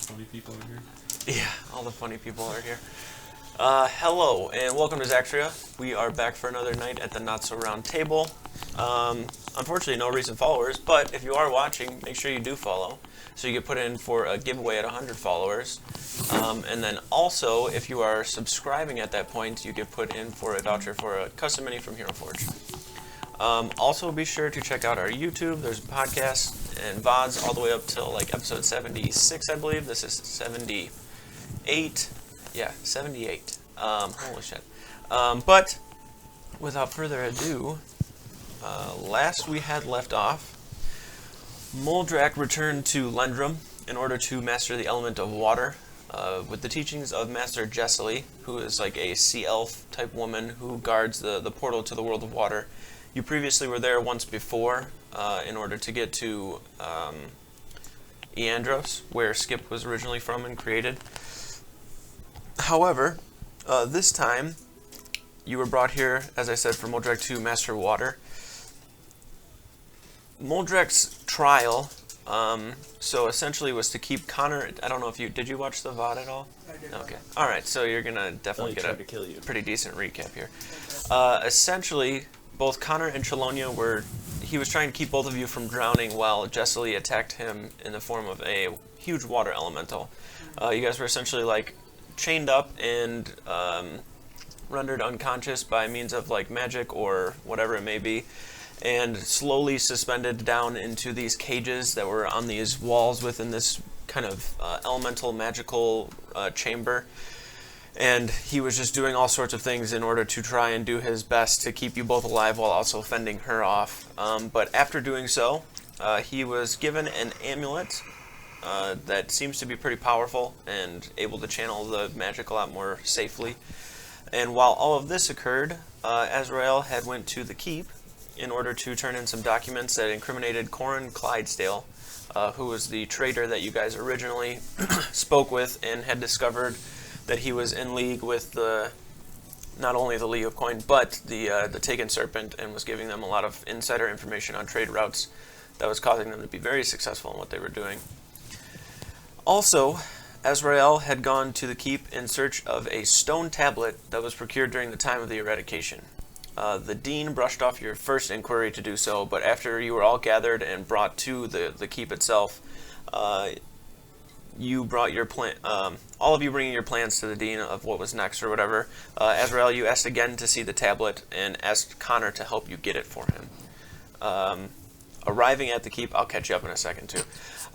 funny people are here. Yeah, all the funny people are here. Hello, and welcome to Zaxria. We are back for another night at the Not So Round Table. Unfortunately, no recent followers, but if you are watching, make sure you do follow, so you get put in for a giveaway at 100 followers. And then also, if you are subscribing at that point, you get put in for a voucher for a custom mini from Hero Forge. Also, be sure to check out our YouTube. There's podcasts and VODs all the way up till like episode 76, I believe. This is 78. Yeah, 78. Holy shit. But without further ado, last we had left off, Moldrak returned to Lendrum in order to master the element of water with the teachings of Master Jessely, who is like a sea elf type woman who guards the portal to the world of water. You previously were there once before in order to get to Eandros, where Skip was originally from and created. However, this time you were brought here, as I said, for Moldrak to master water. Moldrak's trial, so essentially was to keep Connor. I don't know if did you watch the VOD at all? I did. Okay. All right. So you're gonna definitely get a pretty decent recap here. Essentially, both Connor and Chelonia he was trying to keep both of you from drowning while Jessely attacked him in the form of a huge water elemental. You guys were essentially like chained up and rendered unconscious by means of like magic or whatever it may be, and slowly suspended down into these cages that were on these walls within this kind of elemental magical chamber. And he was just doing all sorts of things in order to try and do his best to keep you both alive while also fending her off. But after doing so, he was given an amulet that seems to be pretty powerful and able to channel the magic a lot more safely. And while all of this occurred, Azrael had went to the keep in order to turn in some documents that incriminated Corin Clydesdale, who was the traitor that you guys originally spoke with and had discovered that he was in league with not only the League of Coin, but the Taken Serpent, and was giving them a lot of insider information on trade routes that was causing them to be very successful in what they were doing. Also, Azrael had gone to the keep in search of a stone tablet that was procured during the time of the eradication. The Dean brushed off your first inquiry to do so, but after you were all gathered and brought to the keep itself, you brought your plan. All of you bringing your plans to the Dean of what was next or whatever. Azrael, you asked again to see the tablet and asked Connor to help you get it for him. Arriving at the keep, I'll catch you up in a second too.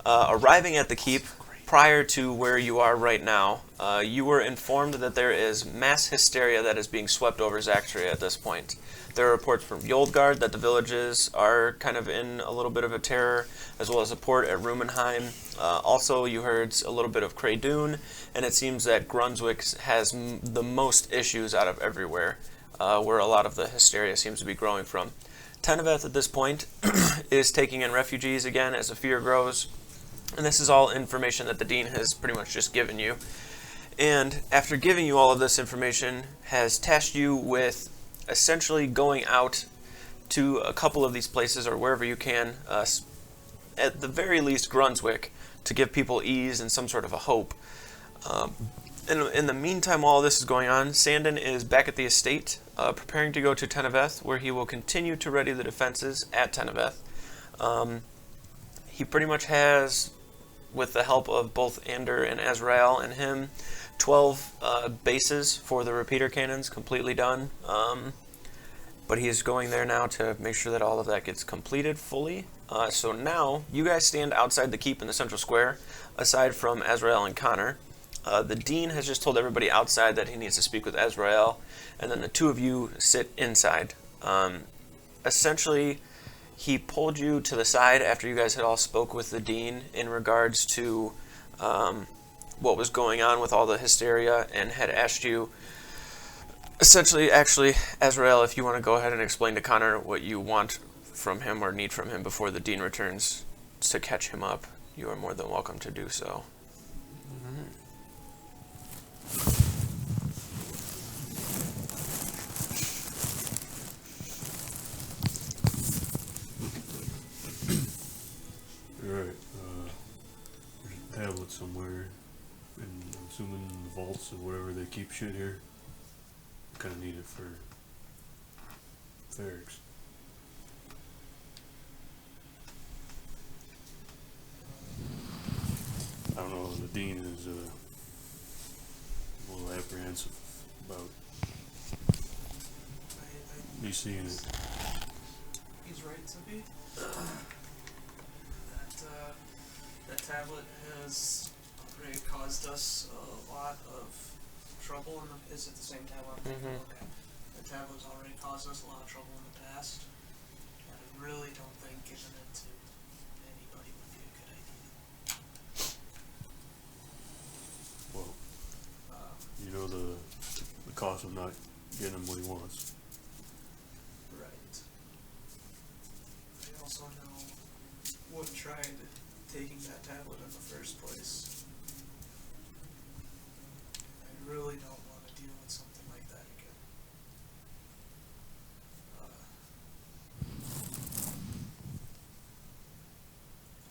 Arriving at the keep, prior to where you are right now, you were informed that there is mass hysteria that is being swept over Zaxria at this point. There are reports from Yoldgard that the villages are kind of in a little bit of a terror, as well as a port at Rumenheim. Also, you heard a little bit of Craydune, and it seems that Grunswick has the most issues out of everywhere, where a lot of the hysteria seems to be growing from. Teneveth at this point is taking in refugees again as the fear grows. And this is all information that the Dean has pretty much just given you. And after giving you all of this information, has tasked you with essentially going out to a couple of these places, or wherever you can, at the very least Grunswick, to give people ease and some sort of a hope. In the meantime, while all this is going on, Sandon is back at the estate, preparing to go to Teneveth, where he will continue to ready the defenses at Teneveth. He pretty much has, with the help of both Ander and Azrael and him, 12 bases for the repeater cannons completely done. But he is going there now to make sure that all of that gets completed fully. So now, you guys stand outside the keep in the central square, aside from Azrael and Connor. The Dean has just told everybody outside that he needs to speak with Azrael, and then the two of you sit inside. Essentially, he pulled you to the side after you guys had all spoke with the Dean in regards to what was going on with all the hysteria, and had asked you, essentially, actually, Azrael, if you want to go ahead and explain to Connor what you want from him or need from him before the Dean returns to catch him up, you are more than welcome to do so. Alright, there's a tablet tablet somewhere, and I'm assuming in the vaults or wherever they keep shit here. I kind of need it for Ferrex. I don't know, the dean is a little apprehensive about me seeing it. He's right to be. That tablet has already caused us a lot of trouble. Is it the same tablet? Mm-hmm. Okay. The tablet's already caused us a lot of trouble in the past. And I really don't think giving it to anybody would be a good idea. Well, you know the cost of not getting him what he wants. Right. I also know what tried taking that tablet in the first place. I really don't want to deal with something like that again.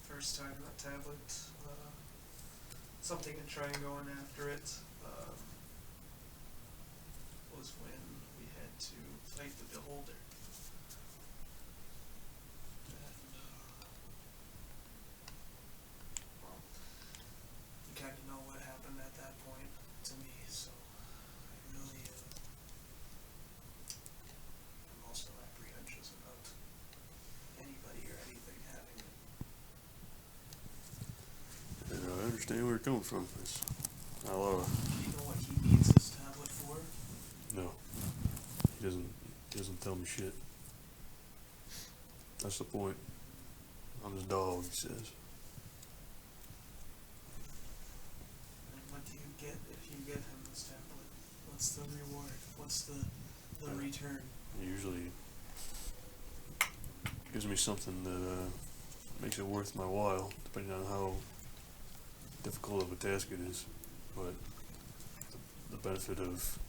First time that tablet, something had tried going after it, was when we had to fight the Beholder. Well, you kind of know what happened at that point to me, so I really, I'm also apprehensive about anybody or anything having it. And I understand where you're coming from. It's not a lot of... Do you know what he needs this tablet for? No. He doesn't tell me shit. That's the point. I'm his dog, he says. And what do you get if you give him this tablet? What's the reward? What's the return? He usually gives me something that makes it worth my while, depending on how difficult of a task it is. But the benefit of,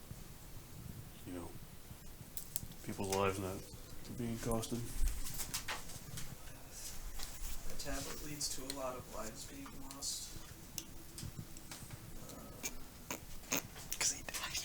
people's lives not being costed. A tablet leads to a lot of lives being lost. Because he died.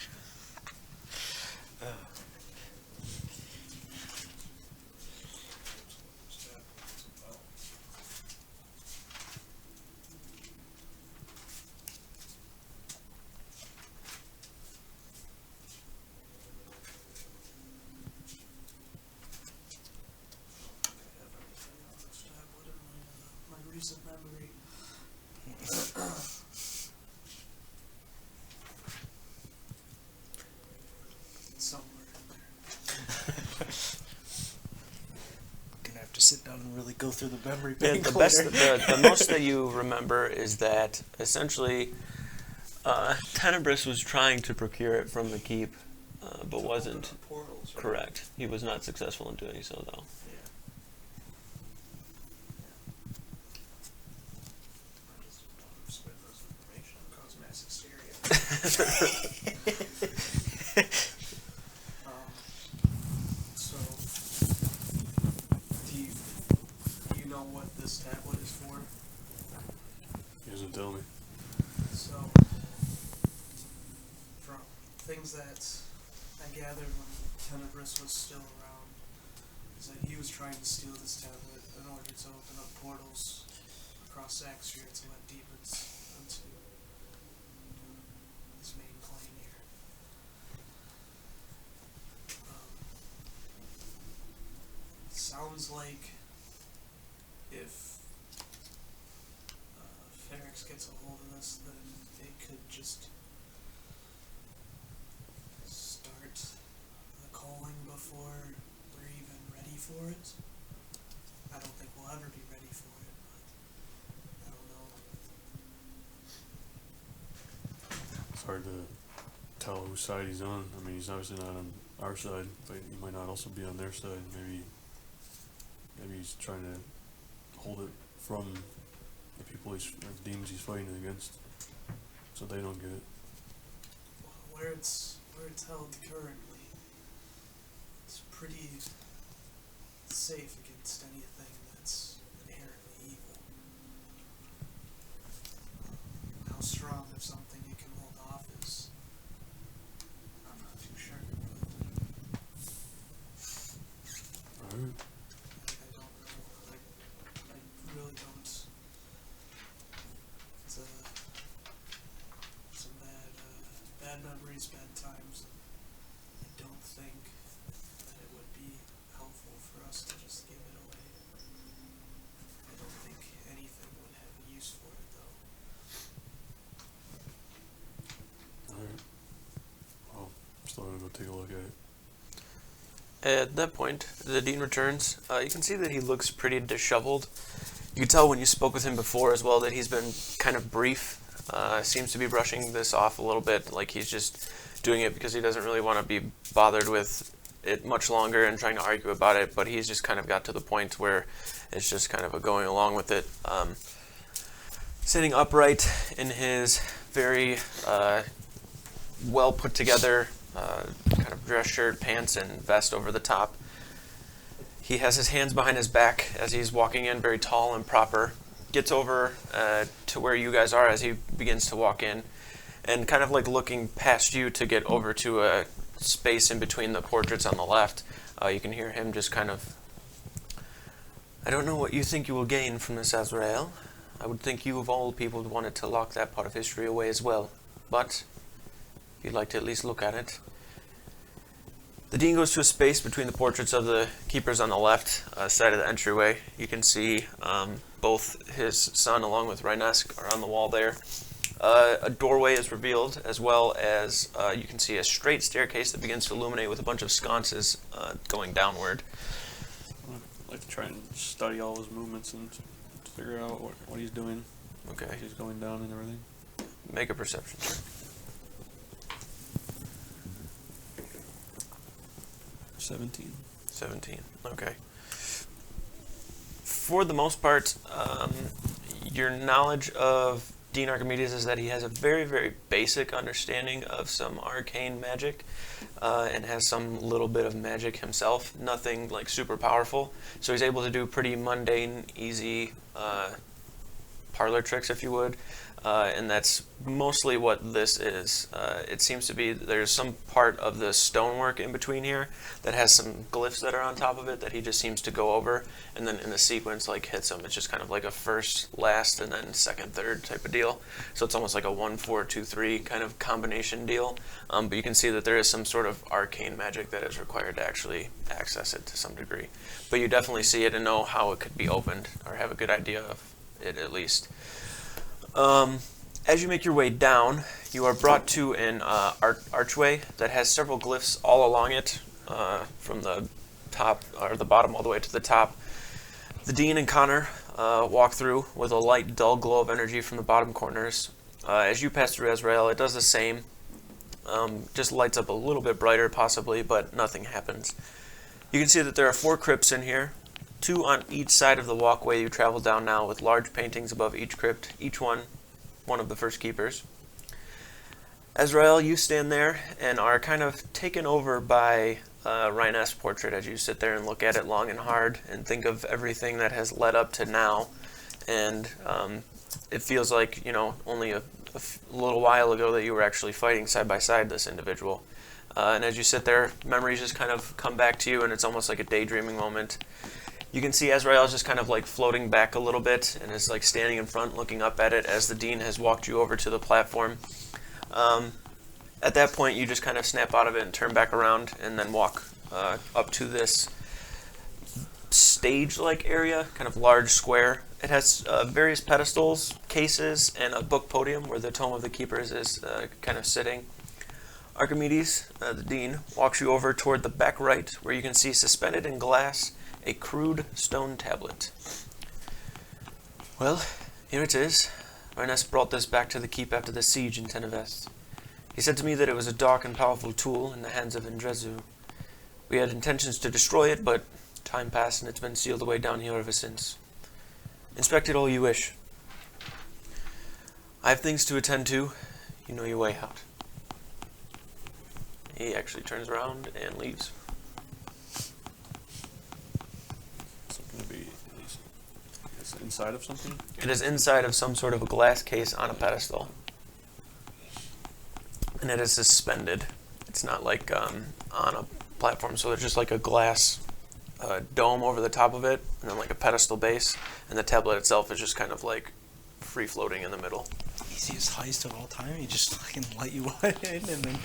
Recent memory. Somewhere in there. Gonna have to sit down and really go through the memory Yeah, bank. the most that you remember is that essentially Tenebris was trying to procure it from the keep, but wasn't Portals, right? correct. He was not successful in doing so, though. So, do you know what this tablet is for? He doesn't tell me. So, from things that I gathered when Tenebris was still around, is that he was trying to steal this tablet in order to open up portals across Zaxria to let demons into this main plane here. Sounds like if Ferrex gets a hold of this, then it could just start the calling before we're even ready for it. I don't think we'll ever be ready for it, but I don't know. It's hard to tell whose side he's on. I mean, he's obviously not on our side, but he might not also be on their side. Maybe he's trying to hold it from the people the demons he's fighting against, so they don't get it. Where it's held currently, it's pretty safe against anything that's inherently evil. how strong of something you can hold off is. I'm not too sure, but Alright. I don't know. I really don't. It's some bad memories, bad times. I don't think that it would be helpful for us to just give it away. I don't think anything would have a use for it, though. Alright. Well, still gonna go take a look at it. At that point, the dean returns. You can see that he looks pretty disheveled. You can tell when you spoke with him before as well that he's been kind of brief. Seems to be brushing this off a little bit, like he's just doing it because he doesn't really want to be bothered with it much longer and trying to argue about it, but he's just kind of got to the point where it's just kind of a going along with it. Sitting upright in his very well put together kind of dress shirt, pants, and vest over the top. He has his hands behind his back as he's walking in, very tall and proper. Gets over to where you guys are as he begins to walk in, and kind of like looking past you to get over to a space in between the portraits on the left. You can hear him just kind of, I don't know what you think you will gain from this, Azrael. I would think you of all people wanted to lock that part of history away as well, but if you'd like to at least look at it. The dean goes to a space between the portraits of the keepers on the left side of the entryway. You can see both his son along with Rhinesk are on the wall there. A doorway is revealed, as well as you can see a straight staircase that begins to illuminate with a bunch of sconces going downward. I'd like to try and study all his movements and figure out what he's doing Okay, as he's going down and everything. make a perception check. 17. 17. Okay. For the most part, your knowledge of Dean Archimedes is that he has a very, very basic understanding of some arcane magic and has some little bit of magic himself. Nothing like super powerful. So he's able to do pretty mundane, easy parlor tricks, if you would. And that's mostly what this is. It seems to be there's some part of the stonework in between here that has some glyphs that are on top of it that he just seems to go over, and then in a sequence like hits them. It's just kind of like a first, last, and then second, third type of deal. So it's almost like a 1, 4, 2, 3 kind of combination deal. But you can see that there is some sort of arcane magic that is required to actually access it to some degree. But you definitely see it and know how it could be opened, or have a good idea of it at least. As you make your way down, you are brought to an archway that has several glyphs all along it, from the top or the bottom all the way to the top. The dean and Connor walk through with a light, dull glow of energy from the bottom corners. As you pass through Azrael, it does the same. Just lights up a little bit brighter, possibly, but nothing happens. You can see that there are 4 crypts in here. 2 on each side of the walkway you travel down now, with large paintings above each crypt, each one of the first keepers. Azrael, you stand there and are kind of taken over by Rhinesk's portrait as you sit there and look at it long and hard and think of everything that has led up to now. And it feels like, only a little while ago that you were actually fighting side by side this individual. And as you sit there, memories just kind of come back to you, and it's almost like a daydreaming moment. You can see Azrael is just kind of like floating back a little bit and is like standing in front looking up at it as the dean has walked you over to the platform. At that point, you just kind of snap out of it and turn back around and then walk up to this stage-like area, kind of large square. It has various pedestals, cases, and a book podium where the Tome of the Keepers is kind of sitting. Archimedes, the dean, walks you over toward the back right, where you can see suspended in glass a crude stone tablet. Well, here it is. Rhinesk brought this back to the keep after the siege in Tenevest. He said to me that it was a dark and powerful tool in the hands of Indrezu. We had intentions to destroy it, but time passed and it's been sealed away down here ever since. Inspect it all you wish. I have things to attend to. You know your way out. He actually turns around and leaves. It's inside of something? It is inside of some sort of a glass case on a pedestal. and it is suspended. It's not like on a platform, so there's just like a glass dome over the top of it, and then like a pedestal base, and the tablet itself is just kind of like free floating in the middle. Easiest heist of all time. You just fucking light you one in and then.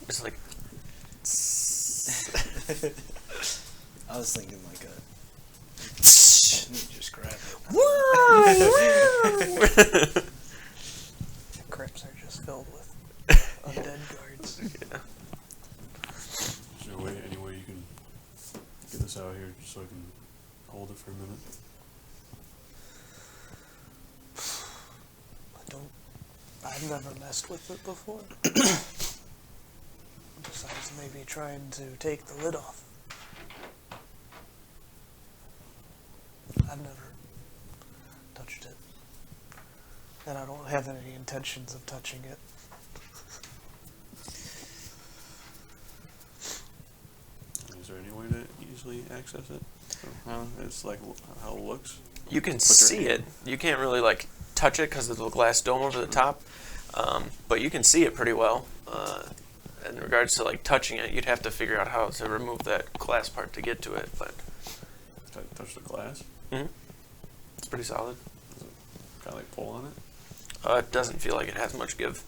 It's like. I was thinking like a. You just grab it. Crypts are just filled with undead guards. Yeah. Is there any way you can get this out here just so I can hold it for a minute? I've never messed with it before. Besides maybe trying to take the lid off. I've never touched it. And I don't have any intentions of touching it. Is there any way to easily access it? It's like how it looks? You can see it. You can't really like touch it because of the glass dome over the top, but you can see it pretty well. In regards to like touching it, you'd have to figure out how to remove that glass part to get to it. But Touch the glass? it's pretty solid. Does it kind of like pull on it? It doesn't feel like it has much give.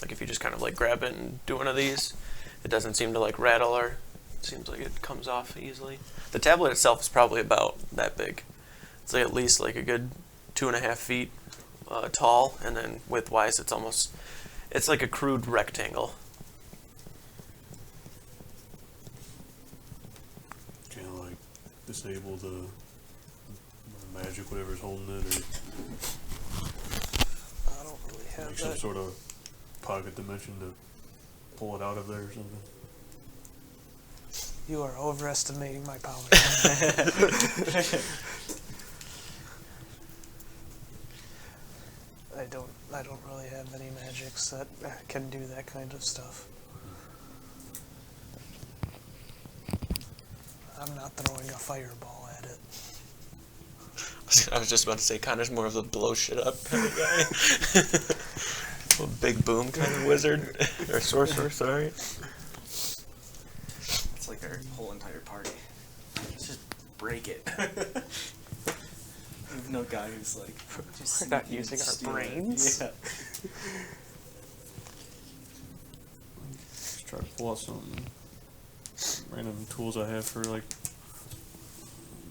Like if you just kind of like grab it and do one of these, it doesn't seem to like rattle or it seems like it comes off easily. The tablet itself is probably about that big. It's like at least like a good 2.5 feet tall, and then width-wise, it's like a crude rectangle. Kind of like disable the magic, whatever's holding it, or I don't really have make that. some sort of pocket dimension to pull it out of there or something. You are overestimating my power. I don't really have any magics that can do that kind of stuff. I'm not throwing a fireball at it. I was just about to say, Connor's more of a blow shit up kind of guy. A big boom kind of wizard. Or sorcerer, sorry. It's like our whole entire party. Let's just break it. There's no guy who's like. We're not using our brains. Yeah. Just try to pull out some random tools I have for like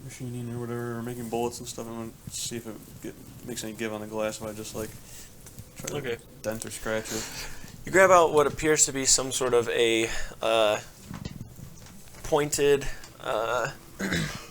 machining or whatever, or making bullets and stuff. I'm gonna see if it makes any give on the glass if I just like try to dent or scratch it. You grab out what appears to be some sort of a pointed,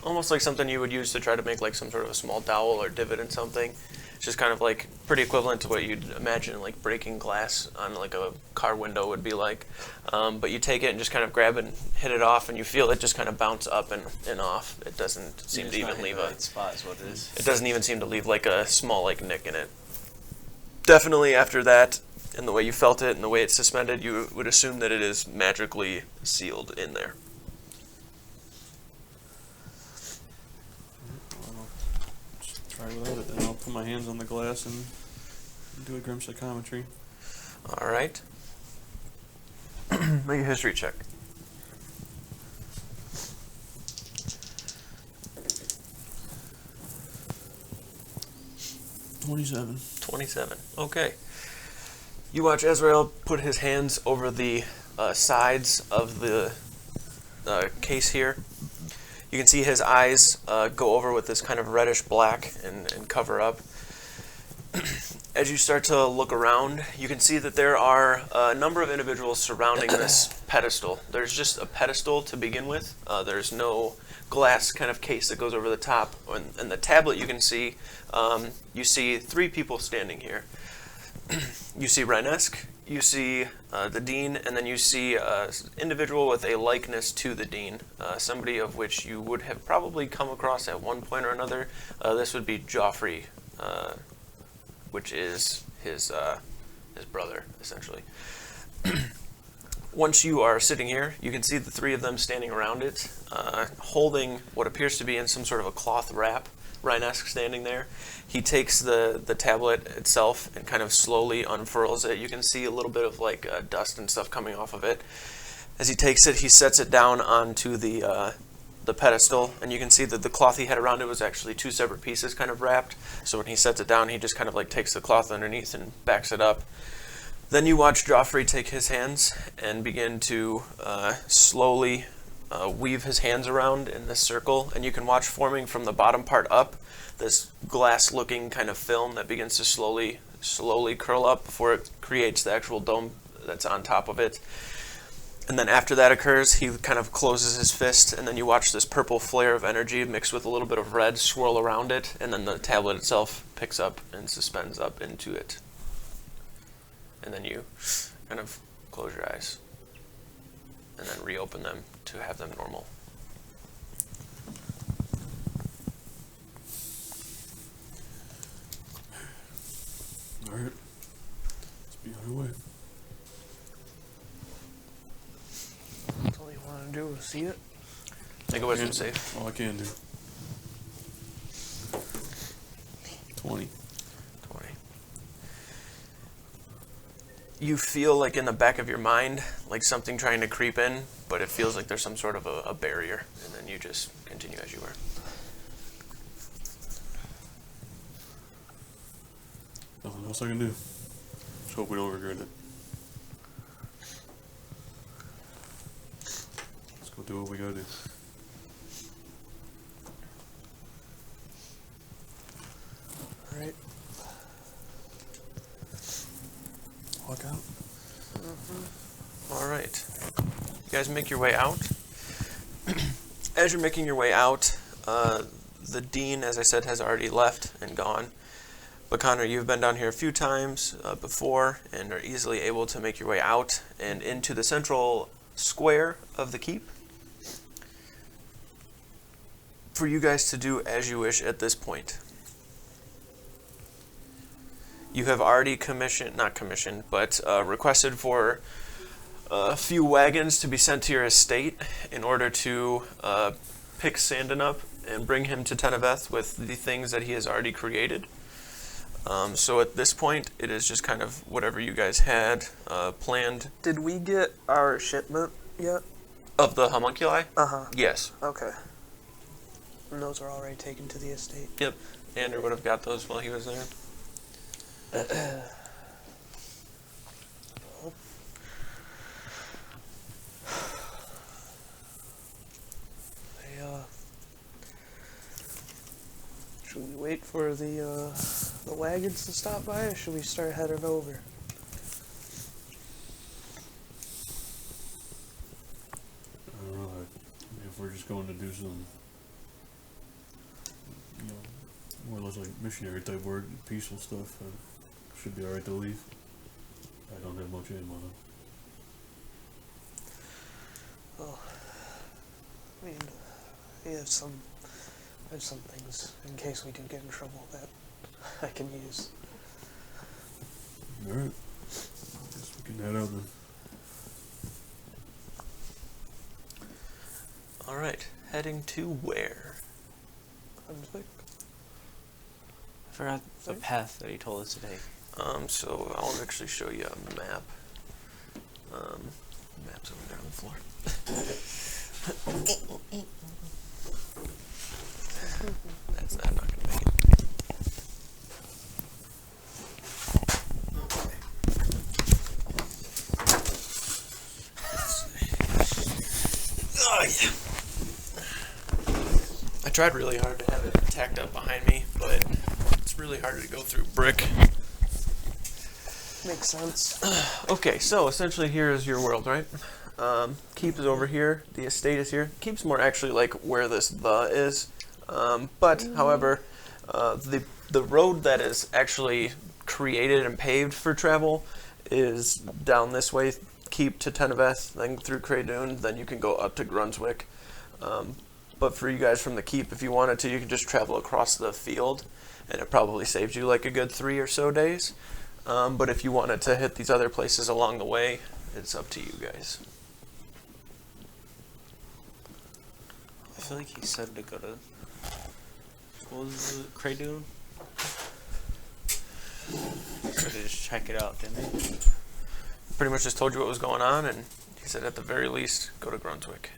almost like something you would use to try to make like some sort of a small dowel or divot in something. It's just kind of like pretty equivalent to what you'd imagine like breaking glass on like a car window would be like. But you take it and just kind of grab it and hit it off, and you feel it just kind of bounce up and off. It doesn't seem to even leave right spot is what it is. It doesn't even seem to leave like a small like nick in it. Definitely after that, and the way you felt it and the way it's suspended, you would assume that it is magically sealed in there. I'll just try without it, then I'll put my hands on the glass and do a grim psychometry. All right. Make a history check. $27. 27. Okay. You watch Ezrael put his hands over the sides of the case here. You can see his eyes go over with this kind of reddish black and cover up. As you start to look around, you can see that there are a number of individuals surrounding this pedestal. There's just a pedestal to begin with. There's no glass kind of case that goes over the top. And the tablet you can see, you see 3 people standing here. You see Renesk, you see the Dean, and then you see an individual with a likeness to the Dean, somebody of which you would have probably come across at one point or another. This would be Joffrey, which is his brother, essentially. Once you are sitting here, you can see the 3 of them standing around it, holding what appears to be in some sort of a cloth wrap, Rhinesk standing there. He takes the tablet itself and kind of slowly unfurls it. You can see a little bit of like dust and stuff coming off of it. As he takes it, he sets it down onto the pedestal, and you can see that the cloth he had around it was actually 2 separate pieces kind of wrapped. So when he sets it down, he just kind of like takes the cloth underneath and backs it up. Then you watch Joffrey take his hands and begin to slowly weave his hands around in this circle, and you can watch forming from the bottom part up this glass-looking kind of film that begins to slowly curl up before it creates the actual dome that's on top of it. And then after that occurs, he kind of closes his fist, and then you watch this purple flare of energy mixed with a little bit of red swirl around it, and then the tablet itself picks up and suspends up into it. And then you kind of close your eyes and then reopen them to have them normal. All right, let's be on our way. That's all you want to do is see it. Make a wisdom save. All I can do. 20. 20. You feel like in the back of your mind, like something trying to creep in, but it feels like there's some sort of a barrier, and then you just continue as you were. Nothing else I can do. Just hope we don't regret it. Let's go do what we gotta do. All right. Walk out. All right. You guys make your way out. As you're making your way out, the dean, as I said, has already left and gone. But Connor, you've been down here a few times before and are easily able to make your way out and into the central square of the keep. For you guys to do as you wish at this point. You have already requested for a few wagons to be sent to your estate in order to pick Sandon up and bring him to Teneveth with the things that he has already created. So at this point, it is just kind of whatever you guys had planned. Did we get our shipment yet? Of the homunculi? Uh-huh. Yes. Okay. And those are already taken to the estate. Yep. Andrew would have got those while he was there. Should we wait for the wagons to stop by, or should we start heading over? I don't know. If we're just going to do some, more or less like missionary type work, peaceful stuff, should be alright to leave. I don't have much ammo though. Oh, I mean, we have some things in case we do get in trouble that I can use. Alright. Guess we can head out then. Alright. Heading to where? Brunswick? I forgot the path that he told us today. So I'll actually show you a map. Map's over there on the floor. I'm not gonna make it. Oh yeah. I tried really hard to have it tacked up behind me, but it's really hard to go through brick. Makes sense. Okay, so essentially here is your world, right? Keep is over here. The estate is here. Keep's more actually like where this "the" is. But, however, the road that is actually created and paved for travel is down this way. Keep to Teneveth, then through Cradoon, then you can go up to Grunswick. But for you guys from the Keep, if you wanted to, you could just travel across the field, and it probably saves you like a good 3 or so days. But if you wanted to hit these other places along the way, it's up to you guys. I feel like he said to go to What was Cray doing? Just check it out, didn't he? Pretty much just told you what was going on, and he said at the very least, go to Brunswick.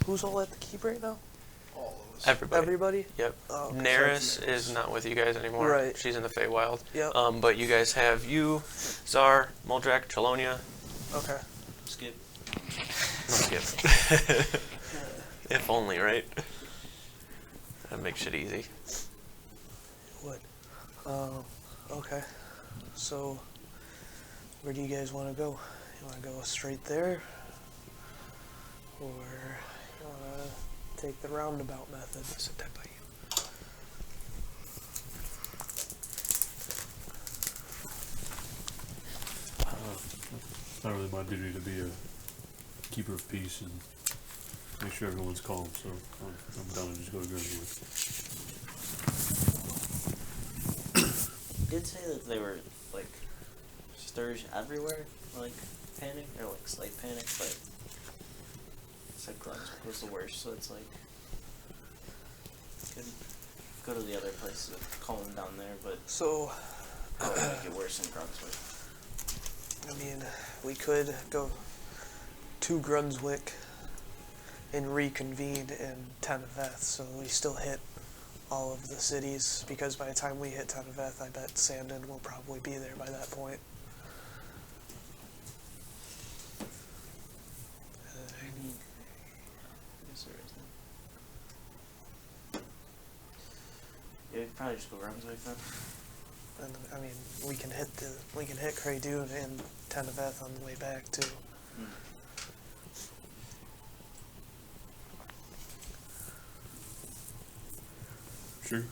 Who's all at the keep right now? All of us. Everybody. Everybody? Yep. Oh, okay. Neris is not with you guys anymore. Right. She's in the Feywild. Yep. But you guys have you, Zar, Muldrak, Chelonia. Okay. Skip. No skip. If only, right? That'd make shit easy. Would. Okay. So, where do you guys want to go? You want to go straight there? Or you want to take the roundabout method? Sit that by you. It's not really my duty to be a keeper of peace and make sure everyone's calm, so I'm down to just go to Grimwood. Did say that they were like stirs everywhere, like panic or like slight panic, but it's like Brunswick was the worst, so it's like could go to the other places and calm them down there, but So, probably make it worse in Brunswick. I mean, we could go to Brunswick and reconvene in Teneveth, so we still hit all of the cities, because by the time we hit Teneveth, I bet Sandon will probably be there by that point. I mean, I guess there is. Yeah, we could probably just go Brunswick then. And I mean, we can hit Craydune and Teneveth on the way back too. Sure.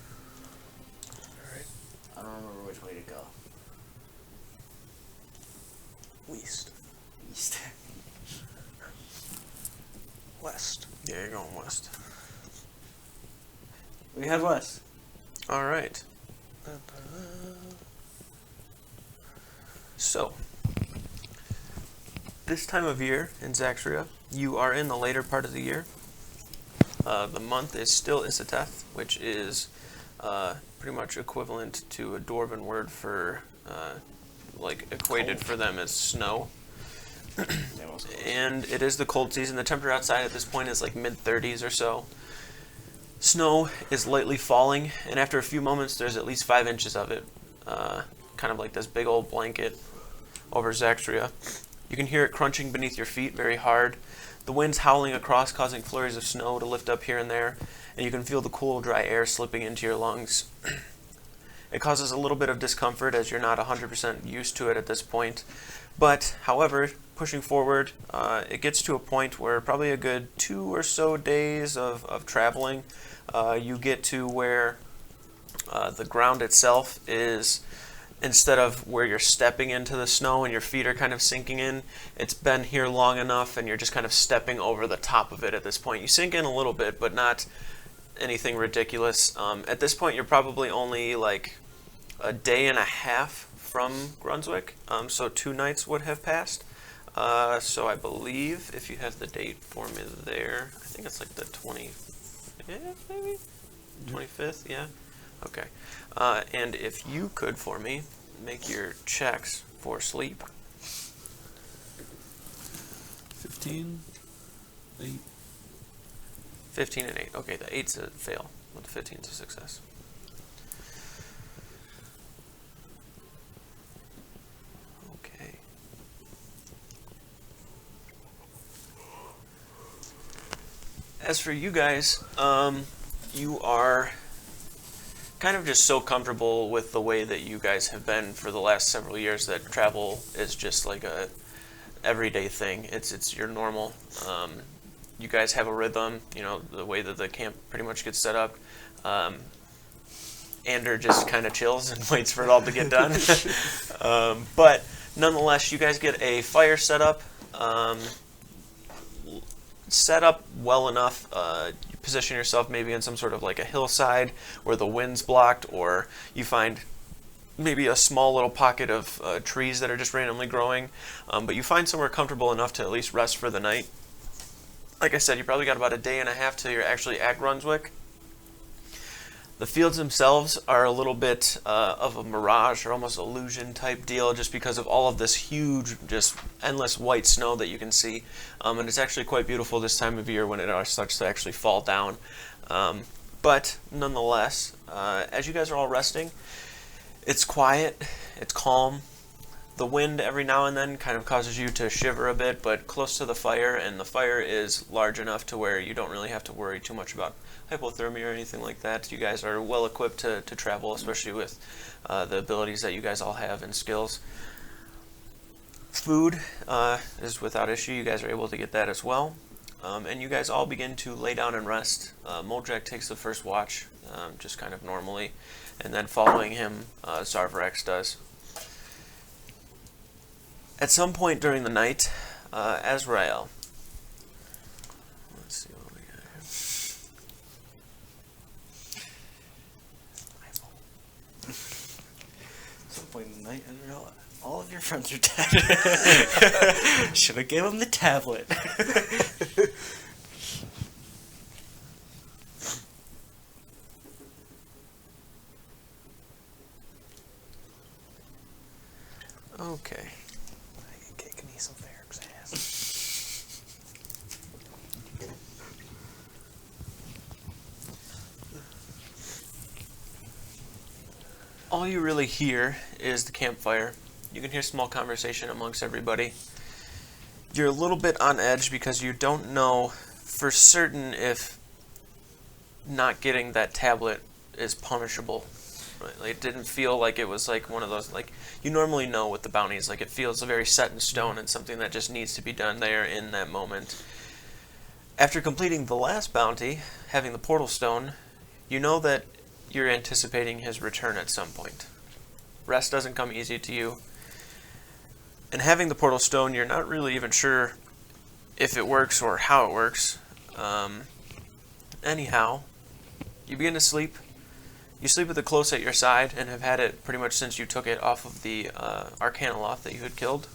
Alright. I don't remember which way to go. West. East. West. Yeah, you're going west. We head west. All right. So, this time of year in Zaxria, you are in the later part of the year. The month is still Isateth, which is pretty much equivalent to a Dwarven word for, like, equated for them as snow. And it is the cold season. The temperature outside at this point is like mid-30s or so. Snow is lightly falling, and after a few moments, there's at least 5 inches of it, kind of like this big old blanket over Zaxria. You can hear it crunching beneath your feet very hard. The wind's howling across, causing flurries of snow to lift up here and there, and you can feel the cool, dry air slipping into your lungs. It causes a little bit of discomfort as you're not 100% used to it at this point. But, however, pushing forward, it gets to a point where probably a good 2 or so days of traveling, you get to where the ground itself is, instead of where you're stepping into the snow and your feet are kind of sinking in, it's been here long enough and you're just kind of stepping over the top of it at this point. You sink in a little bit, but not anything ridiculous. At this point, you're probably only like a day and a half from Brunswick, so 2 nights would have passed. So I believe, if you have the date for me there, I think it's like the 25th, maybe? 25th, yeah? Okay. And if you could, for me, make your checks for sleep. 15, 8. 15 and 8. Okay, the 8's a fail, but the 15's a success. Okay. As for you guys, you are kind of just so comfortable with the way that you guys have been for the last several years that travel is just like a everyday thing. It's your normal. You guys have a rhythm, you know, the way that the camp pretty much gets set up. Ander just kind of chills and waits for it all to get done. But nonetheless, you guys get a fire set up well enough. You position yourself maybe in some sort of like a hillside where the wind's blocked, or you find maybe a small little pocket of trees that are just randomly growing. But you find somewhere comfortable enough to at least rest for the night. like I said, you probably got about a day and a half till you're actually at Brunswick. The fields themselves are a little bit of a mirage or almost illusion type deal just because of all of this huge, just endless white snow that you can see. And it's actually quite beautiful this time of year when it starts to actually fall down. But nonetheless, as you guys are all resting, it's quiet, it's calm. The wind every now and then kind of causes you to shiver a bit, but close to the fire, and the fire is large enough to where you don't really have to worry too much about hypothermia or anything like that. You guys are well equipped to travel, especially with the abilities that you guys all have and skills. Food is without issue. You guys are able to get that as well. And you guys all begin to lay down and rest. Moljak takes the first watch, just kind of normally, and then following him, Zarvarex does. At some point during the night, Azrael. Let's see what we got here. At some point in the night, Azrael, all of your friends are dead. Should have gave him the tablet. Okay. Kick me some Eric's ass. All you really hear is the campfire. You can hear small conversation amongst everybody. You're a little bit on edge because you don't know for certain if not getting that tablet is punishable. Right? Like, it didn't feel like it was like one of those, like, you normally know with the bounties, like, it feels very set in stone and something that just needs to be done there in that moment. After completing the last bounty, having the portal stone, you know that you're anticipating his return at some point. Rest doesn't come easy to you. And having the portal stone, you're not really even sure if it works or how it works. Anyhow, you begin to sleep. You sleep with it close at your side and have had it pretty much since you took it off of the Arcanoloth that you had killed.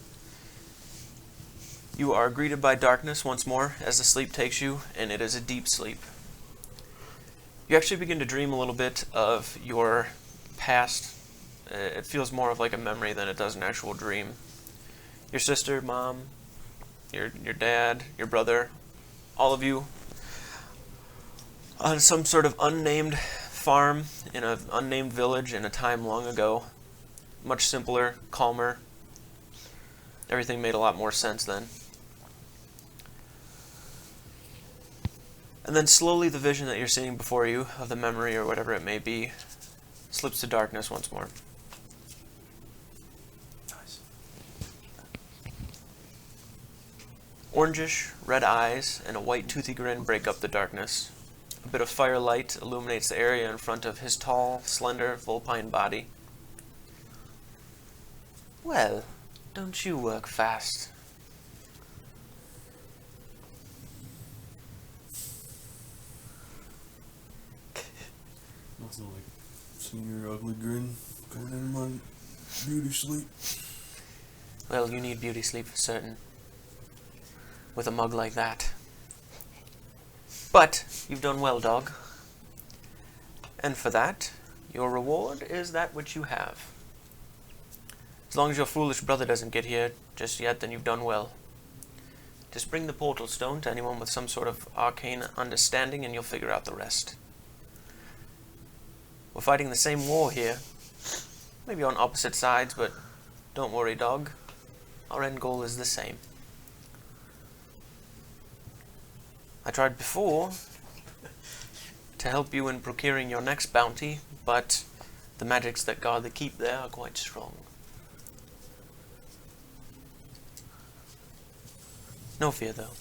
You are greeted by darkness once more as the sleep takes you, and it is a deep sleep. You actually begin to dream a little bit of your past. It feels more of like a memory than it does an actual dream. Your sister, mom, your dad, your brother, all of you on some sort of unnamed farm in an unnamed village in a time long ago. Much simpler, calmer. Everything made a lot more sense then. And then slowly the vision that you're seeing before you of the memory or whatever it may be slips to darkness once more. Nice. Orangish, red eyes, and a white toothy grin break up the darkness. A bit of firelight illuminates the area in front of his tall, slender, vulpine body. Well, don't you work fast? Nothing like seeing your ugly grin going in my beauty sleep. Well, you need beauty sleep for certain. With a mug like that. But you've done well, dog. And for that, your reward is that which you have. As long as your foolish brother doesn't get here just yet, then you've done well. Just bring the portal stone to anyone with some sort of arcane understanding and you'll figure out the rest. We're fighting the same war here. Maybe on opposite sides, but don't worry, dog. Our end goal is the same. I tried before to help you in procuring your next bounty, but the magics that guard the keep there are quite strong. No fear, though.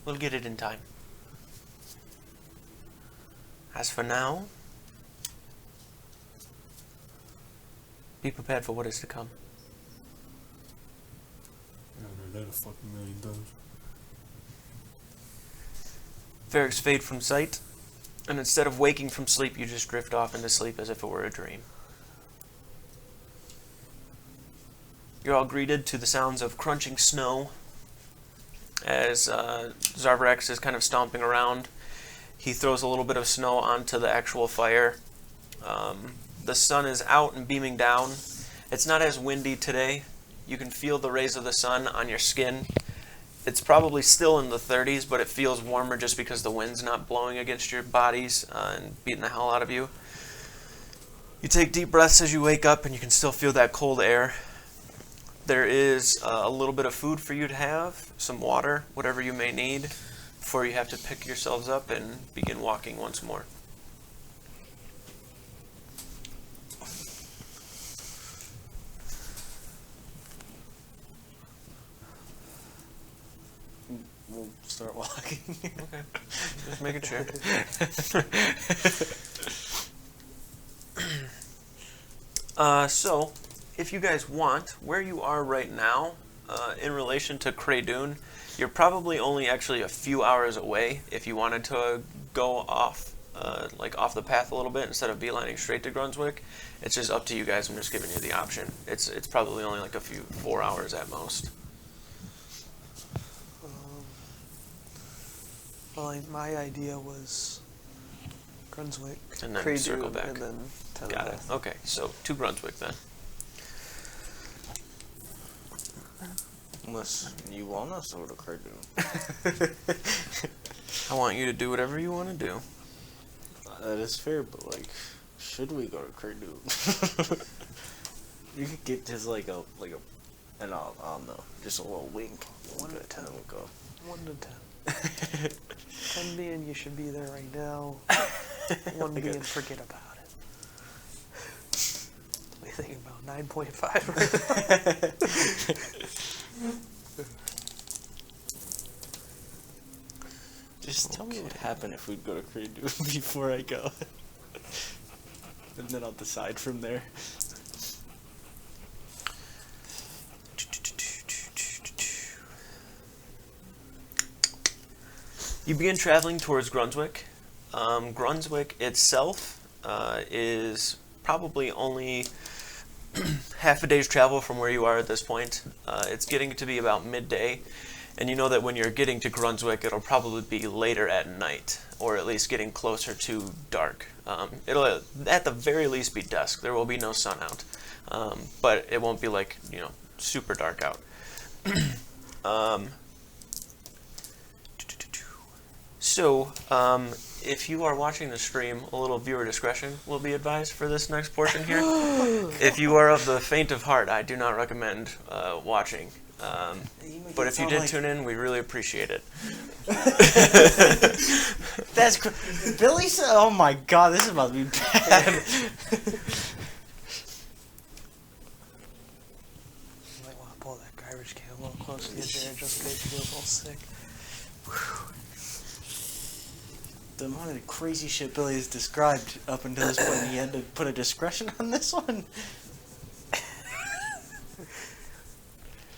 We'll get it in time. As for now, be prepared for what is to come. I've heard that a fucking million times. Varrics fade from sight, and instead of waking from sleep, you just drift off into sleep as if it were a dream. You're all greeted to the sounds of crunching snow as Zarvarex is kind of stomping around. He throws a little bit of snow onto the actual fire. The sun is out and beaming down. It's not as windy today. You can feel the rays of the sun on your skin. It's probably still in the 30s, but it feels warmer just because the wind's not blowing against your bodies and beating the hell out of you. You take deep breaths as you wake up, and you can still feel that cold air. There is a little bit of food for you to have, some water, whatever you may need, before you have to pick yourselves up and begin walking once more. We'll start walking. Okay, just making sure. So, if you guys want, where you are right now, in relation to Craydune, you're probably only actually a few hours away. If you wanted to go off, off the path a little bit instead of beelining straight to Grunswick, it's just up to you guys. I'm just giving you the option. It's probably only like 4 hours at most. Well, my idea was Brunswick, And then Craydune, circle back. and then Got it. Okay, so to Brunswick then. Unless you want us to go to Craydune. I want you to do whatever you want to do. That is fair, but like, should we go to Craydune? You could get just and I'll know, just a little wink. 1 to 10. And then we'll go. 1 to 10. 10 being you should be there right now. 1 being forget about it. What are you thinking about? 9.5 right now? Just tell me what would happen if we'd go to Craydune before I go. And then I'll decide from there. You begin traveling towards Grunswick. Grunswick itself is probably only half a day's travel from where you are at this point. It's getting to be about midday, and you know that when you're getting to Grunswick, it'll probably be later at night, or at least getting closer to dark. It'll at the very least be dusk. There will be no sun out, but it won't be super dark out. So, if you are watching the stream, a little viewer discretion will be advised for this next portion here. If you are of the faint of heart, I do not recommend watching. But if you did tune in, we really appreciate it. That's Billy said, "Oh my God, this is about to be bad." You might want to pull that garbage can a little closer to your chair just in case you feel a little sick. The amount of crazy shit Billy has described up until this point, he had to put a discretion on this one.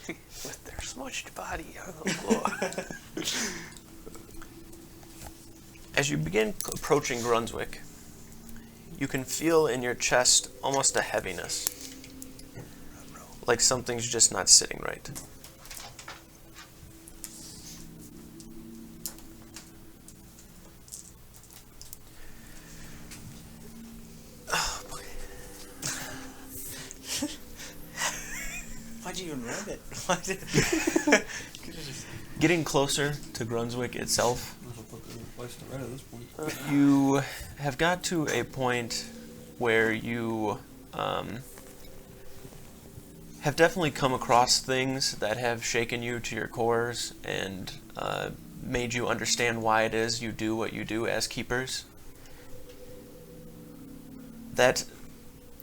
With their smushed body on the floor. As you begin approaching Grunswick, you can feel in your chest almost a heaviness, like something's just not sitting right. Why'd you even write it? Getting closer to Grunswick itself, Might as well put the place to right at this point. you have got to a point where you have definitely come across things that have shaken you to your cores and made you understand why it is you do what you do as keepers. That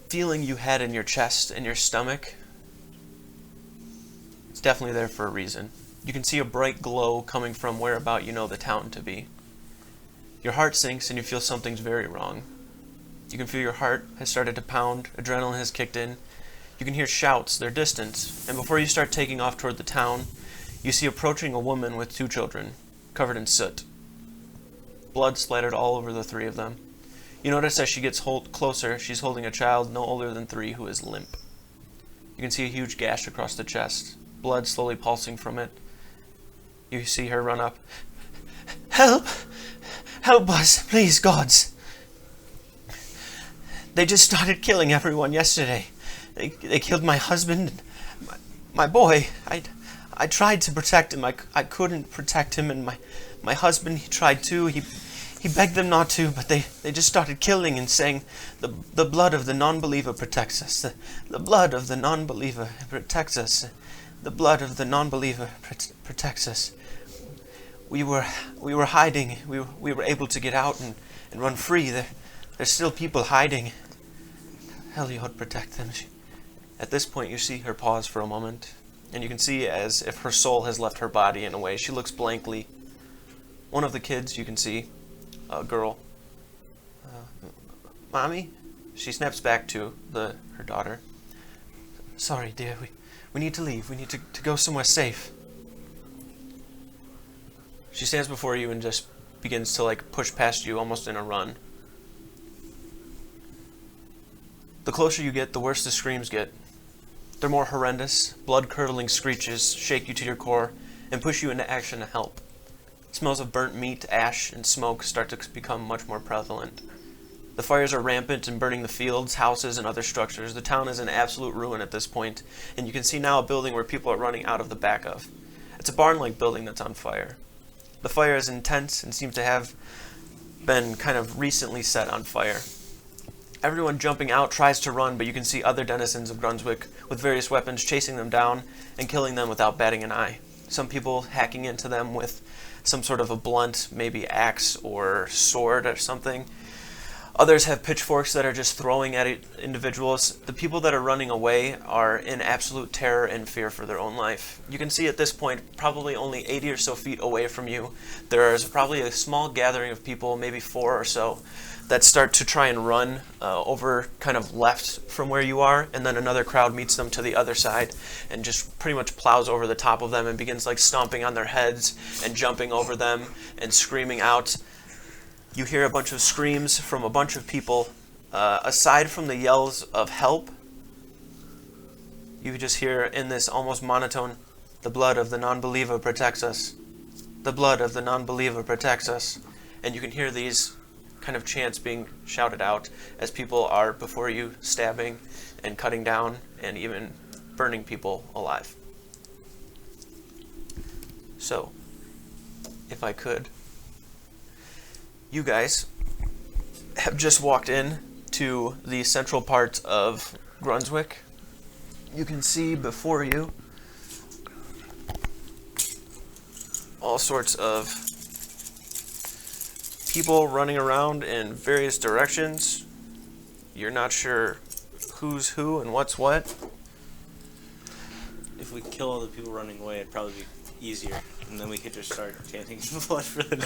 feeling you had in your chest and your stomach, it's definitely there for a reason. You can see a bright glow coming from whereabout you know the town to be. Your heart sinks and you feel something's very wrong. You can feel your heart has started to pound, adrenaline has kicked in. You can hear shouts, they're distant, and before you start taking off toward the town, you see approaching a woman with 2 children, covered in soot. Blood splattered all over the 3 of them. You notice as she gets closer, she's holding a child no older than 3 who is limp. You can see a huge gash across the chest, blood slowly pulsing from it. You see her run up. Help! Help us, please, gods! They just started killing everyone yesterday. They killed my husband, my boy. I tried to protect him. I couldn't protect him, and my husband, he tried to. He begged them not to, but they just started killing and saying, the blood of the non-believer protects us. The blood of the non-believer protects us. The blood of the non-believer protects us. We were hiding. We were able to get out and run free. There's still people hiding. Heliod, protect them. At this point, you see her pause for a moment, and you can see as if her soul has left her body in a way. She looks blankly. One of the kids, you can see, a girl. Mommy? She snaps back to her daughter. Sorry, dear. We need to leave. We need to go somewhere safe. She stands before you and just begins to push past you almost in a run. The closer you get, the worse the screams get. They're more horrendous. Blood-curdling screeches shake you to your core and push you into action to help. Smells of burnt meat, ash, and smoke start to become much more prevalent. The fires are rampant and burning the fields, houses, and other structures. The town is in absolute ruin at this point, and you can see now a building where people are running out of the back of. It's a barn-like building that's on fire. The fire is intense and seems to have been kind of recently set on fire. Everyone jumping out tries to run, but you can see other denizens of Grunswick with various weapons chasing them down and killing them without batting an eye. Some people hacking into them with some sort of a blunt, maybe axe or sword or something. Others have pitchforks that are just throwing at individuals. The people that are running away are in absolute terror and fear for their own life. You can see at this point, probably only 80 or so feet away from you, there is probably a small gathering of people, maybe 4 or so, that start to try and run over kind of left from where you are, and then another crowd meets them to the other side and just pretty much plows over the top of them and begins stomping on their heads and jumping over them and screaming out. You hear a bunch of screams from a bunch of people. Aside from the yells of help, you just hear in this almost monotone, the blood of the non-believer protects us. The blood of the non-believer protects us. And you can hear these kind of chants being shouted out as people are before you stabbing and cutting down and even burning people alive. So, if I could, you guys have just walked in to the central part of Grunswick. You can see before you all sorts of people running around in various directions. You're not sure who's who and what's what. If we kill all the people running away, it'd probably be easier, and then we could just start chanting blood for the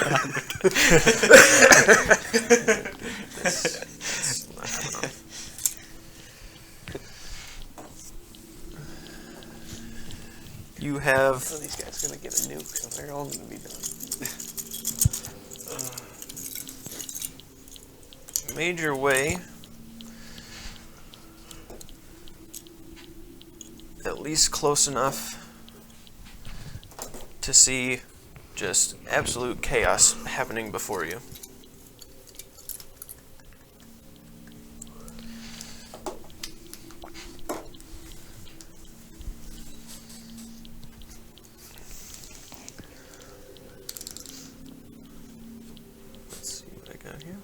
You have... So these guys gonna get a nuke, so they're all gonna be done. made your way at least close enough to see just absolute chaos happening before you. Let's see what I got here.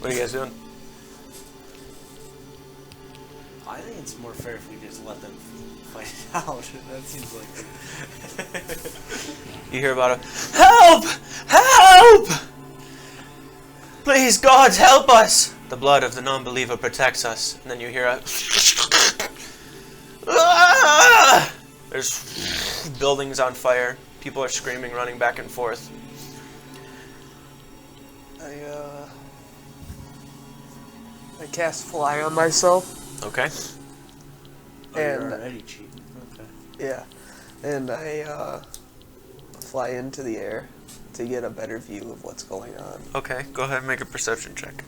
What are you guys doing? I think it's more fair if we just let them fight it out. That seems like... You hear about it. Help! Help! Please, gods, help us! The blood of the non-believer protects us. And then you hear a... Ah! There's buildings on fire. People are screaming, running back and forth. I cast fly on myself. Okay. And you're already cheating. Okay. yeah, and I fly into the air to get a better view of what's going on. Okay, go ahead and make a perception check.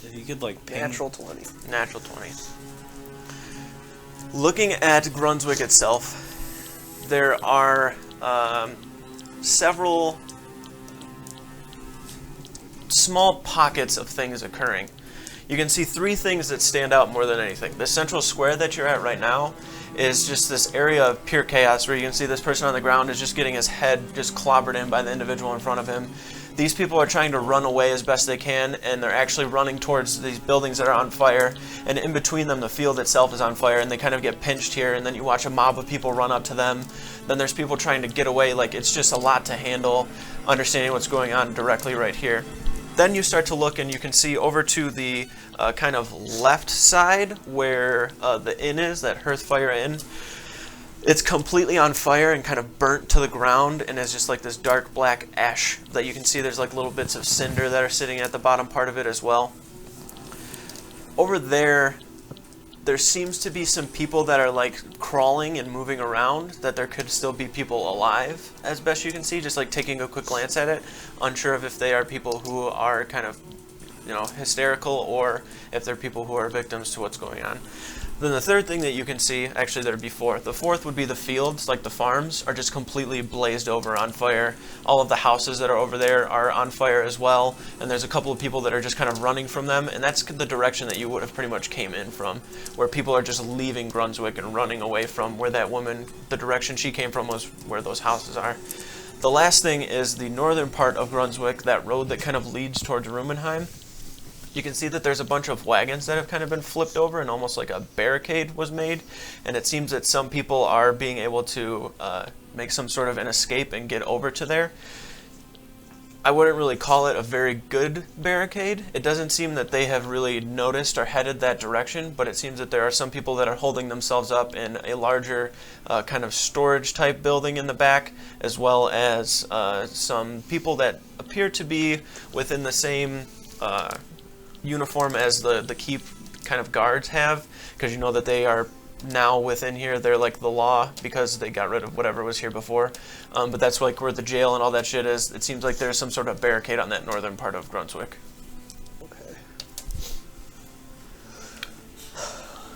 If you could like ping. Natural 20. Natural 20. Looking at Grunswick itself, there are several small pockets of things occurring. You can see three things that stand out more than anything. The central square that you're at right now is just this area of pure chaos where you can see this person on the ground is just getting his head just clobbered in by the individual in front of him. These people are trying to run away as best they can, and they're actually running towards these buildings that are on fire, and in between them the field itself is on fire, and they kind of get pinched here, and then you watch a mob of people run up to them. Then there's people trying to get away. Like, it's just a lot to handle, understanding what's going on directly right here. Then you start to look and you can see over to the kind of left side where the inn is, that Hearthfire Inn. It's completely on fire and kind of burnt to the ground, and is just like this dark black ash that you can see. There's like little bits of cinder that are sitting at the bottom part of it as well. Over there, there seems to be some people that are like crawling and moving around, that there could still be people alive as best you can see, just like taking a quick glance at it, unsure of if they are people who are kind of, you know, hysterical, or if they're people who are victims to what's going on. Then the third thing that you can see, actually there'd be four. The fourth would be the fields, like the farms, are just completely blazed over on fire. All of the houses that are over there are on fire as well, and there's a couple of people that are just kind of running from them, and that's the direction that you would have pretty much came in from, where people are just leaving Grunswick and running away from where that woman, the direction she came from was where those houses are. The last thing is the northern part of Grunswick, that road that kind of leads towards Rumenheim. You can see that there's a bunch of wagons that have kind of been flipped over, and almost like a barricade was made, and it seems that some people are being able to make some sort of an escape and get over to there. I wouldn't really call it a very good barricade. It doesn't seem that they have really noticed or headed that direction, but it seems that there are some people that are holding themselves up in a larger kind of storage type building in the back, as well as some people that appear to be within the same uniform as the keep kind of guards have, because you know that they are now within here. They're like the law because they got rid of whatever was here before, but that's like where the jail and all that shit is. It seems like there's some sort of barricade on that northern part of Grunswick. Okay.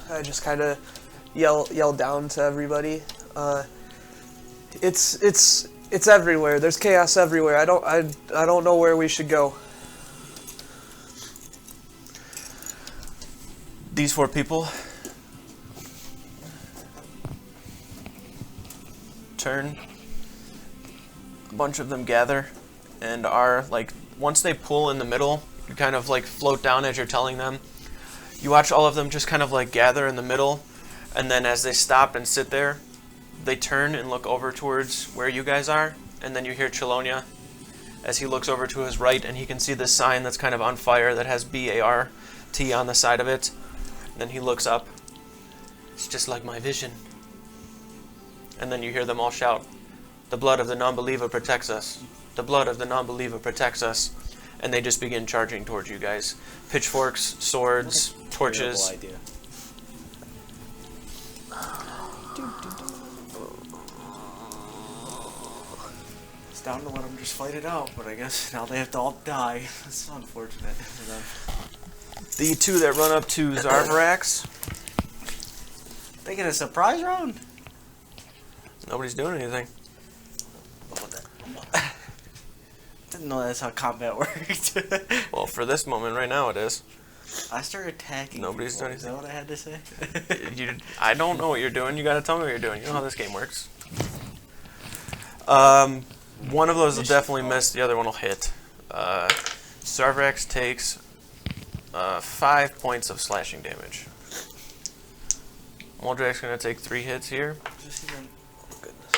I just kind of yell down to everybody. It's everywhere. There's chaos everywhere. I don't know where we should go. These four people turn, a bunch of them gather, and are like, once they pull in the middle, you kind of like float down as you're telling them. You watch all of them just kind of like gather in the middle, and then as they stop and sit there, they turn and look over towards where you guys are, and then you hear Chelonia as he looks over to his right, and he can see this sign that's kind of on fire that has B-A-R-T on the side of it. Then he looks up. It's just like my vision. And then you hear them all shout, "The blood of the non-believer protects us. The blood of the non-believer protects us." And they just begin charging towards you guys. Pitchforks, swords, torches. Terrible idea. It's down to let them just fight it out, but I guess now they have to all die. It's unfortunate for them. The two that run up to Zarvarax. They get a surprise round? Nobody's doing anything. Didn't know that's how combat worked. Well, for this moment right now it is. I started attacking. Nobody's people. done Is that what I had to say? I don't know what you're doing. You gotta tell me what you're doing. You know how this game works. One of those will definitely miss. The other one will hit. Zarvarax takes 5 points of slashing damage. Moldrak's gonna take 3 hits here. Oh, goodness.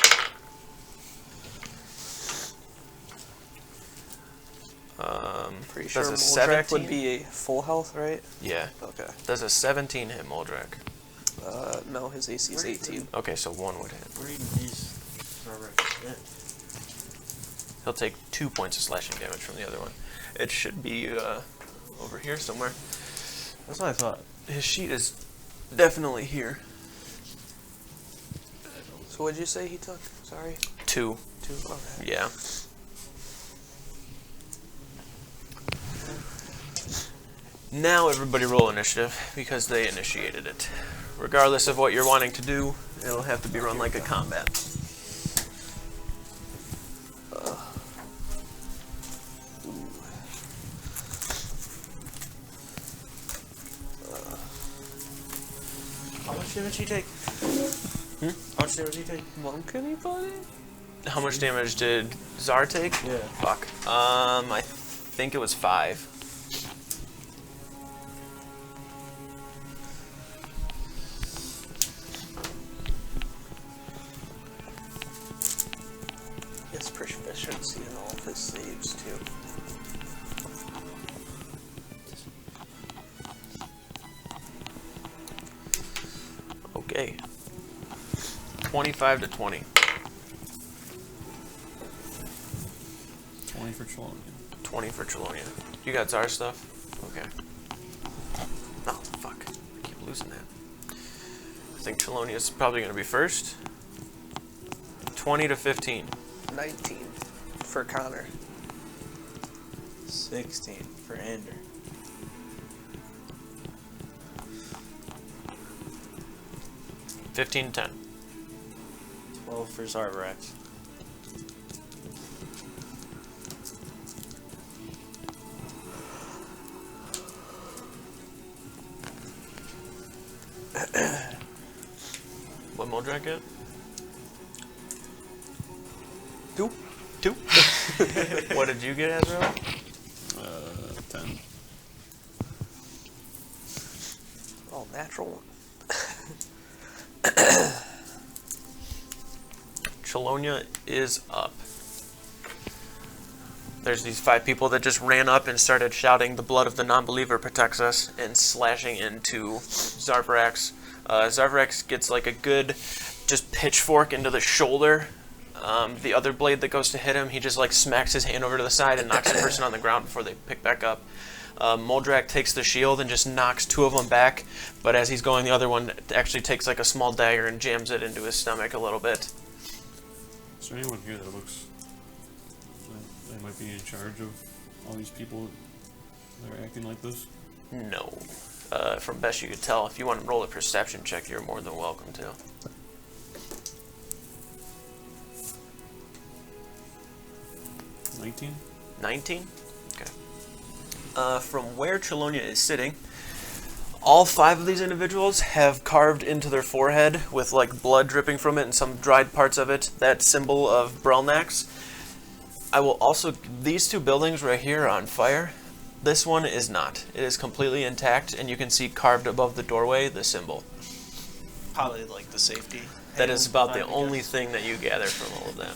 Pretty sure does a Moldrak 17 would be a full health, right? Yeah. Okay. Does a 17 hit Moldrak? No, his AC is 18. Okay, so 1 would hit. Where even these He'll take 2 points of slashing damage from the other one. It should be over here somewhere. That's what I thought. His sheet is definitely here. So what'd you say he took? Sorry. 2. too. Okay. Yeah. Now everybody roll initiative because they initiated it. Regardless of what you're wanting to do, it'll have to be run like a combat. How much damage did he take? How much damage did he take? Monk anybody? How much damage did Zar take? Yeah. Fuck. I think it was 5. He has proficiency in all of his saves too. Okay. 25 to 20. 20 for Chelonia. 20 for Chelonia. You got Zar stuff? Okay. Oh, fuck. I keep losing that. I think Chelonia's probably going to be first. 20 to 15. 19 for Connor. 16 for Ander. 15 to 10. 12 for Zarvax. What Moldrak get? 2. 2. What did you get, Ezra? 10. Oh, natural one. Chelonia is up. There's these 5 people that just ran up and started shouting, "The blood of the non-believer protects us," and slashing into Zarvarax. Zarvarax gets like a good just pitchfork into the shoulder. The other blade that goes to hit him, he just like smacks his hand over to the side and knocks the person on the ground before they pick back up. Moldrak takes the shield and just knocks 2 of them back, but as he's going, the other one actually takes like a small dagger and jams it into his stomach a little bit. Is there anyone here that looks like they might be in charge of all these people that are acting like this? No. From best you could tell, if you want to roll a perception check, you're more than welcome to. 19? 19? Okay. From where Chelonia is sitting, all 5 of these individuals have carved into their forehead with like blood dripping from it and some dried parts of it, that symbol of Brelnax. I will also, these 2 buildings right here are on fire. This one is not. It is completely intact, and you can see carved above the doorway the symbol. Probably like the safety. That is about the I only guess. thing that you gather from all of that.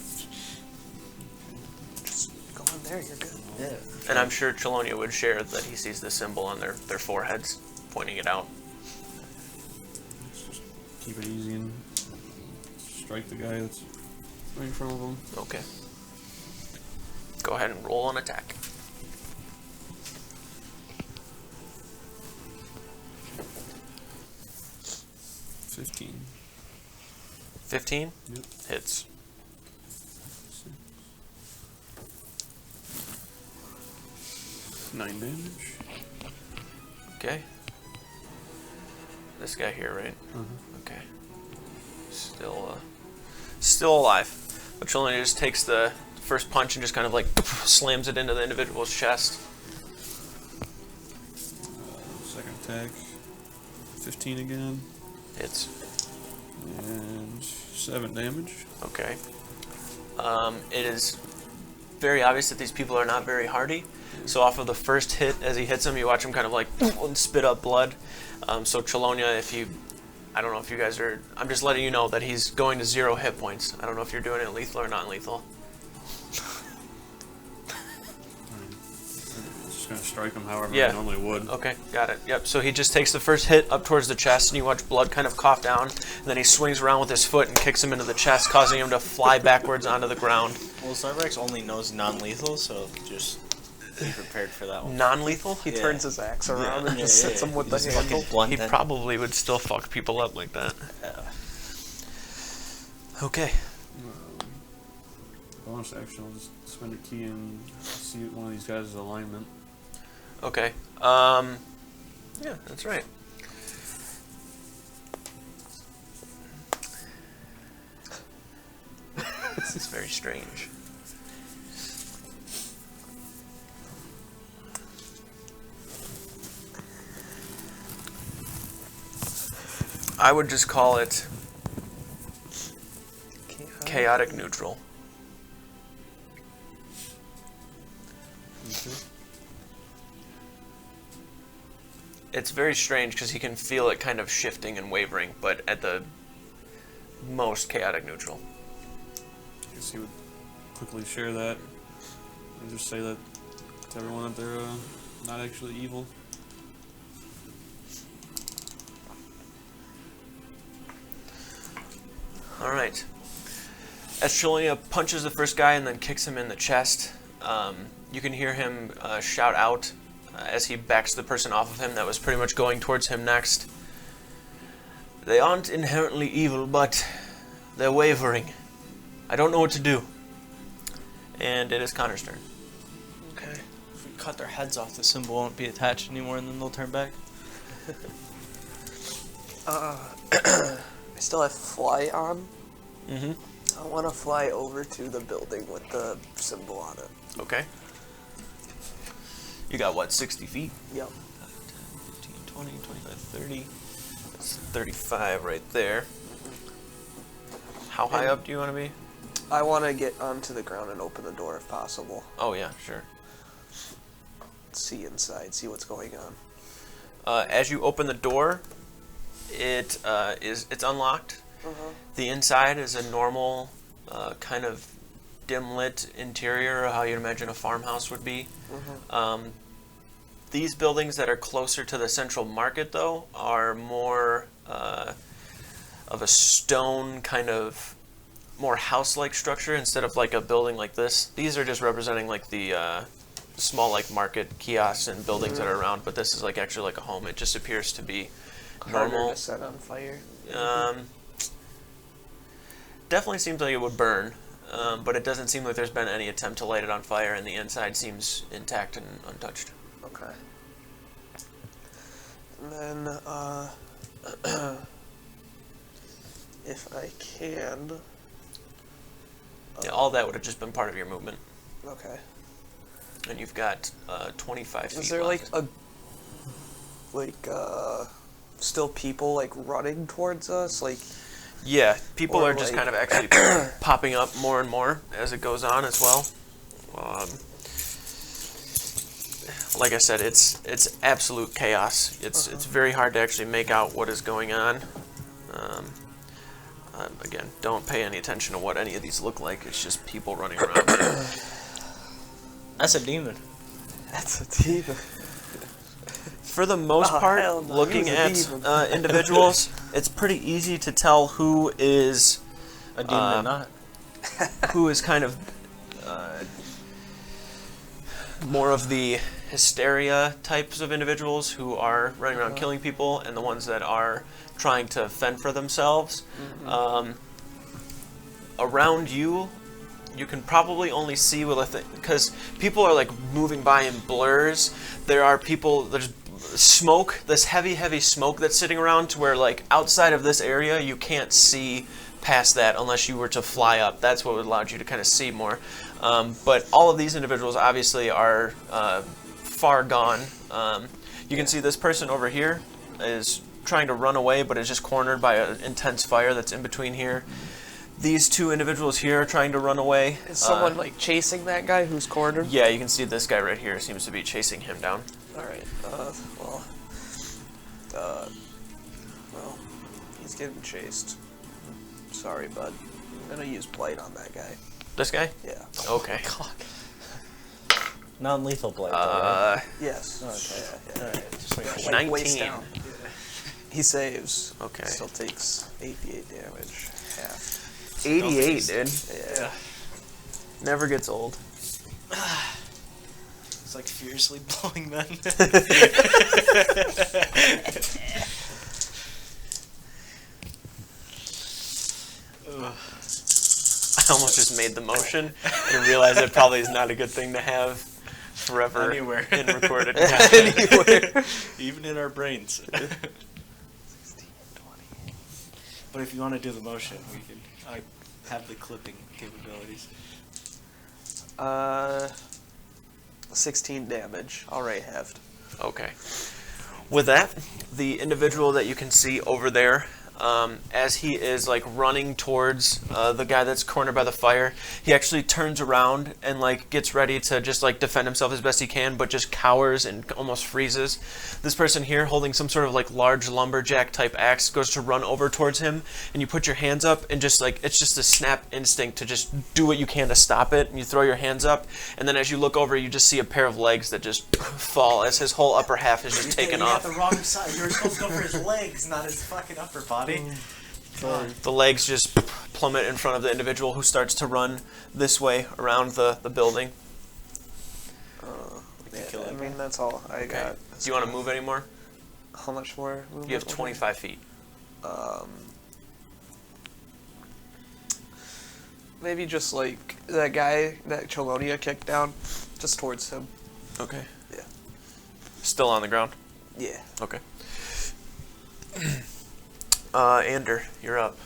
Just go in there, you're good. Yeah. And I'm sure Chelonia would share that he sees the symbol on their foreheads, pointing it out. Let's just keep it easy and strike the guy that's right in front of him. Okay. Go ahead and roll an attack. 15. 15? Yep. Hits. 9 damage. Okay. This guy here, right? Uh-huh. Okay. Still alive. But Chelonia just takes the first punch and just kind of like slams it into the individual's chest. Second attack. 15 again. Hits. And 7 damage. Okay. It is very obvious that these people are not very hardy. So off of the first hit, as he hits him, you watch him kind of like and spit up blood. So Chelonia, I don't know if you guys are, I'm just letting you know that he's going to 0 hit points. I don't know if you're doing it lethal or non-lethal. Just gonna strike him however Yeah. I normally would. Okay, got it. Yep, so he just takes the first hit up towards the chest, and you watch blood kind of cough down, and then he swings around with his foot and kicks him into the chest, causing him to fly backwards onto the ground. Well, Zarvax only knows non-lethal, so just be prepared for that one. Non-lethal? He Yeah. turns his axe around and Yeah, just yeah, hits yeah. him with He the just fucking handle. blunt He it. probably would still fuck people up like that. Yeah. Okay. bonus action, I'll just spend a key and see one of these guys' alignment. Okay. Yeah, that's right. This is very strange. I would just call it chaotic neutral. Okay. It's very strange because he can feel it kind of shifting and wavering, but at the most chaotic neutral. I guess he would quickly share that and just say that to everyone that they're not actually evil. Alright. As Chelonia punches the first guy and then kicks him in the chest, you can hear him shout out as he backs the person off of him that was pretty much going towards him next. They aren't inherently evil, but they're wavering. I don't know what to do. And it is Connor's turn. Okay. If we cut their heads off, the symbol won't be attached anymore, and then they'll turn back. I still have fly on. Mm-hmm. I want to fly over to the building with the symbol on it. Okay. You got what, 60 feet? Yep. 10, 15, 20, 25, 30. That's 35 right there. How high up do you want to be? I want to get onto the ground and open the door if possible. Oh yeah, sure. See inside, see what's going on. As you open the door, it's unlocked. The inside is a normal kind of dim lit interior, how you'd imagine a farmhouse would be. These buildings that are closer to the central market, though, are more of a stone kind of more house-like structure instead of like a building like this. These are just representing like the small like market kiosks and buildings that are around, but this is like actually like a home. It just appears to be normal. Harder to set on fire. Definitely seems like it would burn, but it doesn't seem like there's been any attempt to light it on fire, and the inside seems intact and untouched. Okay. And then, if I can. Yeah, all that would have just been part of your movement, Okay. and you've got 25 feet Is there left. still people like running towards us? Like, Yeah, people or are just like- kind of actually popping up more and more as it goes on as well. Like I said, it's absolute chaos. It's very hard to actually make out what is going on. Again, don't pay any attention to what any of these look like. It's just people running around. That's a demon. that's a demon. For the most Oh, part, hell no, looking he's a at demon. individuals, it's pretty easy to tell who is A demon or not. who is kind of more of the hysteria types of individuals who are running around killing people, and the ones that are trying to fend for themselves. Around you, you can probably only see because people are like moving by in blurs. There are people, there's smoke, this heavy smoke that's sitting around to where like outside of this area you can't see past that unless you were to fly up. That's what allowed you to kind of see more. But all of these individuals obviously are far gone. You can see this person over here is trying to run away, but is just cornered by an intense fire that's in between here. These two individuals here are trying to run away. Is someone like chasing that guy who's cornered? Yeah, you can see this guy right here seems to be chasing him down. All right. Well, he's getting chased. Sorry, bud. I'm gonna use blight on that guy. This guy? Yeah. Okay. Non-lethal blight, though, right? Yes. Okay. Yeah. Alright, just like Like, 19. waist down. He saves. Okay. Still takes 88 damage. Half. 88, dude. Yeah. Never gets old. It's like fiercely blowing men. almost just made the motion and realized it probably is not a good thing to have forever Anywhere. in recorded. Anywhere. Even in our brains. 16, 20. But if you want to do the motion, we can have the clipping capabilities. 16 damage. Alright, halved. Okay. With that, the individual that you can see over there, as he is like running towards the guy that's cornered by the fire, he actually turns around and like gets ready to just like defend himself as best he can, but just cowers and almost freezes. This person here, holding some sort of like large lumberjack type axe, goes to run over towards him, and you put your hands up and just like it's just a snap instinct to just do what you can to stop it, and you throw your hands up, and then as you look over, you just see a pair of legs that just fall as his whole upper half is just taken off. You got the wrong side. You were supposed to go for his legs, not his fucking upper body. The legs just plummet in front of the individual, who starts to run this way around the building. Yeah, I mean, that's all I got. Do you want to move anymore? How much more movement? You have 25 feet. Maybe just like that guy that Chelonia kicked down, just towards him. Okay. Yeah. Still on the ground? Yeah. Okay. Ander, you're up.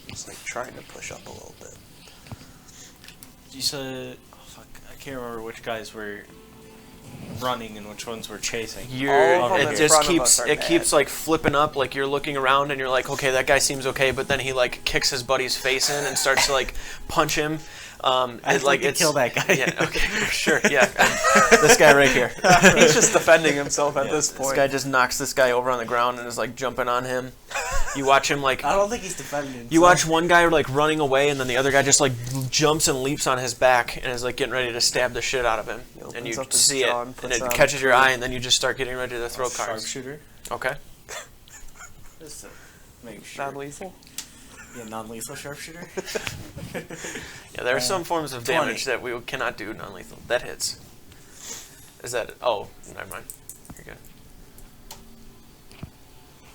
Just like trying to push up a little bit. You said, oh fuck, I can't remember which guys were running and which ones were chasing. All of them It in just front of keeps us are it mad. keeps like flipping up, like you're looking around and you're like, okay, that guy seems okay, but then he like kicks his buddy's face in and starts to like punch him. I'd like to kill that guy. Yeah, okay, sure, yeah. This guy right here. He's just defending himself at this This point. guy just knocks this guy over on the ground and is like jumping on him. You watch him like I don't think he's defending. you watch one guy like running away, and then the other guy just like jumps and leaps on his back and is like getting ready to stab the shit out of him. He And you opens up his see it, jaw and and puts it on catches your three. eye, and then you just start getting ready to throw cards. Sharpshooter. Okay. Just to make sure. Non-lethal. Yeah, non-lethal sharpshooter. Yeah, there are some forms of 20. damage that we cannot do non-lethal. That hits. Is that? Oh, never mind. You're good.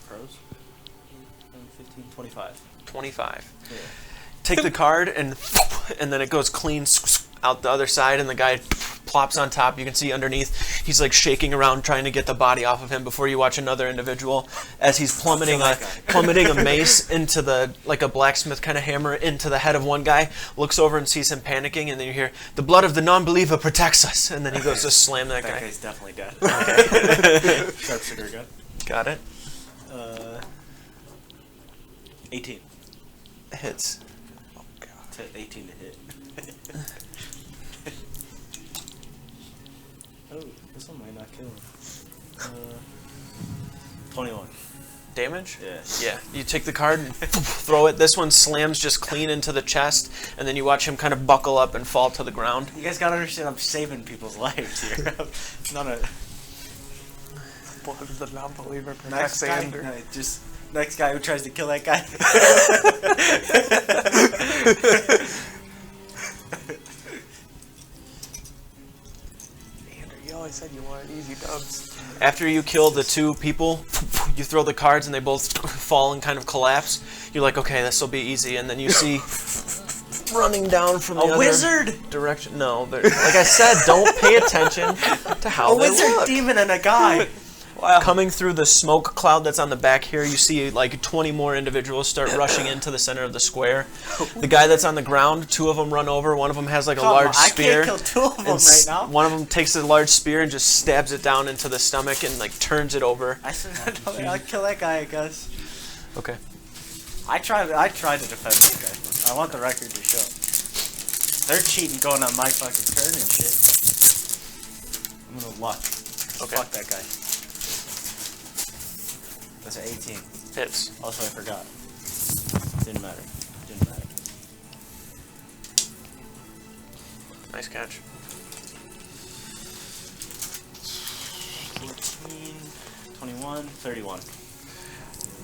Pros. 15, 25. 25. Yeah. Take the card and then it goes clean out the other side, and the guy plops on top. You can see underneath he's like shaking around trying to get the body off of him before you watch another individual as he's plummeting a mace into the like a blacksmith kind of hammer into the head of one guy, looks over and sees him panicking, and then you hear the blood of the non-believer protects us, and then he goes to slam that That guy. guy's definitely dead. Okay. Sharpshooter gun. Got it. 18. Hits. Oh god. 18 to hit. Oh, this one might not kill him. 21. Damage? Yeah. Yeah. You take the card and throw it. This one slams just clean into the chest, and then you watch him kind of buckle up and fall to the ground. You guys gotta understand, I'm saving people's lives here. It's not a Blood of the non-believer next protects guy. Ander. No, just next guy who tries to kill that guy. Ander, you always said you wanted easy dubs. After you kill the two people, you throw the cards and they both fall and kind of collapse. You're like, okay, this will be easy. And then you see running down from the A other wizard! direction. No, like I said, don't pay attention to how A they wizard look. demon and a guy. Coming through the smoke cloud that's on the back here, you see like 20 more individuals start rushing into the center of the square. The guy that's on the ground, two of them run over. One of them has like a large spear. I can't kill two of them and right now. One of them takes a large spear and just stabs it down into the stomach and like turns it over. I said I'll kill that guy, I guess. Okay. I tried to defend this guy. I want the record to show. They're cheating going on my fucking turn and shit. I'm gonna luck. Okay. Fuck that guy. That's an 18. Hits. Also, I forgot. Didn't matter. Didn't matter. Nice catch. 14, 21, 31.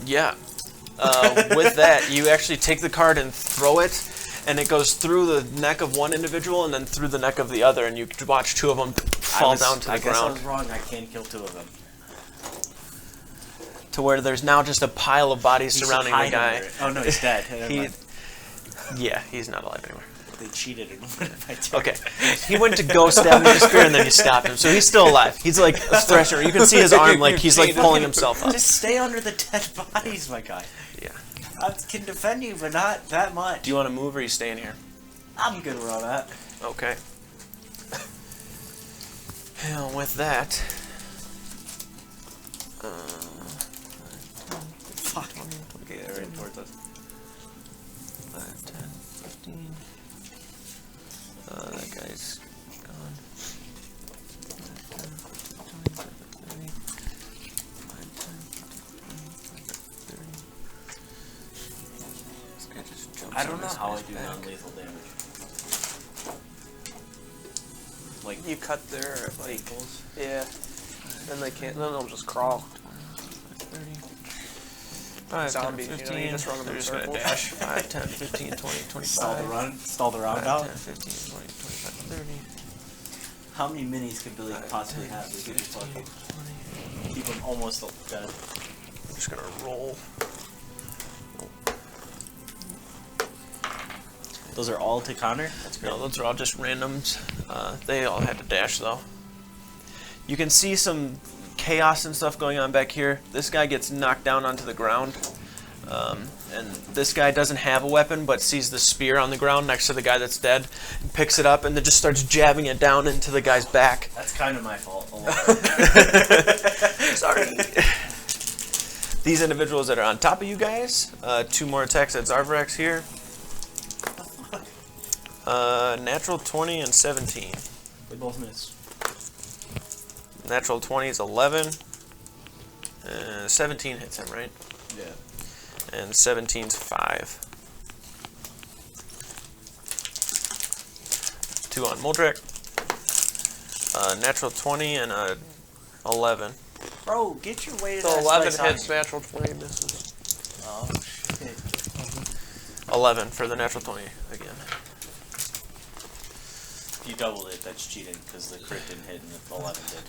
Yeah. With that, you actually take the card and throw it, and it goes through the neck of one individual and then through the neck of the other, and you watch two of them fall down to the I guess I ground. was wrong. I can kill two of them. to where there's now just a pile of bodies surrounding the guy. Oh no, he's dead. Yeah, he's not alive anymore. They cheated and won it by turn. Okay. He went to go stab him with a spear and then you stopped him. So he's still alive. He's like a thresher. You can see his arm like he's like pulling himself up. Just stay under the dead bodies, my guy. Yeah. I can defend you, but not that much. Do you want to move or are you staying here? I'm good where I'm at. Okay. And with that, Fuck. Okay, they're right towards us. 5, 10, 15. That guy's gone. 5, 10, 20, 30. 5, 10, 15, 30. This guy just jumps I don't on know this how I guy's do back. non-lethal damage. Like You cut their like staples. yeah, then they can't. Then they'll just crawl. 30. 5, Zombies, 10, you 15. know, you just run them in They're just gonna circles. dash. 5, 10, 15, 20, 25. Stall the round 5, out. 10, 15, 20, 25, 30. How many minis could Billy 5, possibly 10, have? We could just 15, fucking 20. keep him almost dead. I'm just gonna roll. Those are all to Connor? That's great. No, those are all just randoms. They all had to dash though. You can see some chaos and stuff going on back here. This guy gets knocked down onto the ground. And this guy doesn't have a weapon but sees the spear on the ground next to the guy that's dead and picks it up and then just starts jabbing it down into the guy's back. That's kind of my fault. Sorry. These individuals that are on top of you guys, 2 more attacks at Zarvrax here. Natural 20 and 17. They both miss. Natural 20 is 11. 17 hits him, right? Yeah. And 17's 5. 2 on Moldrek. Natural 20 and 11. Bro, get your weighted So ass 11 dice on hits, you. natural 20 misses. Oh shit. 11 for the natural 20 again. If you doubled it, that's cheating because the crit didn't hit and the 11 did.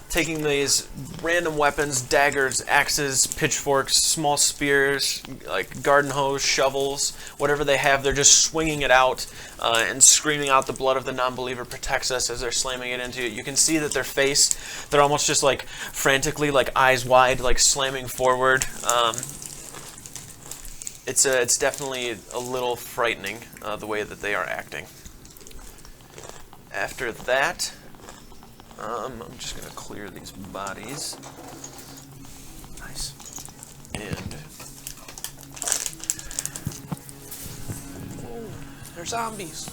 Taking these random weapons, daggers, axes, pitchforks, small spears, like garden hose, shovels, whatever they have, they're just swinging it out and screaming out the blood of the non-believer protects us as they're slamming it into it. You can see that their face, they're almost just like frantically, like eyes wide, like slamming forward. It's definitely a little frightening the way that they are acting. After that, I'm just going to clear these bodies. Nice. And They're zombies.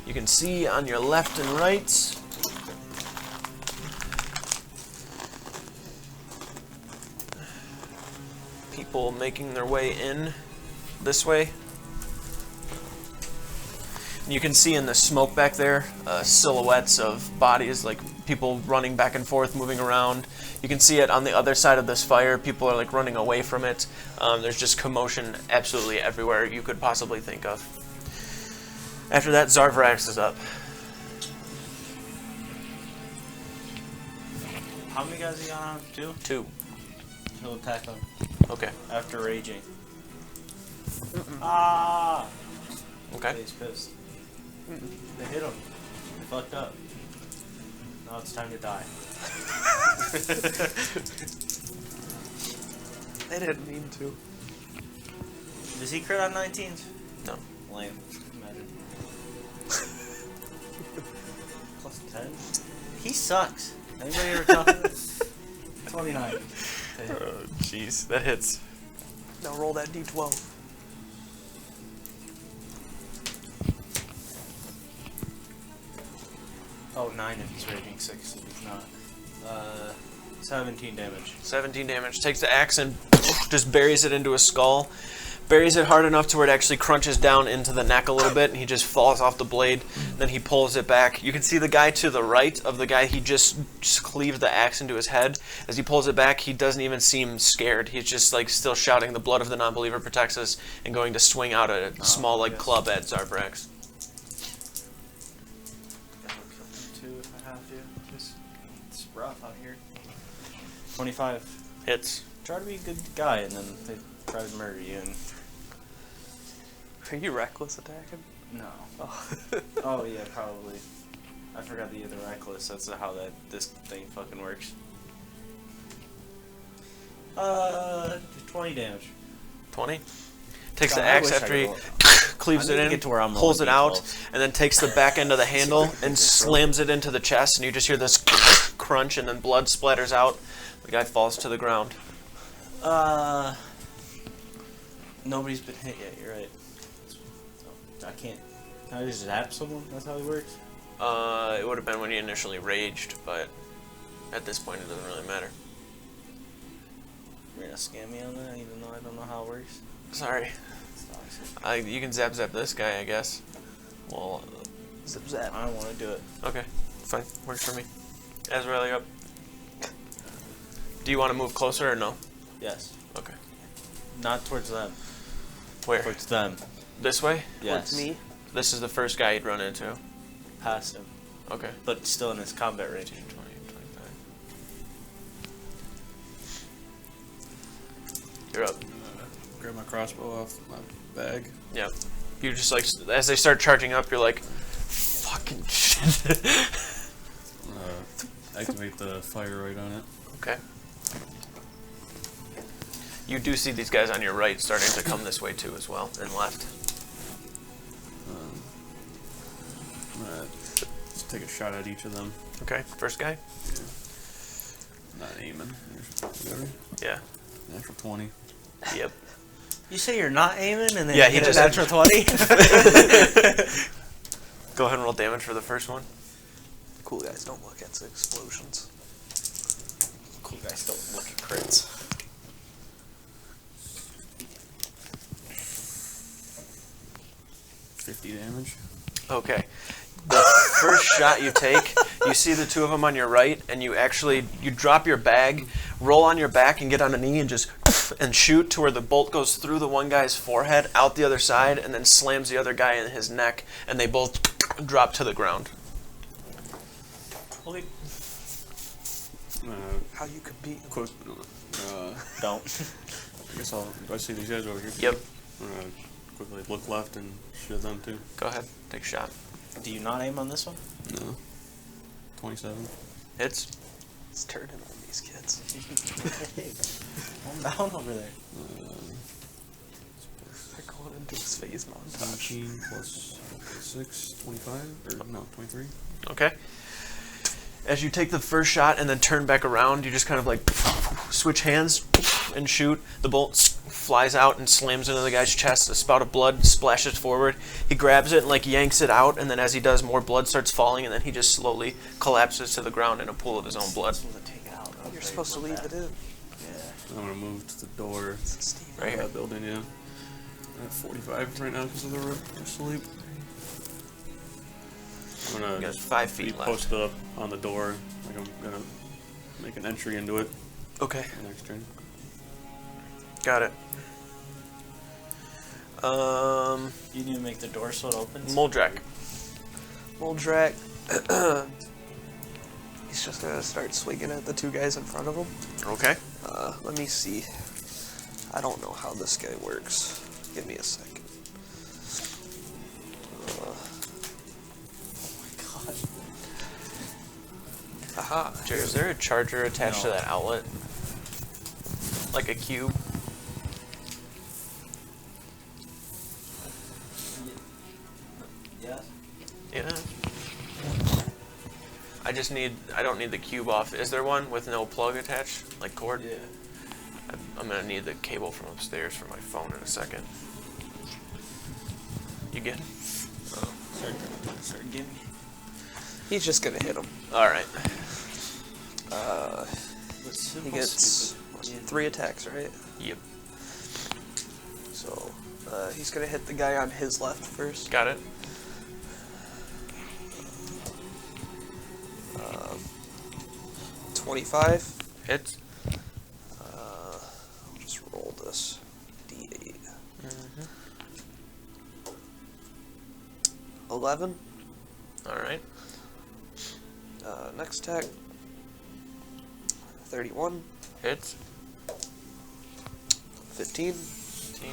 you can see on your left and right, people making their way in this way. You can see in the smoke back there silhouettes of bodies, like people running back and forth, moving around. You can see it on the other side of this fire. People are like running away from it. There's just commotion absolutely everywhere you could possibly think of. After that, Zarvrax is up. How many guys are you on? 2? 2. He'll attack them Okay. after raging. Ah! Okay. He's pissed. They hit him. They fucked up. Now it's time to die. They didn't mean to. Does he crit on 19s? No. Lame. Imagine. Plus 10? He sucks. Anybody ever talk to this? 29. Oh, jeez. That hits. Now roll that d12. Oh, 9 if he's raging, 6 if he's not. 17 damage. 17 damage. Takes the axe and just buries it into his skull. buries it hard enough to where it actually crunches down into the neck a little bit, and he just falls off the blade. Then he pulls it back. You can see the guy to the right of the guy he just cleaved the axe into his head. As he pulls it back, he doesn't even seem scared. He's just like still shouting, "The blood of the non-believer protects us," and going to swing out a small like club at Zarbrax. I'll kill him too if I have to. It's rough out here. 25. Hits. Try to be a good guy, and then they try to murder you. And Are you reckless attacking? no. Oh. Oh yeah, probably. I forgot the other reckless. That's how this thing fucking works. 20 damage. 20. Takes God, the I axe wish I after he could cleaves I it need to in, get to where I'm pulls it rolling out, D12s. and then takes the back end of the handle and slams it into the chest, and you just hear this crunch, and then blood splatters out. The guy falls to the ground. Nobody's been hit yet. You're right. I can't. Can I just zap someone? That's how it works. It would have been when you initially raged, but at this point it doesn't really matter. You're gonna scam me on that, even though I don't know how it works. Sorry. You can zap this guy, I guess. Well, Zip zap. I don't want to do it. okay, fine, works for me. Azrael, you're up. Do you want to move closer or no? Yes. Okay. Not towards them. Where? Towards them. This way? Yes. Towards me? This is the first guy you'd run into. Past him, Okay. but still in his combat range. 20, 25. You're up. Grab my crossbow off my bag. Yep. You just like, as they start charging up, you're like, fucking shit. Activate the fire right on it. Okay. You do see these guys on your right starting to come this way too as well, and left. I'm gonna just take a shot at each of them. Okay, first guy? Not aiming. Whatever. Yeah. Natural 20. Yep. You say you're not aiming, and then Yeah, you he hit just- a natural 20. Go ahead and roll damage for the first one. Cool guys don't look at explosions. Cool guys don't look at crits. $50 damage. Okay. The first shot you take, you see the two of them on your right, and you drop your bag, roll on your back, and get on a knee and just and shoot to where the bolt goes through the one guy's forehead, out the other side, and then slams the other guy in his neck, and they both drop to the ground. Holy. How you compete? Quick. Don't. I guess do I see these guys over here? Yep. I'm gonna quickly look left and shoot them too. Go ahead, take a shot. Do you not aim on this one? No. 27. Hits. It's turning on these kids. Calm down over there. They're going into his phase montage. 17 plus 6, 25? Or no, 23. Okay. As you take the first shot and then turn back around, you just kind of like switch hands and shoot. The bolt flies out and slams into the guy's chest. A spout of blood splashes forward. He grabs it and like yanks it out, and then as he does, more blood starts falling, and then he just slowly collapses to the ground in a pool of his own blood. You're supposed to leave it in. Yeah. I'm gonna move to the door. Right of here. that building, yeah. I'm at 45 right now because of the sleep. I'm gonna You got 5 be feet left. posted up on the door. Like I'm gonna make an entry into it Okay, the next turn. got it. You need to make the door so it opens? Moldrak. Moldrak. He's just gonna start swinging at the two guys in front of him. Okay. Let me see. I don't know how this guy works. Give me a second. God. Aha. Jerry, is there a charger attached to No. that outlet? Like a cube? Yeah. Yeah. I don't need the cube off. Is there one with no plug attached? Like cord? Yeah. I'm gonna need the cable from upstairs for my phone in a second. You good? Start giving me. He's just gonna hit him. Alright. What's He gets 3 attacks, right? Yep. So So he's gonna hit the guy on his left first. Got it. 25. Hits. I'll just roll this d8. 11. All right. Next attack. 31. Hits. 15. 15.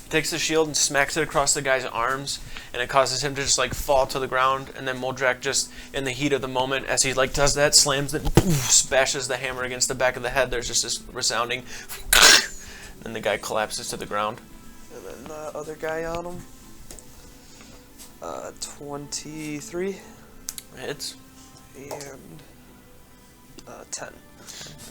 Takes the shield and smacks it across the guy's arms, and it causes him to just like fall to the ground. And then Moldrak, just in the heat of the moment, as he like does that, slams it, poof, bashes the hammer against the back of the head. There's just this resounding, and the guy collapses to the ground. And then the other guy on him. 23. Hits. And 10.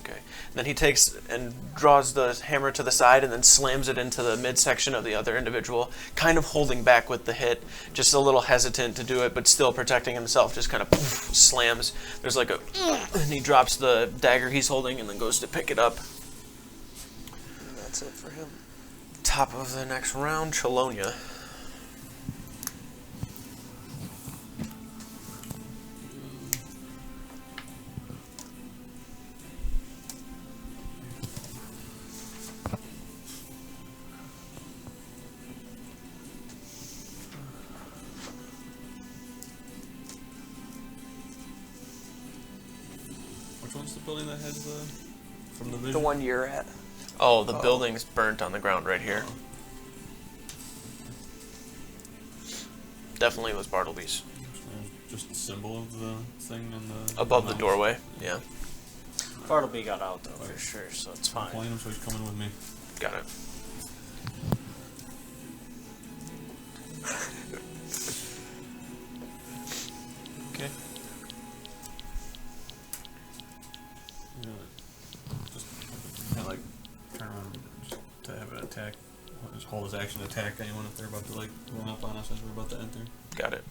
Okay. Then he takes and draws the hammer to the side and then slams it into the midsection of the other individual, kind of holding back with the hit, just a little hesitant to do it, but still protecting himself, just kind of poof, slams. There's like a, and he drops the dagger he's holding and then goes to pick it up. And that's it for him. Top of the next round, Chelonia. Which one's the building that has the from the vision? The one you're at. Oh, the building's burnt on the ground right here. Definitely was Bartleby's. Just the symbol of the thing and the Above the mouse. doorway, yeah. Bartleby got out though for sure, so it's I'm fine. playing him, so he's coming with me. Got it. Okay. Just kind of like turn around just to have an attack. Just hold his action to attack anyone if they're about to like run up on us as we're about to enter. Got it.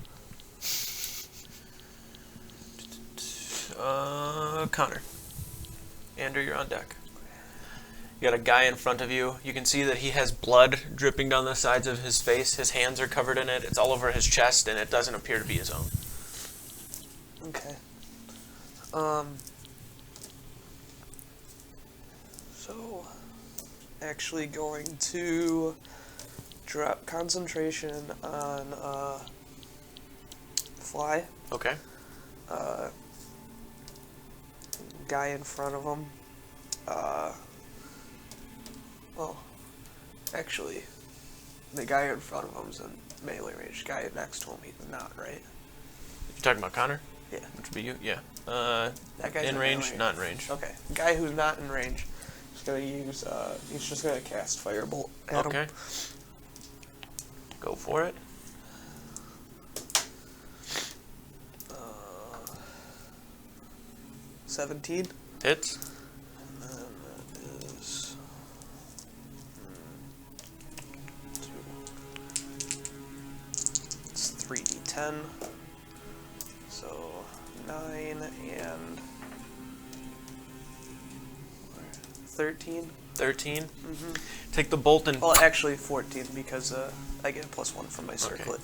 Connor. Andrew, you're on deck. You got a guy in front of you. You can see that he has blood dripping down the sides of his face. His hands are covered in it. It's all over his chest, and it doesn't appear to be his own. Okay. So, actually going to drop concentration on Fly. Okay. Guy in front of him. Well, actually, the guy in front of him's in melee range. Guy next to him, he's not, right? You talking about Connor? Yeah. Which would be you? Yeah. That guy's In range, melee. not in range. Okay. Guy who's not in range is gonna use. He's just gonna cast Firebolt at Okay. him. Go for it. 17. Hits. And then that is 2. It's 3d10. So 9 and 13. 13. Mm-hmm. Take the bolt and Well, actually 14 because I get a +1 from my circlet.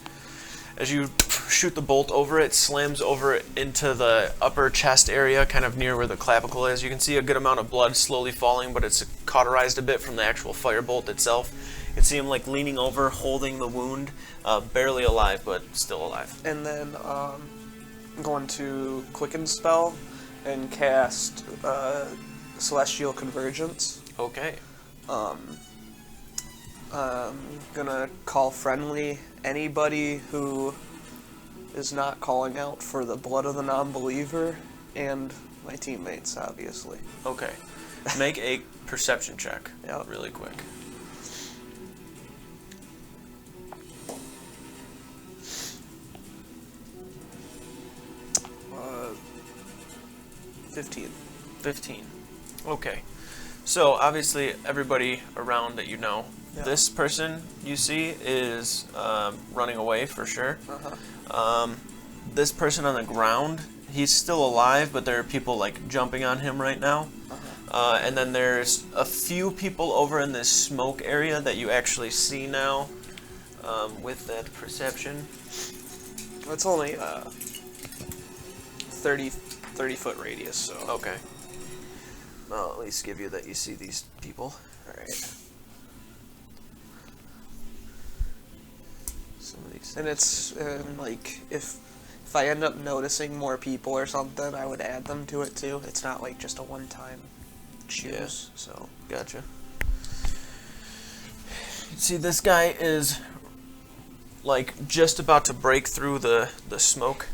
as you shoot the bolt over it, slams over it into the upper chest area, kind of near where the clavicle is. You can see a good amount of blood slowly falling, but it's cauterized a bit from the actual firebolt itself. You can see him like leaning over, holding the wound, barely alive, but still alive. And then I'm going to Quicken Spell and cast Celestial Convergence. Okay. I'm gonna call friendly anybody who is not calling out for the blood of the non-believer, and my teammates, obviously. Okay. Make a perception check Yep. really quick. 15. 15. Okay. So obviously everybody around that you know, Yeah. this person you see is running away for sure. Uh-huh. This person on the ground, he's still alive, but there are people like jumping on him right now. Uh-huh. And then there's a few people over in this smoke area that you actually see now with that perception. It's only 30 foot radius, so. Okay. I'll at least give you that you see these people. Alright. Some of these. And it's like if I end up noticing more people or something, I would add them to it too. It's not like just a one-time choose. So Gotcha. See, this guy is like just about to break through the smoke,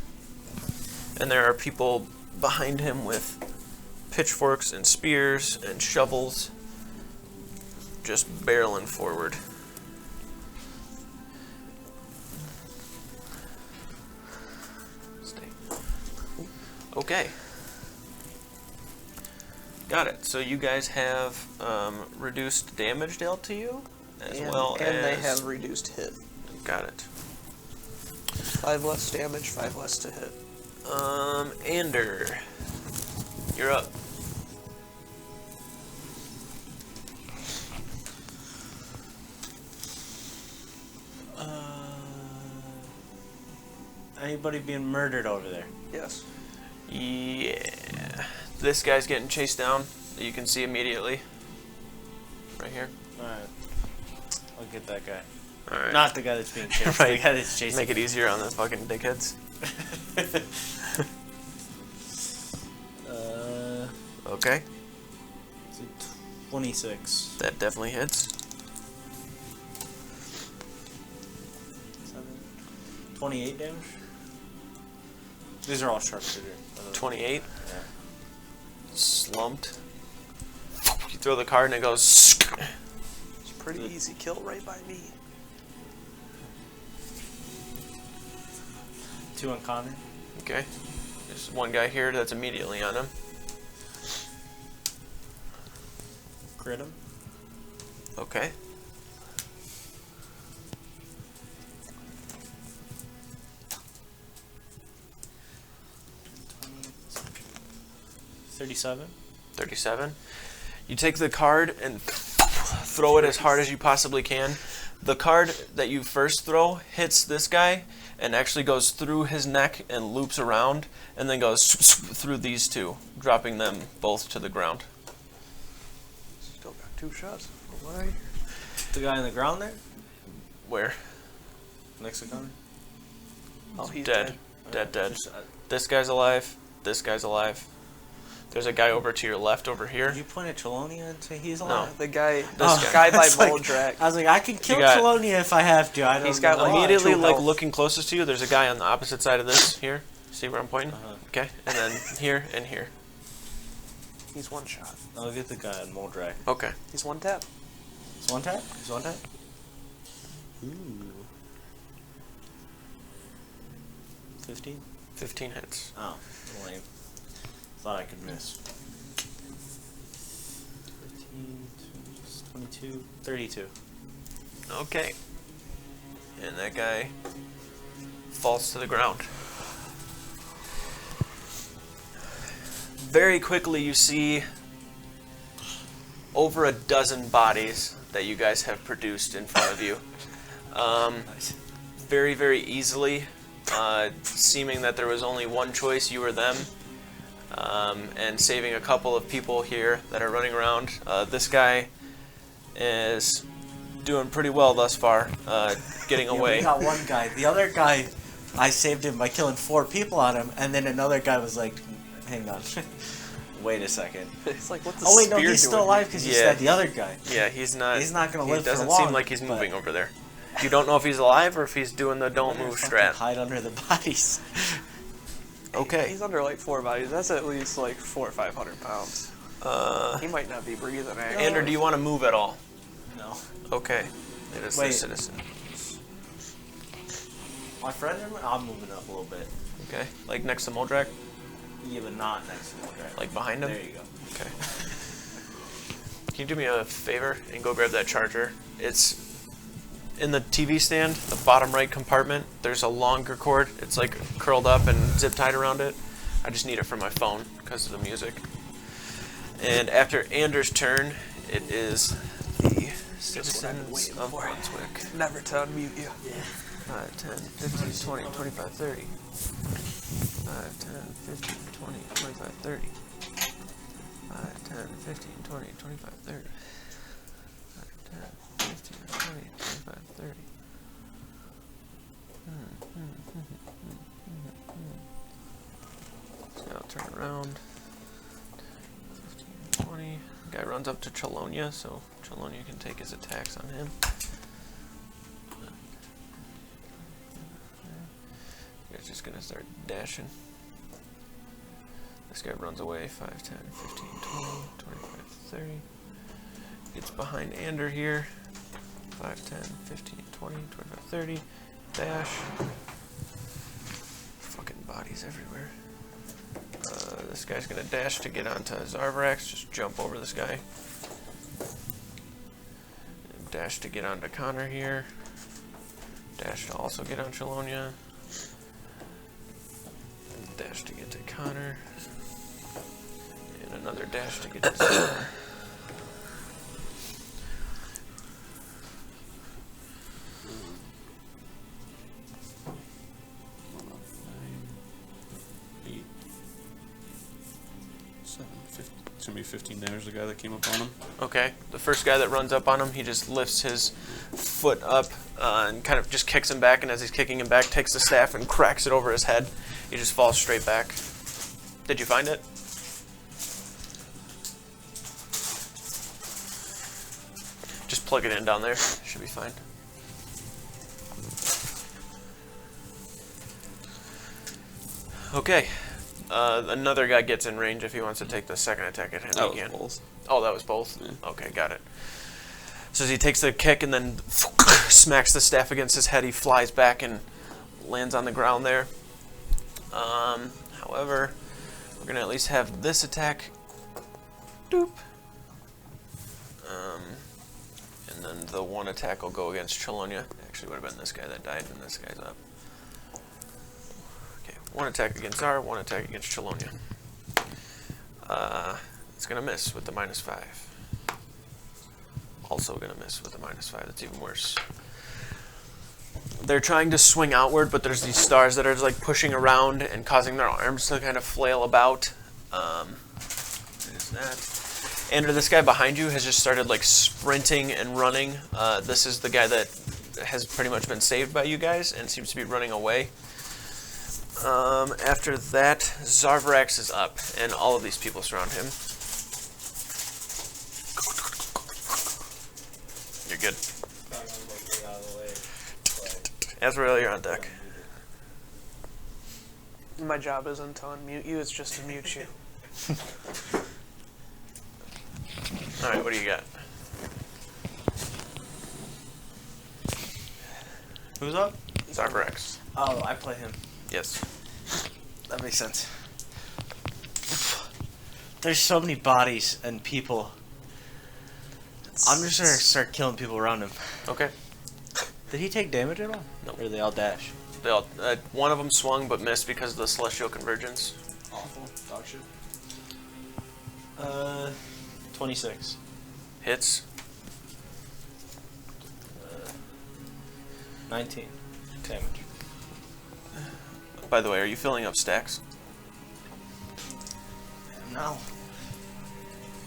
and there are people behind him with pitchforks and spears and shovels just barreling forward. Stay. Okay. Got it. So you guys have reduced damage dealt to you, as well as... And they have reduced hit. Got it. 5 less damage, 5 less to hit. Ander, you're up. Anybody being murdered over there? Yes. Yeah. This guy's getting chased down. You can see immediately. Right here. Alright. I'll get that guy. Alright. Not the guy that's being chased. Right. The guy that's chasing. Make it easier on the fucking dickheads. Okay. It's a 26. That definitely hits. 28 damage? These are all sharpshooter. 28. Yeah. Slumped. You throw the card and it goes. It's a pretty easy kill right by me. 2 on Connor. Okay. There's one guy here that's immediately on him. Crit him. Okay. $37. 37. You take the card and throw it as hard as you possibly can. The card that you first throw hits this guy and actually goes through his neck and loops around and then goes through these two, dropping them both to the ground. Still got 2 shots. Why? The guy on the ground there? Where? Next to Connor? Oh, he's Dead. Dead. Just, This guy's alive. This guy's alive. There's a guy over to your left over here. Did you point at Chelonia and say he's No. alive? The guy, This guy by It's like- Moldrak. I was like, I can kill got- Chelonia if I have to. I don't He's got, know. like, Immediately, two like health. looking closest to you, there's a guy on the opposite side of this here. See where I'm pointing? Uh-huh. Okay. And then here and here. He's 1 shot. I'll get the guy on Moldrak. Okay. He's 1 tap. He's 1 tap? He's 1 tap? Ooh. 15? 15 hits. Oh, lame. Thought I could miss. 15, 22, 32. Okay. And that guy falls to the ground. Very quickly you see over a dozen bodies that you guys have produced in front of you. Nice. Very, very easily, seeming that there was only one choice, you or them, and saving a couple of people here that are running around. This guy is doing pretty well thus far, getting Yeah, away. we got one guy. The other guy, I saved him by killing 4 people on him, and then another guy was like, hang on. Wait a second. It's like, what's the Oh wait, no, spear he's doing still alive because you Yeah. said the other guy. Yeah, he's not gonna live He for doesn't long, seem like he's but- moving over there. You don't know if he's alive or if he's doing the don't move Fucking strat. hide under the bodies. Okay. He's under like 4 bodies. That's at least like 400 or 500 pounds. He might not be breathing. Actually. Andrew, do you want to move at all? No. Okay. It is the Wait. citizen. My friend, I'm moving up a little bit. Okay. Like next to Moldrak? Yeah, but not next to Moldrak. Like behind him? There you go. Okay. Can you do me a favor and go grab that charger? It's in the TV stand, the bottom right compartment. There's a longer cord. It's like curled up and zip tied around it. I just need it for my phone because of the music. And after Anders' turn, it is the citizens of Brunswick. Never to unmute you. 5, 10, 15, 20, 25, 30. 5, 10, 15, 20, 25, 30. 5, 10, 15, 20, 25, 30. 5, 10, 15, 20, 25, 30. So now turn around. 15, 20. Guy runs up to Chelonia, so Chelonia can take his attacks on him. Guy's just gonna start dashing. This guy runs away. 5, 10, 15, 20, 25, 30. Gets behind Ander here. 5, 10, 15, 20, 25, 30. Dash. Fucking bodies everywhere. This guy's gonna dash to get onto Zarvrax. Just jump over this guy. And dash to get onto Connor here. Dash to also get on Chelonia. Dash to get to Connor. And another dash to get to Connor. It's gonna be 15 damage. The guy that came up on him. Okay, the first guy that runs up on him, he just lifts his foot up and kind of just kicks him back, and as he's kicking him back, takes the staff and cracks it over his head. He just falls straight back. Did you find it? Just plug it in down there. Should be fine. Okay. Another guy gets in range if he wants to take the second attack at him again. That was both. Oh, that was both? Yeah. Okay, got it. So as he takes the kick and then smacks the staff against his head, he flies back and lands on the ground there. However, we're going to at least have this attack. Doop. And then the one attack will go against Chelonia. Actually, would have been this guy that died, and this guy's up. Okay, one attack against Zar, one attack against Chelonia. It's going to miss with the -5. Also going to miss with the -5. That's even worse. They're trying to swing outward, but there's these stars that are just like pushing around and causing their arms to kind of flail about. There's that. And this guy behind you has just started like sprinting and running. This is the guy that has pretty much been saved by you guys and seems to be running away. After that, Zarvrax is up, and all of these people surround him. You're good. Azrael, you're on deck. My job isn't to unmute you, it's just to mute you. Alright, what do you got? Who's up? Zarvrax. Oh, I play him. Yes. That makes sense. There's so many bodies and people. I'm just gonna start killing people around him. Okay. Did he take damage at all? No. Or did they all dash? They all, one of them swung but missed because of the celestial convergence. Awful. Dog shit. 26. Hits. 19 damage. By the way, are you filling up stacks? No.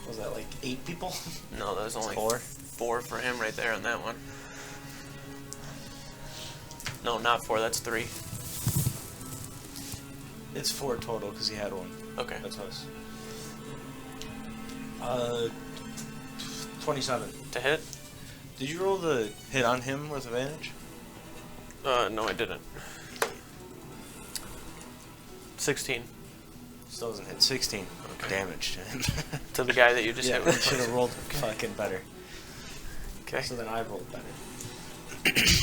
Was that like 8 people? No, that was only 4. 4 for him right there on that one. No, not 4, that's 3. It's 4 total because he had 1. Okay. That's us. 27. To hit? Did you roll the hit on him with advantage? No, I didn't. 16. Still doesn't hit. 16 damage to him. To the guy that you just Yeah, hit you with. should have rolled fucking better. Okay. So then I rolled better.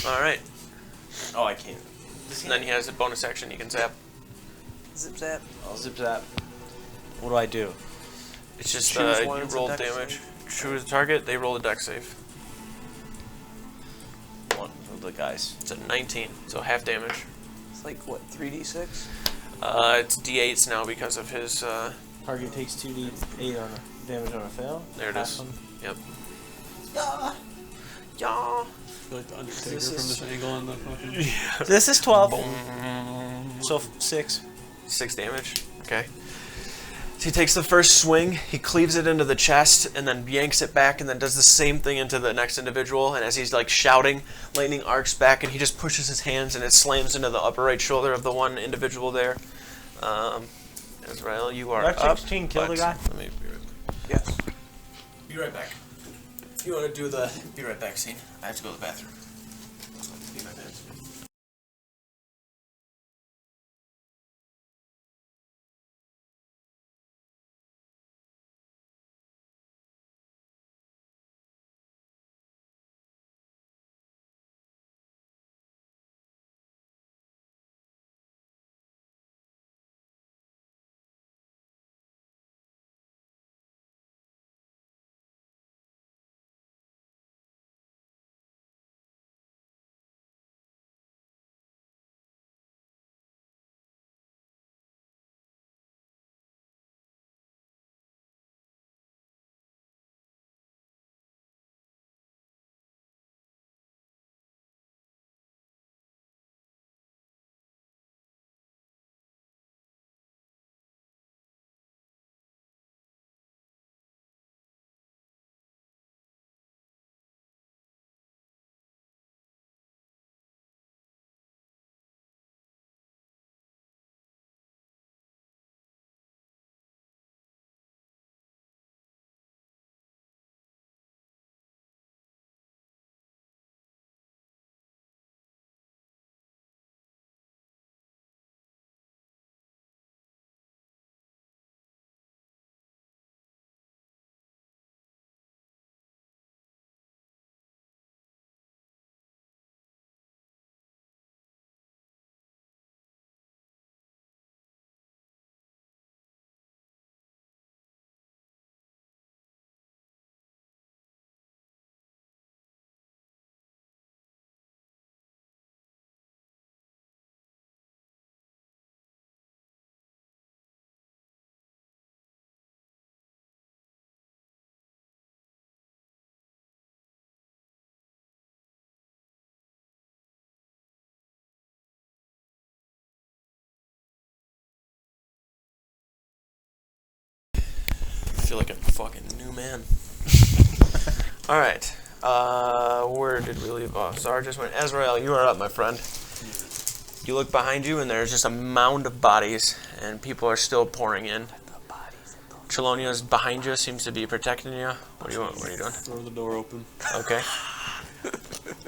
Alright. Oh, I can't. And then he has a bonus action, he can zap. Zip zap. I'll zip zap. What do I do? It's just, Choose you one, it's a roll dex damage. Choose a target, they roll a dex save. One of the guys. It's a 19, so half damage. It's like, what, 3d6? It's d8s now because of his, Target takes 2d8 on a Damage on a fail? There it Half is. them. Yep. Yeah. Yeah. I feel like the Undertaker This from is- this angle on the fucking. This is 12. So 6. 6 damage. Okay. So he takes the first swing, he cleaves it into the chest, and then yanks it back, and then does the same thing into the next individual. And as he's like shouting, lightning arcs back, and he just pushes his hands, and it slams into the upper right shoulder of the one individual there. Azrael, you are Mark up. 16 kill the but guy? Let me be right back. Yes. Be right back. You want to do the be right back scene? I have to go to the bathroom. Be right back. I feel like a fucking new man. Alright. Where did we leave off? Zara just went. Azrael, you are up, my friend. You look behind you, and there's just a mound of bodies, and people are still pouring in. Chelonia's behind you, seems to be protecting you. What are you doing? Throw the door open. Okay.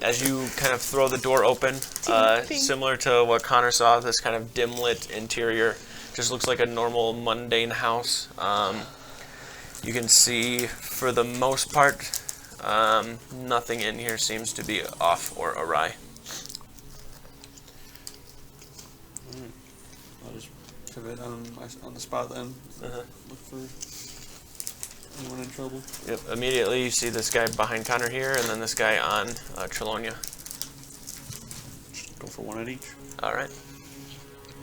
As you kind of throw the door open, similar to what Connor saw, this kind of dim-lit interior just looks like a normal, mundane house. You can see, for the most part, nothing in here seems to be off or awry. I'll just pivot on the spot then. Look for anyone in trouble. Yep. Immediately, you see this guy behind Connor here, and then this guy on Chelonia. Just go for one at each. All right.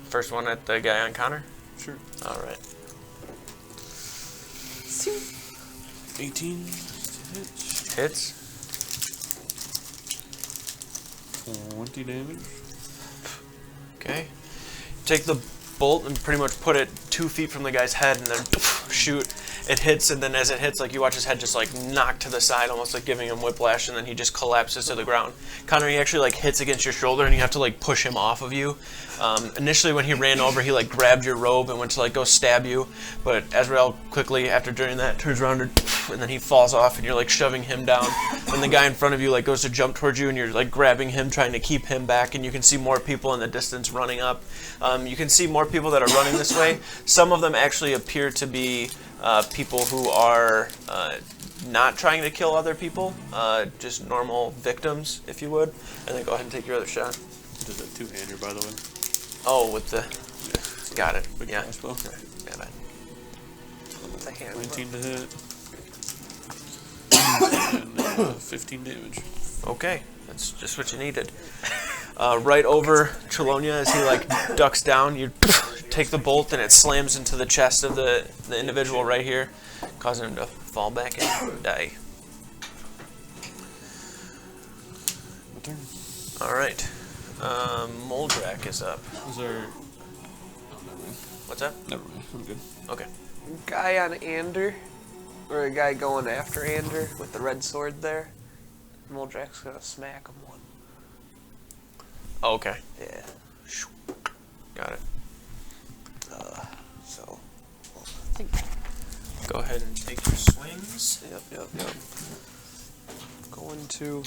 First one at the guy on Connor. Sure. All right. 18 hits. Hits. 20 damage. Okay. Take the bolt and pretty much put it 2 feet from the guy's head, and then shoot. It hits, and then as it hits, like you watch his head just like knock to the side, almost like giving him whiplash, and then he just collapses to the ground. Connor, he actually like hits against your shoulder, and you have to like push him off of you. Initially, when he ran over, he like grabbed your robe and went to like go stab you, but Azrael quickly, after doing that, turns around and then he falls off, and you're like shoving him down. And the guy in front of you like goes to jump towards you, and you're like grabbing him, trying to keep him back. And you can see more people in the distance running up. You can see more people that are running this way. Some of them actually appear to be people who are not trying to kill other people, just normal victims, if you would. And then go ahead and take your other shot. Does a two-hander, by the way. Oh, with the... Got it. Big Yeah. crossbow. Got it. 19 to hit. And 15 damage. Okay, that's just what you needed. Right over Chelonia, as he like ducks down, you take the bolt and it slams into the chest of the individual right here, causing him to fall back and die. Turn. All right. Moldrak is up. Is there? Oh, never mind. What's that? Never mind. I'm good. Okay. Guy on Ander, or a guy going after Ander with the red sword there. Moldrak's gonna smack him one. Oh, okay. Yeah. Got it. So. Go ahead and take your swings. Yep. Going to.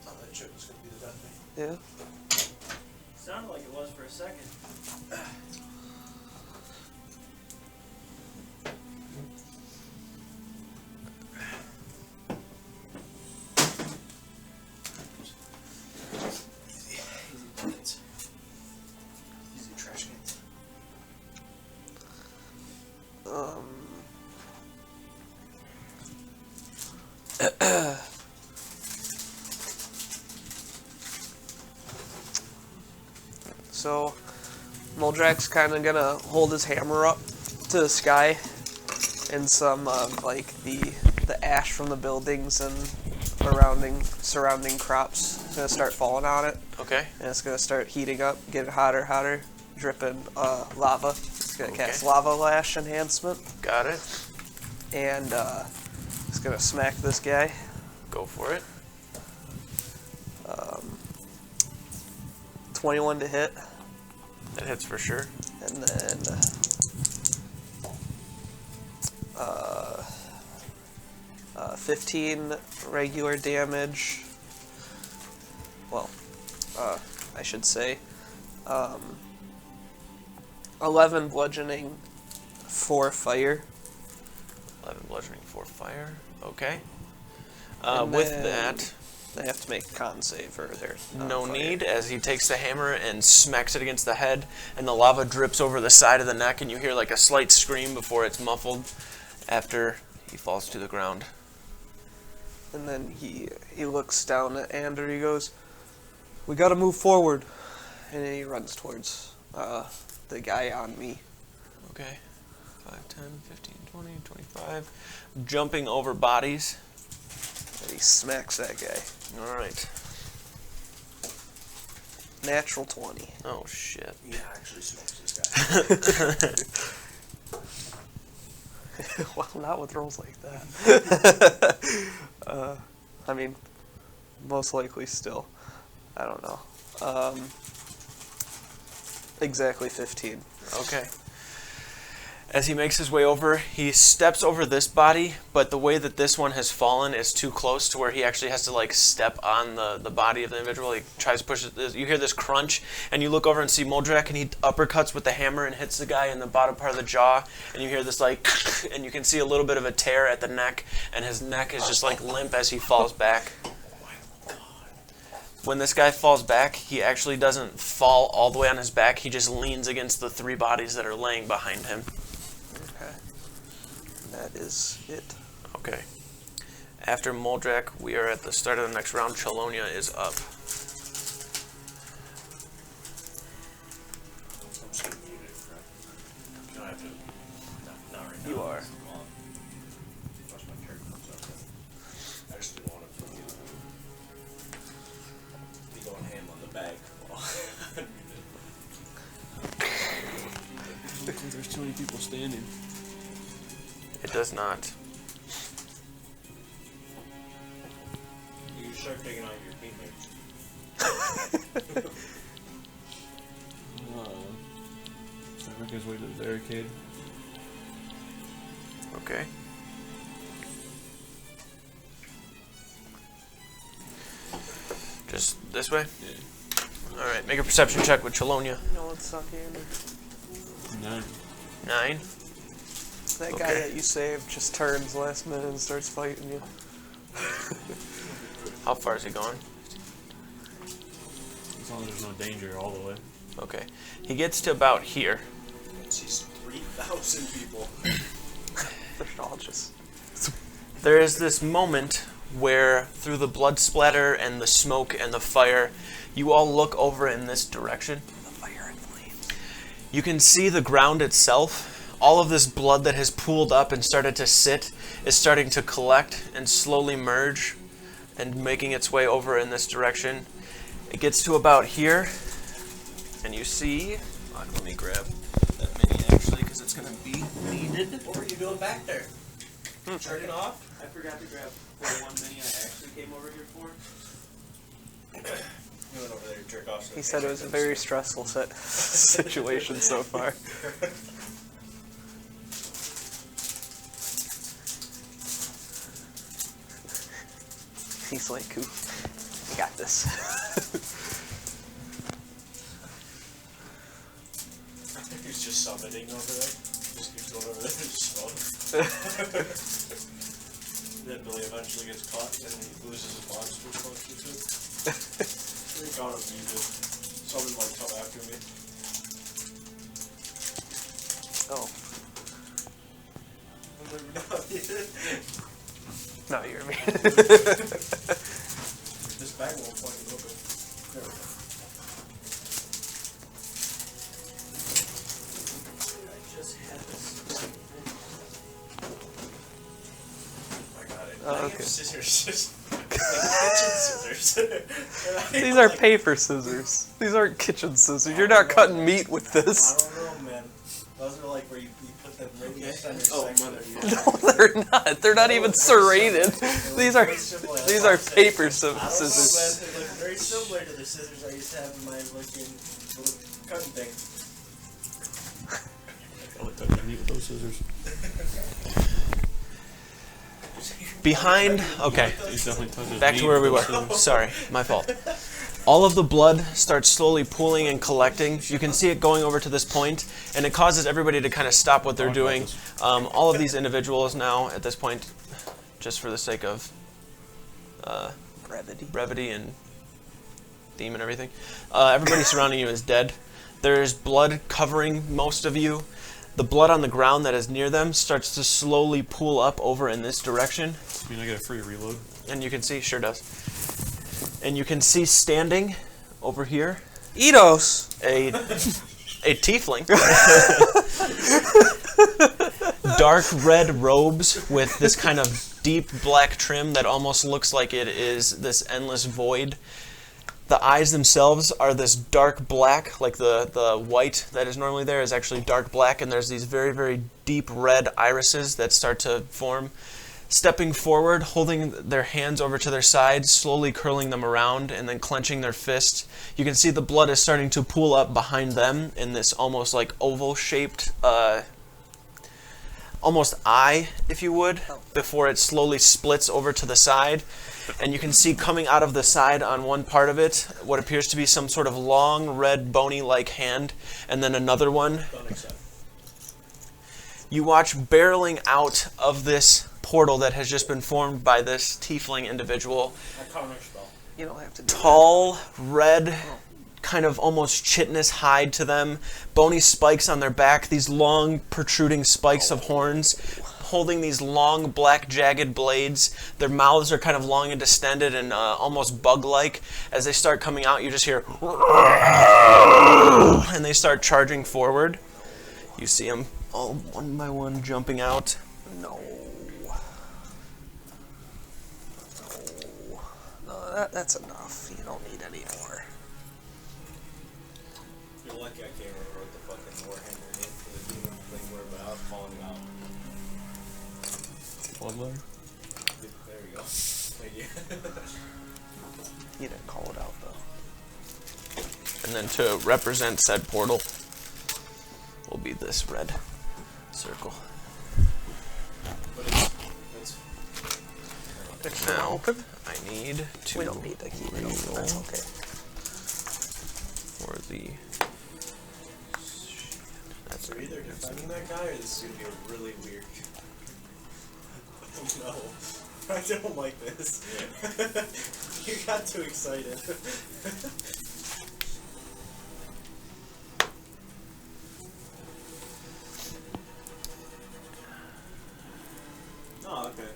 Thought that shit was gonna be the death thing. Yeah. Sounded like it was for a second. Easy buckets. Easy trash cans. So, Moldrak's kind of gonna hold his hammer up to the sky, and some like the ash from the buildings and surrounding crops is gonna start falling on it, Okay. and it's gonna start heating up, getting hotter, dripping lava. It's gonna cast Okay. lava lash enhancement, Got it. and it's gonna smack this guy. Go for it. 21 to hit, That hits for sure. and then 15 regular damage. Well, I should say 11 bludgeoning, 4 fire. 11 bludgeoning, 4 fire. Okay. And With then that, they have to make a con save for their no fire. need, as he takes the hammer and smacks it against the head, and the lava drips over the side of the neck, and you hear like a slight scream before it's muffled after he falls to the ground. And then he looks down at Ander. He goes, "We got to move forward," and then he runs towards the guy on me. Okay. 5, 10, 15, 20, 25. Jumping over bodies. And he smacks that guy. All right. Natural 20. Oh, shit. Yeah, actually smokes this guy. Well, not with rolls like that. I mean, most likely still. I don't know. Exactly 15. Okay. As he makes his way over, he steps over this body, but the way that this one has fallen is too close to where he actually has to like step on the body of the individual. He tries to push it. You hear this crunch, and you look over and see Moldrak, and he uppercuts with the hammer and hits the guy in the bottom part of the jaw, and you hear this like, and you can see a little bit of a tear at the neck, and his neck is just like limp as he falls back. When this guy falls back, he actually doesn't fall all the way on his back. He just leans against the 3 bodies that are laying behind him. Okay. That is it. Okay. After Moldrak, we are at the start of the next round. Chelonia is up. I'm just gonna mute it, right? You don't have to. Not right now. You are. Watch my turn comes up. I just didn't want to be going ham on the bag. There's too many people standing. It does not. You start taking on your teammates. So make his way to the barricade. Okay. Just this way? Yeah. Alright, make a perception check with Chelonia. You know what's up here? 9. 9. That Okay. guy that you saved just turns last minute and starts fighting you. How far is he going? As long as there's no danger all the way. Okay. He gets to about here. Jeez, 3,000 people. They're all just... There is this moment where, through the blood splatter and the smoke and the fire, you all look over in this direction. The fire and flame. You can see the ground itself. All of this blood that has pooled up and started to sit is starting to collect and slowly merge and making its way over in this direction. It gets to about here, and you see... let me grab that mini actually, because it's going to be needed. What were you doing back there? Turning off? I forgot to grab the one mini I actually came over here for. You went over there to jerk off. So He said it was a very stressful situation so far. He's like, "Cool, you got this." He's just summoning over there. Just keeps going over there and smoke. Then Billy eventually gets caught and he loses his monster function too. He got him muted. Someone might come after me. Oh, no, you're me. This bag won't fucking open. There we go. I just had this. I got it. Oh, I okay. have scissors. Like kitchen scissors. These are paper scissors. These aren't kitchen scissors. You're not cutting meat with I this. don't know, man. Those are like where you put them right in the center section. No, they're not. They're not even serrated. These are paper scissors. They look very similar to the scissors I used to have in my looking little cutting thing. I like cutting meat with those scissors. Behind... Okay. He's definitely touches Back meat to where we with were. those scissors. Sorry, my fault. All of the blood starts slowly pooling and collecting. You can see it going over to this point, and it causes everybody to kind of stop what they're doing. All of these individuals now, at this point, just for the sake of brevity and theme and everything, everybody surrounding you is dead. There's blood covering most of you. The blood on the ground that is near them starts to slowly pool up over in this direction. I mean, I get a free reload. And you can see, sure does. And you can see standing over here Eidos. a tiefling. Dark red robes with this kind of deep black trim that almost looks like it is this endless void. The eyes themselves are this dark black, like the white that is normally there is actually dark black, and there's these very, very deep red irises that start to form. Stepping forward, holding their hands over to their sides, slowly curling them around, and then clenching their fist. You can see the blood is starting to pool up behind them in this almost like oval-shaped, almost eye, if you would, before it slowly splits over to the side. And you can see coming out of the side on one part of it what appears to be some sort of long, red, bony-like hand, and then another one. You watch barreling out of this portal that has just been formed by this tiefling individual. You don't have to do Tall, red, kind of almost chitinous hide to them, bony spikes on their back, these long protruding spikes of horns, holding these long black jagged blades. Their mouths are kind of long and distended and almost bug-like. As they start coming out, you just hear and they start charging forward. You see them all one by one jumping out. No. No, that's enough. You don't need any more. You're lucky I can't remember what the fucking Warhammer hit for the demon thing where I was calling him out. Bloodline? There we go. Thank you. You didn't call it out though. And then to represent said portal will be this red circle. But it's Now, open. I need to We don't need to keep it open. That's okay. for the... That's we're either defending that guy or this is going to be a really weird... No. I don't like this. You got too excited. Oh, okay.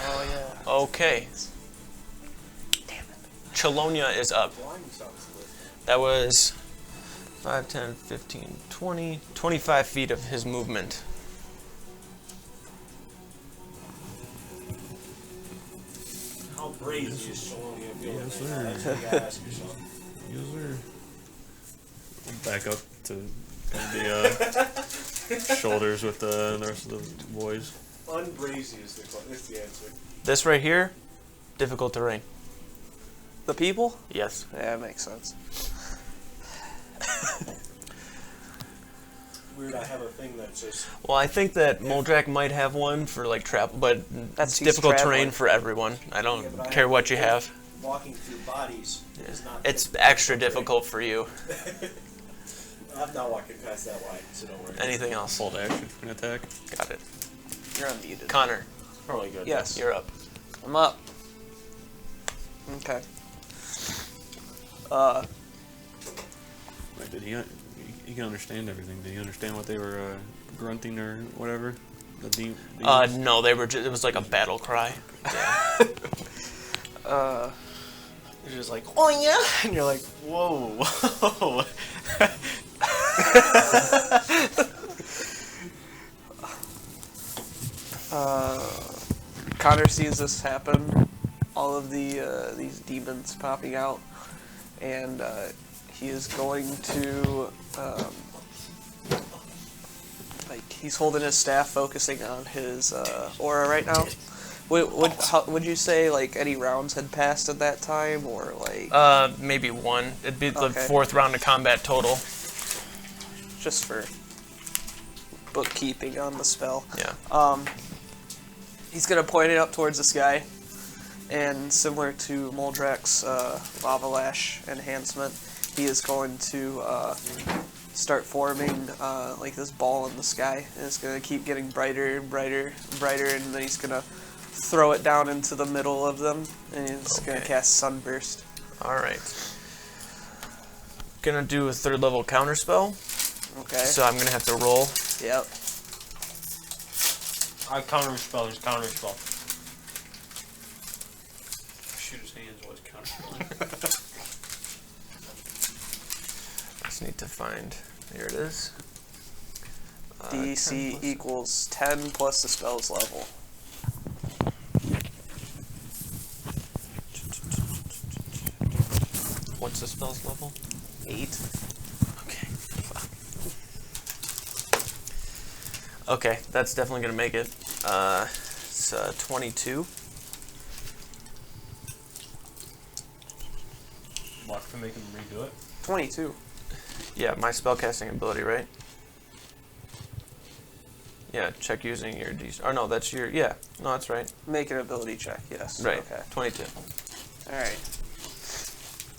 Oh yeah. Oh Okay. Damn it. Chelonia is up. Blind sounds good. That was 5, 10, 15, 20, 25 feet of his movement. How brazy is Shalomia feeling? Yes, right sir. now? That's what you gotta ask yourself. Yes, sir. Back up to kind of the shoulders with the rest of the boys. Unbrazy is the answer. This right here, difficult terrain. The people? Yes. Yeah, that makes sense. Weird, I have a thing that says Well, I think that Moldrak might have one for like travel, but That's it's he's difficult traveling. terrain for everyone. I don't Yeah, but I care have what you to have. walking through bodies is not. It's extra difficult for you. I'm not walking past that line, so don't worry. Anything else? Hold action for an attack. Got it. You're unmuted. Connor, Probably good. Yes. you're up. I'm up. Okay. Wait, did he can understand everything. Did he understand what they were grunting or whatever? The demons? No, they were. It was like a battle cry. Uh, You're just like, oh yeah, and you're like, whoa, whoa. Connor sees this happen, all of these demons popping out, and he is going to like he's holding his staff, focusing on his aura right now. Would you say like any rounds had passed at that time, or like Maybe one. It'd be the Okay. 4th round of combat total. just for bookkeeping on the spell? Yeah. He's gonna point it up towards the sky, and similar to Moldrak's Lava Lash enhancement, he is going to start forming like this ball in the sky, and it's gonna keep getting brighter and brighter and brighter, and then he's gonna throw it down into the middle of them, and he's gonna Okay. cast Sunburst. All right. Gonna do a 3rd level counter spell, Okay. so I'm gonna have to roll. Yep. I counterspell his counterspell. Shoot his hands while he's counterspelling. Just need to find. Here it is. 10 DC plus- equals 10 plus the spell's level. What's the spell's level? 8. Okay. Okay, that's definitely gonna make it. It's 22. Watch to make him redo it. 22. Yeah, my spellcasting ability, right? Yeah, check using your D. Or no, that's your. Yeah, no, that's right. Make an ability check, yes. Right. Okay. 22. Alright.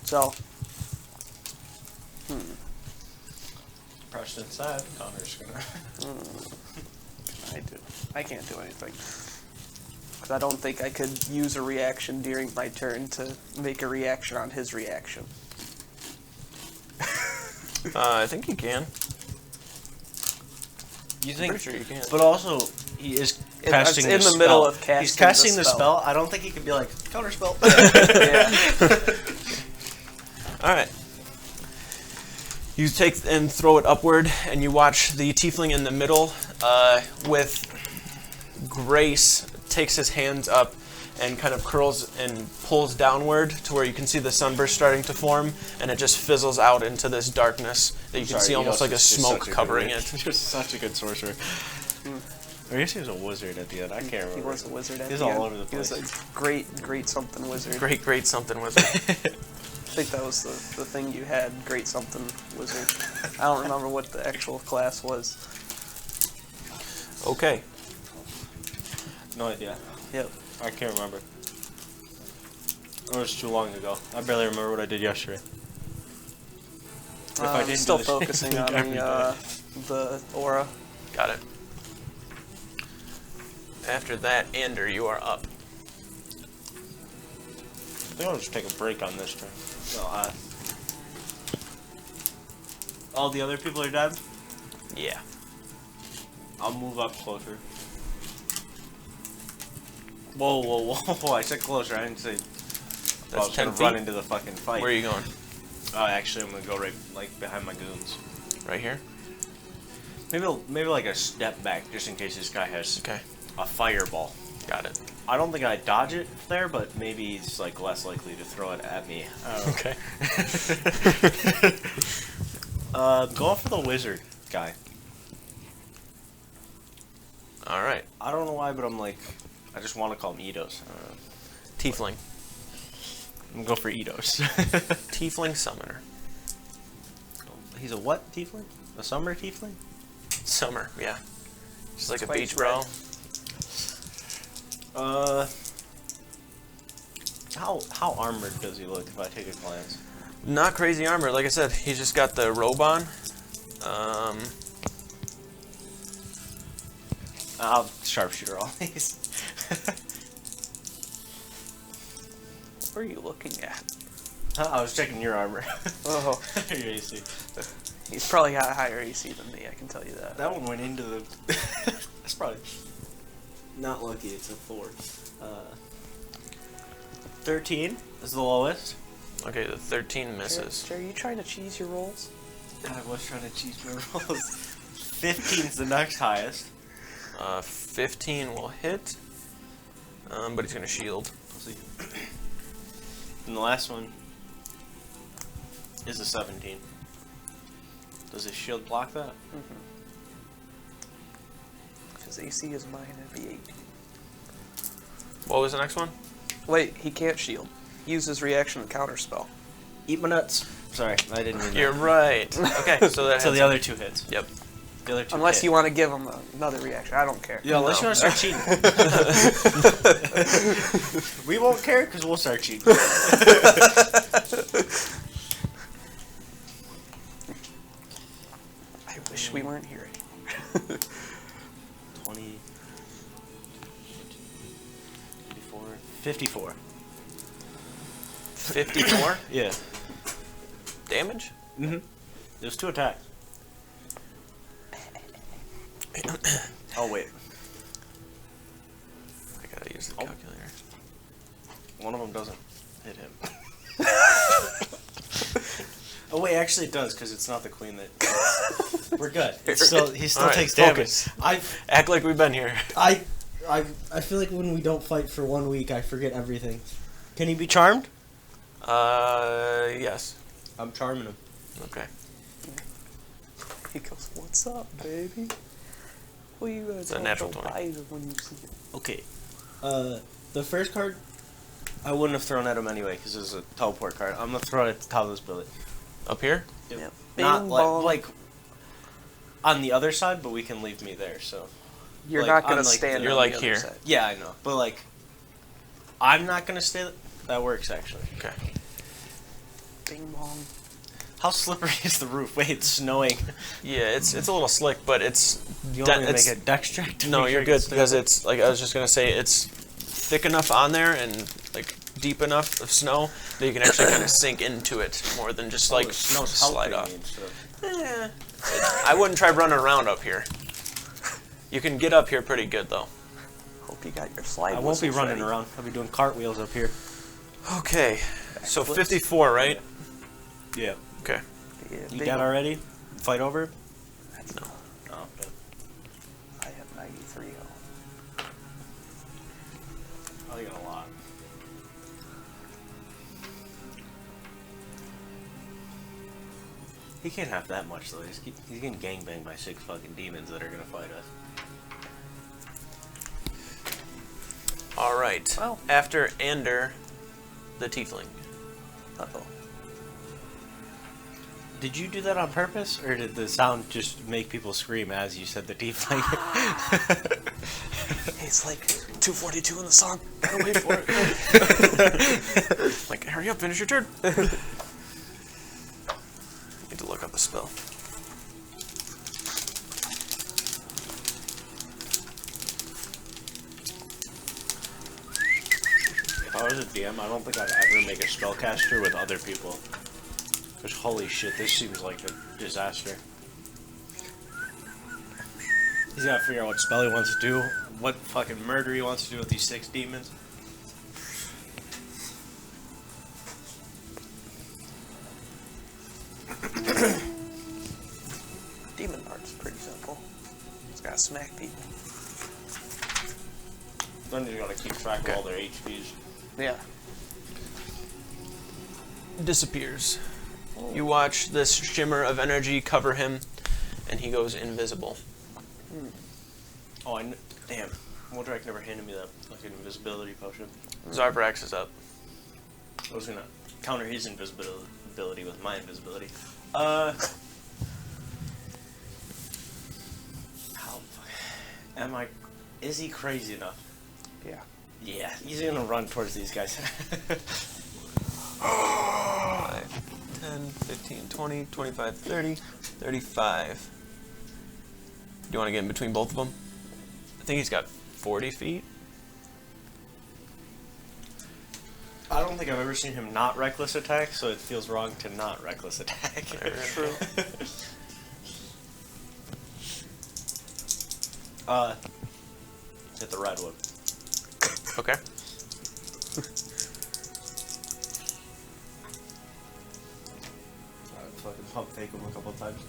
So, Pressed inside. Connor's gonna. I can't do anything. Because I don't think I could use a reaction during my turn to make a reaction on his reaction. I think you can. You I'm think? pretty sure you can. But also, he is It's casting in the the middle spell. of casting He's casting the the spell. spell. I don't think he can be like counterspell. Yeah. All right. You take and throw it upward, and you watch the tiefling in the middle, with grace, takes his hands up and kind of curls and pulls downward to where you can see the sunburst starting to form, and it just fizzles out into this darkness that you can see almost like a smoke covering it. You're such a good sorcerer. I guess he was a wizard at the end. I can't remember. He was a wizard at He's the all end. over the He was place. a great something wizard. Great something wizard. I think that was the thing you had, great something wizard. I don't remember what the actual class was. Okay. No idea. Yep. I can't remember. It was too long ago. I barely remember what I did yesterday. If I didn't Still do the same focusing thing on every day. the aura. Got it. After that, Ander, you are up. I think I'll just take a break on this turn. No, all the other people are dead? Yeah. I'll move up closer. Whoa, whoa, whoa! I said closer. I didn't say. I was 10 gonna feet? run into the fucking fight. Where are you going? Actually, I'm gonna go right like behind my goons. Right here? Maybe like a step back, just in case this guy has Okay. a fireball. Got it. I don't think I dodge it there, but maybe he's like less likely to throw it at me. Okay. Going for the wizard guy. Alright. I don't know why, but I'm like, I just want to call him Eidos. Tiefling. I'm gonna go for Eidos. Tiefling summoner. He's a what tiefling? A summer tiefling? Summer, yeah. Just like a Quite beach bro. How armored does he look if I take a glance? Not crazy armor, like I said, he's just got the robe on. I'll sharpshooter all these. What are you looking at? I was checking your armor. Oh, Your AC. he's probably got a higher AC than me. I can tell you that. That one went into the. That's probably not lucky. It's a 4. 13 is the lowest. Okay, the 13 misses. Jerry, are you trying to cheese your rolls? I was trying to cheese my rolls. 15 is the next highest. 15 will hit, but he's gonna shield. We'll see. And the last one is a 17. Does his shield block that? His AC is mine. It'd be 18. What was the next one? Wait, he can't shield. Use his reaction to counter spell. Eat my nuts. Sorry, I didn't mean You're that. right. Okay, so that So hits the him. other 2 hits. Yep. The other 2 Unless hit. you want to give him another reaction. I don't care. Yeah, unless No. you want to start cheating. We won't care because we'll start cheating. I wish we weren't here anymore. 20, 54. 54 Yeah. damage? Mm-hmm. There's 2 attacks. Oh, wait. I gotta use the calculator. One of them doesn't hit him. Oh, wait, actually it does, because it's not the queen that... We're good. It's still, he still Alright, takes focus. damage. Act like we've been here. I feel like when we don't fight for 1 week, I forget everything. Can he be charmed? Yes. I'm charming him. Okay. He goes, "What's up, baby? Well, you guys It's a all natural go 20. buy it when you see it." Okay. The first card, I wouldn't have thrown at him anyway, because it was a teleport card. I'm going to throw it at the top of this building. Up here? Yep. Not Bing like, bong. like on the other side, but we can leave me there, so... You're like, not gonna I'm like- stand. You're on like the other here. side. Yeah, I know. But, like, I'm not going to stay... That works, actually. Okay. Bing bong. How slippery is the roof? Wait, it's snowing. Yeah, it's a little slick, but it's... Do you want me to it's- make a dex check? To No, make you're sure I can good, stay because up? it's, like, I was just gonna say, it's thick enough on there and, like, deep enough of snow that you can actually kind of sink into it more than just, like, the snow's slide helping off. me and stuff. Eh, I wouldn't try running around up here. You can get up here pretty good, though. Hope you got your slide. I won't be whistles running ready. around. I'll be doing cartwheels up here. Okay, so Backflips. 54, right? Yeah. Okay. Yeah, You bing dead bong. already? Fight over? No. Oh, good. I have 93. Oh, you got a lot. He can't have that much, though. He's getting gangbanged by 6 fucking demons that are gonna fight us. All right. Well. After Ander, the tiefling. Uh-oh. Did you do that on purpose, or did the sound just make people scream as you said the tiefling? Hey, it's like 2:42 in the song. Gotta wait for it. Like, hurry up, finish your turn. Need to look up the spell. If I was a DM, I don't think I'd ever make a spellcaster with other people. Because holy shit, this seems like a disaster. He's gotta figure out what spell he wants to do what fucking murder he wants to do with these 6 demons. Demon part's pretty simple. It's gotta smack people. Then you gotta keep track of all their HPs. Yeah. Disappears. You watch this shimmer of energy cover him, and he goes invisible. Oh, damn. Wondrak never handed me that fucking invisibility potion. Zarbrax is up. I was gonna counter his invisibility with my invisibility. How am I? Is he crazy enough? Yeah. Yeah, he's gonna run towards these guys. 5, 10, 15, 20, 25, 30, 35. Do you want to get in between both of them? I think he's got 40 feet. I don't think I've ever seen him not reckless attack, so it feels wrong to not reckless attack. True. Hit the red one. Okay. Fucking pump fake him a couple of times.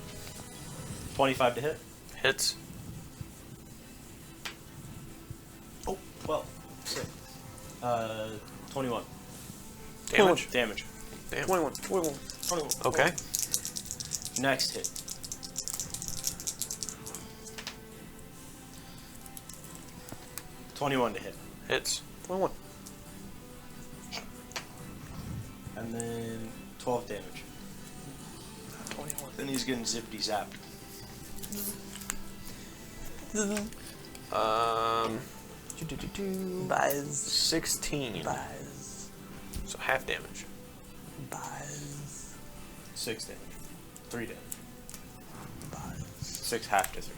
25 to hit. Hits. Oh, well, sick. 21. Damage. Damage. Damn. 21. Okay. Next hit. $21 to hit. Hits. 21. And then 12 damage. 21. Then he's getting zippity zapped. Buzz. 16. Buzz. So half damage. Buzz. 6 damage. 3 damage. Buzz. 6 half to 3.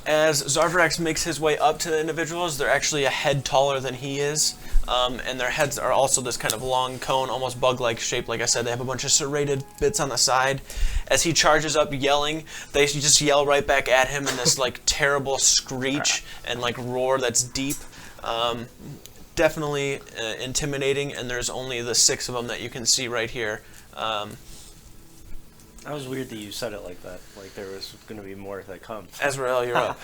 As Zarvarax makes his way up to the individuals, they're actually a head taller than he is. And their heads are also this kind of long cone, almost bug-like shape. Like I said, they have a bunch of serrated bits on the side. As he charges up yelling, they just yell right back at him in this like terrible screech and like roar that's deep. Definitely intimidating, and there's only the 6 of them that you can see right here. That was weird that you said it like that. Like there was going to be more that come. Azrael, you're up.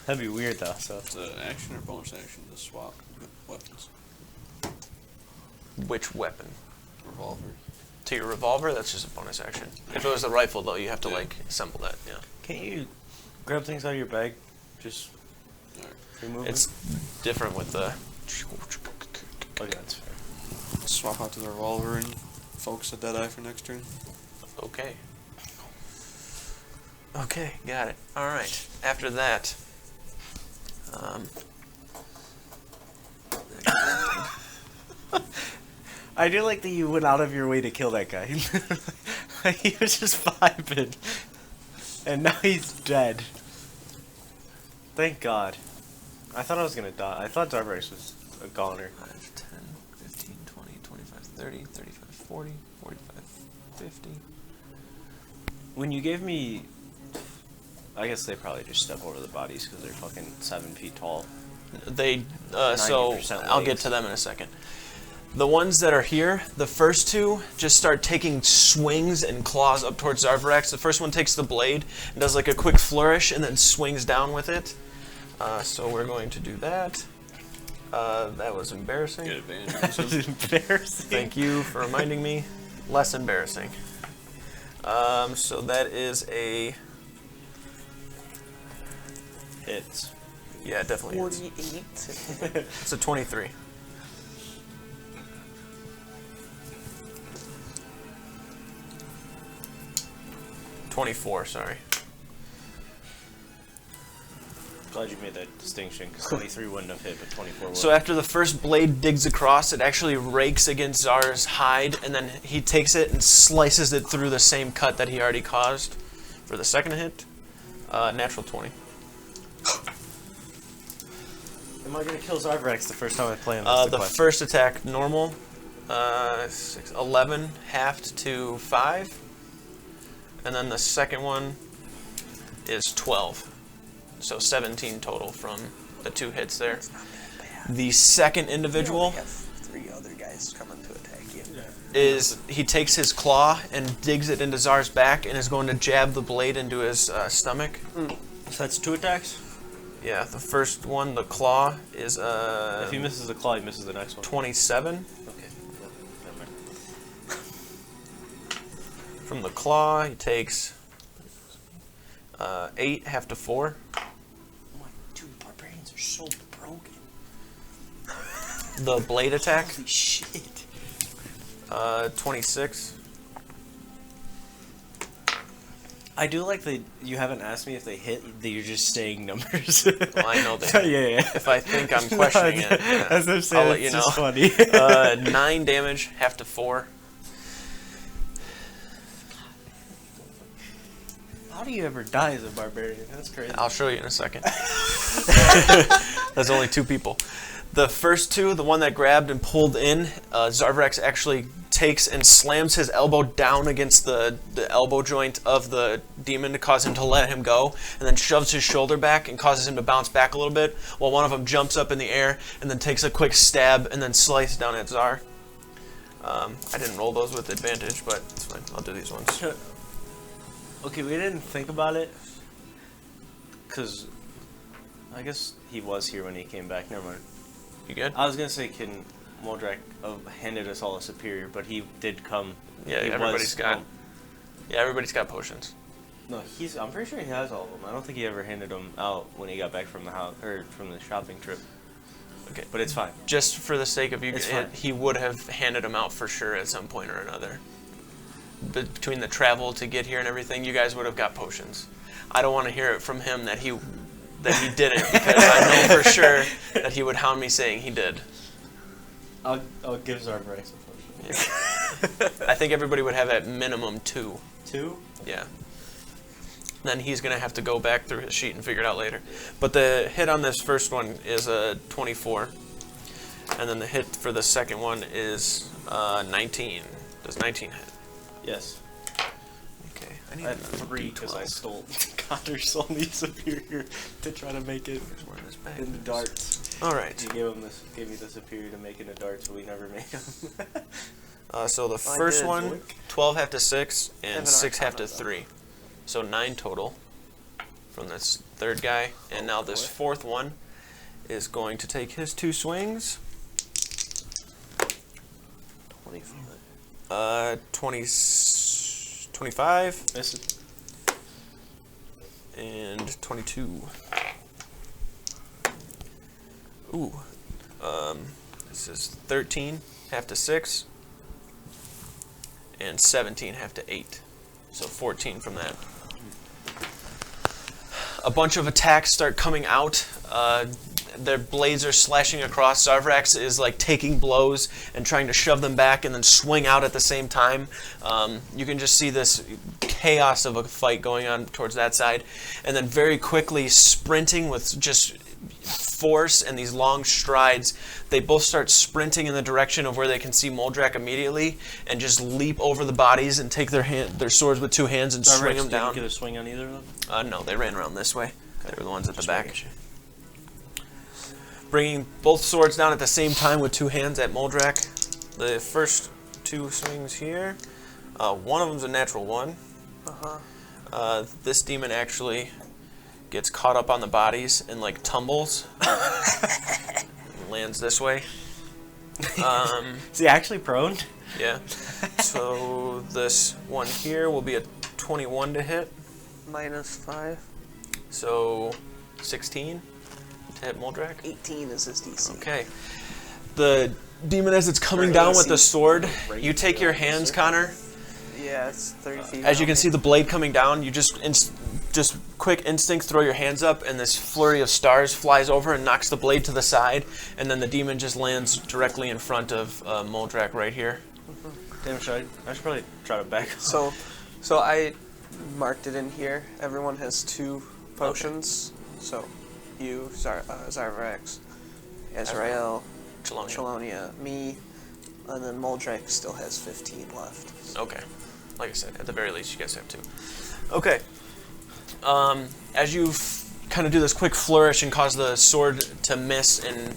That'd be weird though. So It's an action or bonus action to swap weapons. Which weapon? Revolver. To your revolver? That's just a bonus action. If it was the rifle, though, you have to like assemble that. Yeah. can't you grab things out of your bag? Just Alright. remove It's different with the. Oh, yeah, that's fair. Swap out to the revolver and focus a Deadeye for next turn. Okay. Okay, got it. All right. After that, I do like that you went out of your way to kill that guy. He was just vibing. And now he's dead. Thank God. I thought I was gonna die. I thought Darbrax was a goner. 5, 10, 15, 20, 25, 30, 35, 40, 45, 50. When you gave me... I guess they probably just step over the bodies because they're fucking 7 feet tall. They so 90% I'll get legs. to them in a second. The ones that are here, the first 2 just start taking swings and claws up towards Zarvarax. The first one takes the blade and does like a quick flourish and then swings down with it. So we're going to do that. That was embarrassing. Get advantage. That was embarrassing. Thank you for reminding me. Less embarrassing. So that is a... Hits. Yeah, it definitely hits. 48. It's a 23. Sorry. Glad you made that distinction because 23 wouldn't have hit, but 24 would. So after the first blade digs across, it actually rakes against Zar's hide, and then he takes it and slices it through the same cut that he already caused for the second hit. Natural 20. Am I gonna kill Zarbrax the first time I play him? That's The question. first attack, normal. 11, halved to 5. And then the second one is 12. So 17 total from the 2 hits there. The second individual have 3 other guys coming to attack you. is he takes his claw and digs it into Czar's back and is going to jab the blade into his stomach. So that's 2 attacks? Yeah, the first one, the claw, is If he misses the claw, he misses the next one. 27. Okay. Never mind. From the claw, he takes 8, half to 4. Oh my, dude, barbarians are so broken. The blade attack, Holy shit. 26. I do like that you haven't asked me if they hit, that you're just saying numbers. Well, I know that. Yeah. If I think I'm questioning it, yeah, As I'm saying, I'll let it's you know. just funny. 9 damage, half to 4. How do you ever die as a barbarian? That's crazy. I'll show you in a second. There's only 2 people. The first 2, the one that grabbed and pulled in, Zarvrex actually takes and slams his elbow down against the elbow joint of the demon to cause him to let him go, and then shoves his shoulder back and causes him to bounce back a little bit, while one of them jumps up in the air and then takes a quick stab and then slices down at Zar. I didn't roll those with advantage, but it's fine. I'll do these ones. Okay, we didn't think about it. Because I guess he was here when he came back. Never mind. You good? I was going to say, can Moldrak handed us all a superior, but he did come. Yeah, he everybody's got potions. No, I'm pretty sure he has all of them. I don't think he ever handed them out when he got back from the house or from the shopping trip. Okay, But it's fine. just for the sake of you, It's fine. he would have handed them out for sure at some point or another. Between the travel to get here and everything, you guys would have got potions. I don't want to hear it from him that he didn't, because I know for sure that he would hound me saying he did. I'll give Zarvrex a potion. I think everybody would have at minimum 2. 2? Yeah. Then he's going to have to go back through his sheet and figure it out later. But the hit on this first one is a 24. And then the hit for the second one is 19. Does 19 hit? Yes. Okay. I had 3 because I stole Connor's only superior to try to make it in the darts. All right. He gave me the superior to make it a dart, so we never made him. So the I first did. one, 12 half to 6, I have and an 6 half to Arcana, 3. So 9 total from this third guy. And now this fourth one is going to take his 2 swings. 25 Misses. and 22. Ooh. This is 13 half to 6 and 17 half to 8. So 14 from that. A bunch of attacks start coming out. Their blades are slashing across. Zarvrax is like taking blows and trying to shove them back and then swing out at the same time. You can just see this chaos of a fight going on towards that side. And then very quickly sprinting with just force and these long strides, they both start sprinting in the direction of where they can see Moldrak immediately and just leap over the bodies and take their swords with 2 hands and swing them down. Did you get a swing on either of them? No, they ran around this way. They were the ones at the back. Bringing both swords down at the same time with 2 hands at Moldrak. The first 2 swings here. One of them's a natural 1. This demon actually gets caught up on the bodies and like tumbles. And lands this way. Is he actually prone? Yeah. So this one here will be a 21 to hit. -5. So 16 to hit Moldrak. 18 is his DC. Okay. The demon, as it's coming down with the sword, you take your hands, Connor. Yeah, it's 30 feet. As you down. can see the blade coming down, you just quick instinct, throw your hands up, and this flurry of stars flies over and knocks the blade to the side, and then the demon just lands directly in front of Moldrak right here. Damn, I should probably try to back off. So I marked it in here. Everyone has 2 potions. So you, Zarvrax, Azrael, Chelonia, me, and then Moldrak still has 15 left. Okay. Like I said, at the very least, you guys have 2. Okay. As you kind of do this quick flourish and cause the sword to miss and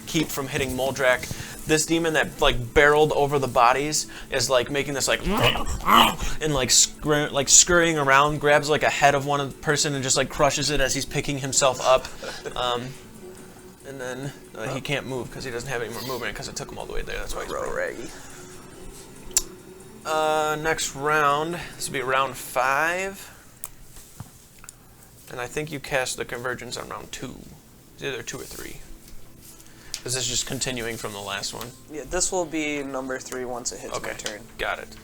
keep from hitting Moldrak. This demon that like barreled over the bodies is like making this like and like scurrying around, grabs like a head of one person and just like crushes it as he's picking himself up. And then he can't move because he doesn't have any more movement because it took him all the way there. That's why he's raggy. Next round, this will be round 5. And I think you cast the Convergence on round 2. It's either 2 or 3. This is just continuing from the last one. Yeah, this will be number 3 once it hits my turn. Got it.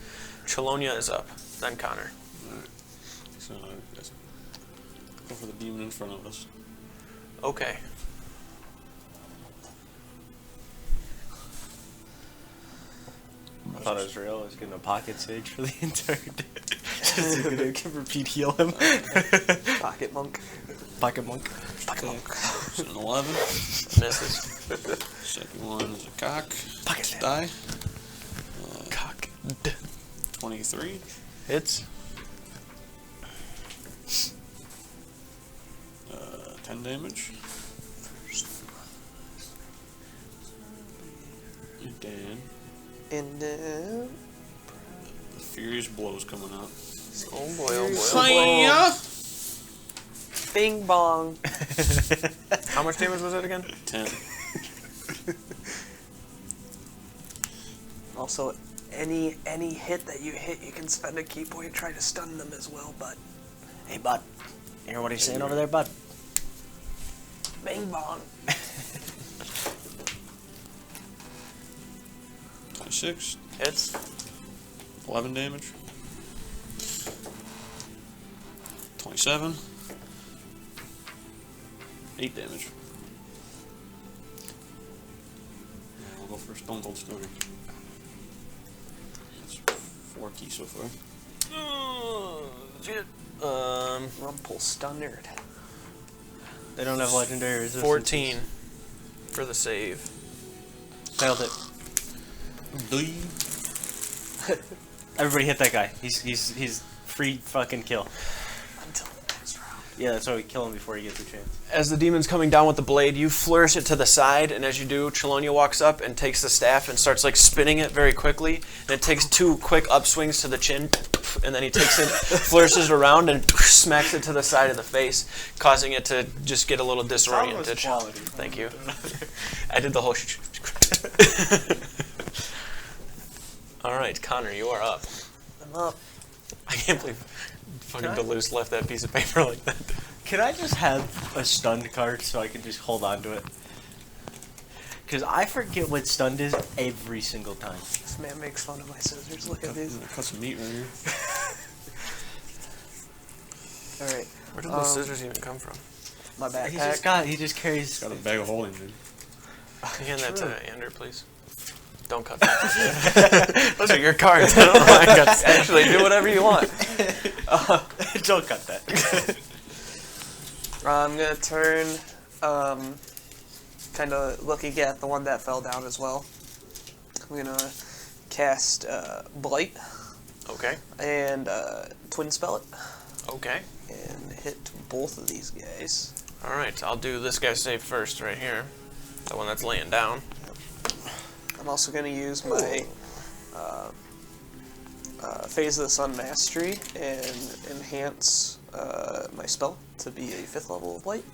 Chelonia is up. Then Connor. Alright. So, go for the demon in front of us. Okay. I thought it was real. I was getting a pocket sage for the entire day. Just gonna repeat heal him. Pocket monk. Pocket monk. Pocket monk. So an 11. Misses. Second one is a cock. Pocket Die. Cock. 23. Hits. 10 damage. Dan. And The furious blows coming out. Oh boy, oh boy. bing bong. How much damage was it again? 10. Also, any hit that you hit, you can spend a key point try to stun them as well, bud. Hey, bud. You hear what he's saying over there, bud? Bing bong. 26. Hits. 11 damage. 27. 8 damage. Yeah, we'll go for Stone Cold Story. That's 4 keys so far. Rumpelstiltskin. They don't have legendary resistance. 14 for the save. Failed it. Everybody hit that guy. He's free fucking kill. Until the next round. Yeah, that's why we kill him before he gets a chance. As the demon's coming down with the blade, you flourish it to the side, and as you do, Chelonia walks up and takes the staff and starts like spinning it very quickly. And it takes 2 quick upswings to the chin, and then he takes it, flourishes it around, and smacks it to the side of the face, causing it to just get a little disoriented. Thank you. I did the whole. All right, Connor, you are up. I'm up. I can't believe fucking Deleuze left that piece of paper like that. Can I just have a stunned card so I can just hold on to it? Because I forget what stunned is every single time. This man makes fun of my scissors. Look at these. Cut some meat right here. Alright. Where did those scissors even come from? My backpack. He just carries. Got a bag of holding, dude. Hand that to Andrew, please. Don't cut that. Those are your cards. I don't know why I got. Actually, do whatever you want. Don't cut that. I'm gonna turn, kind of looking at the one that fell down as well. I'm gonna cast Blight. Okay. And Twin Spell it. Okay. And hit both of these guys. All right. I'll do this guy's save first, right here. The one that's laying down. I'm also gonna use my Phase of the Sun Mastery and enhance my spell to be a 5th level of Blight.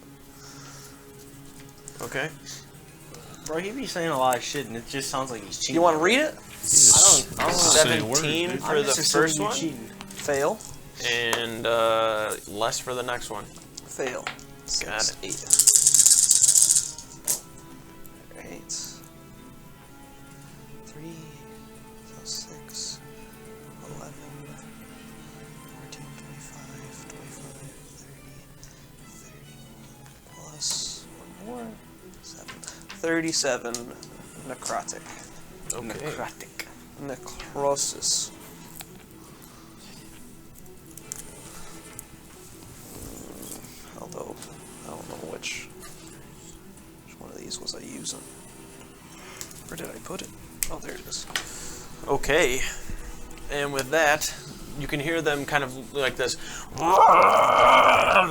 Okay. Bro, he be saying a lot of shit, and it just sounds like he's cheating. You want to read it? I don't 17 for the first one. Fail. And less for the next one. Fail. Got 6, it. 8. Alright. 3, 6, 11, 14, 25, 30, 31, plus 1 more, 7. 37 necrotic. Okay. Necrotic. Necrosis. Although, I don't know which one of these was I using. Where did I put it? Oh, there it is. Okay. And with that, you can hear them kind of like this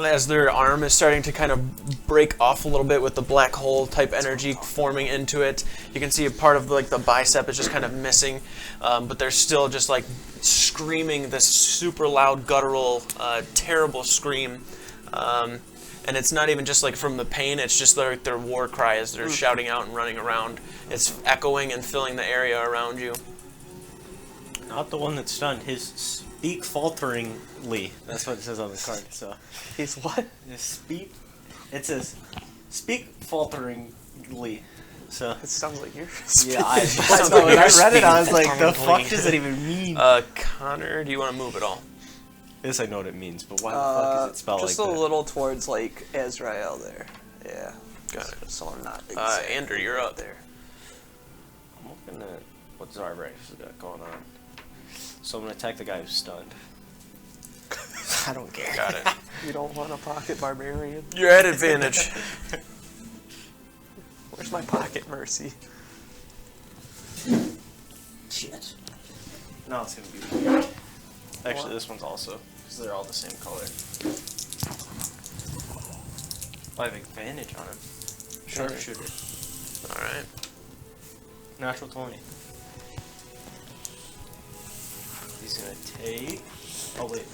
as their arm is starting to kind of break off a little bit with the black hole type energy forming into it. You can see a part of like the bicep is just kind of missing, but they're still just like screaming this super loud guttural terrible scream, and it's not even just like from the pain, it's just like their war cry as they're shouting out and running around. It's echoing and filling the area around you. Not the one that's stunned. His speak falteringly. That's what it says on the card. So He's what? his speak. It says speak falteringly. So It sounds like you're. yeah, I Sounds know, like when I you're read it, I was speaking like, the falteringly. fuck does it even mean? Connor, do you want to move at all? This I know what it means, but why the fuck is it spelled Just like a that? little towards like Azrael there. Yeah. Got it. So I'm not. Exactly Andrew, you're up. there. I'm looking at what Zarbrax has got going on. So I'm gonna attack the guy who's stunned. I don't care. Got it. You don't want a pocket barbarian? You're at advantage. Where's my pocket mercy? Shit. No, it's gonna be weird. Actually, What? this one's also, because they're all the same color. I have advantage on him. Sharpshooter. Alright. Natural 20. He's gonna take. Oh, wait.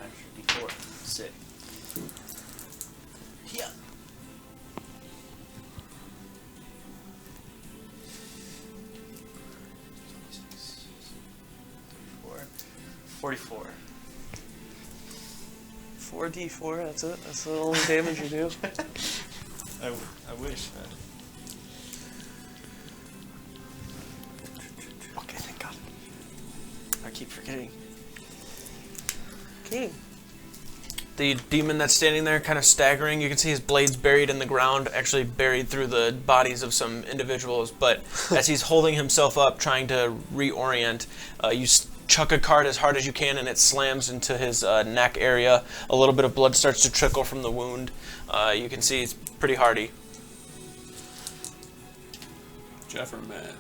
Actually, D4. Sick. Yeah. 44. 4d4. That's it. That's the only damage you do. I wish, man. Okay, thank God. I keep forgetting. King. The demon that's standing there kind of staggering, you can see his blades buried in the ground, actually buried through the bodies of some individuals, but as he's holding himself up, trying to reorient, you chuck a card as hard as you can and it slams into his neck area. A little bit of blood starts to trickle from the wound. You can see it's pretty hardy. Jeff or Matt?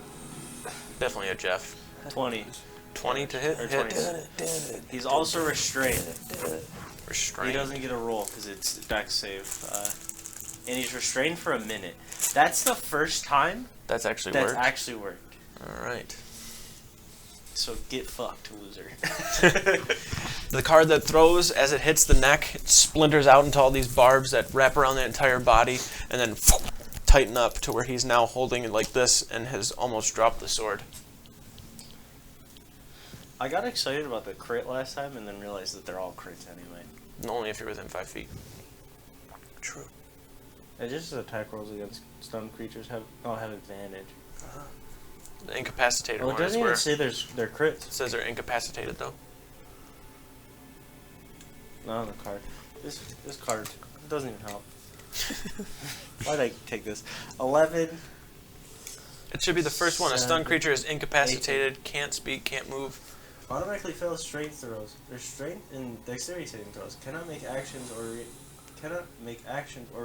Definitely a Jeff. 20. 20 to hit? Or Hit. 20. He's also restrained. Restrained. He doesn't get a roll because it's dex save. And he's restrained for a minute. That's the first time That's actually that's worked. actually worked. Alright. So get fucked, loser. The card that throws, as it hits the neck, it splinters out into all these barbs that wrap around the entire body, and then tighten up to where he's now holding it like this and has almost dropped the sword. I got excited about the crit last time and then realized that they're all crits anyway. Only if you're within 5 feet. True. It just attack rolls against stunned creatures have advantage. The incapacitated Well, it one is doesn't where even it say they're crits. says they're incapacitated though. Not on the card. This card doesn't even help. Why'd I take this? 11. It should be the first one. A stunned 7, creature is incapacitated, can't speak, can't move. Automatically fails strength throws. Their strength and dexterity saving throws. Cannot make actions or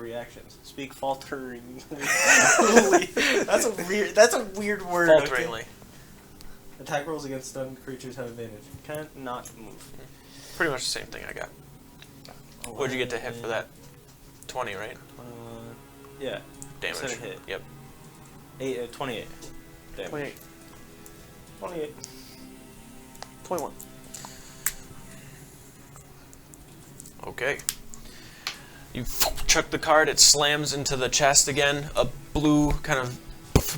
reactions. Speak falteringly. That's a weird word. Falteringly. Okay? Attack rolls against stunned creatures have advantage. Cannot move. Pretty much the same thing I got. What'd you get to hit for that? 20, right? Yeah. Damage. Said a hit. Yep. 28. Damage. 28. 28. 21. Okay. You chuck the card, it slams into the chest again. A blue kind of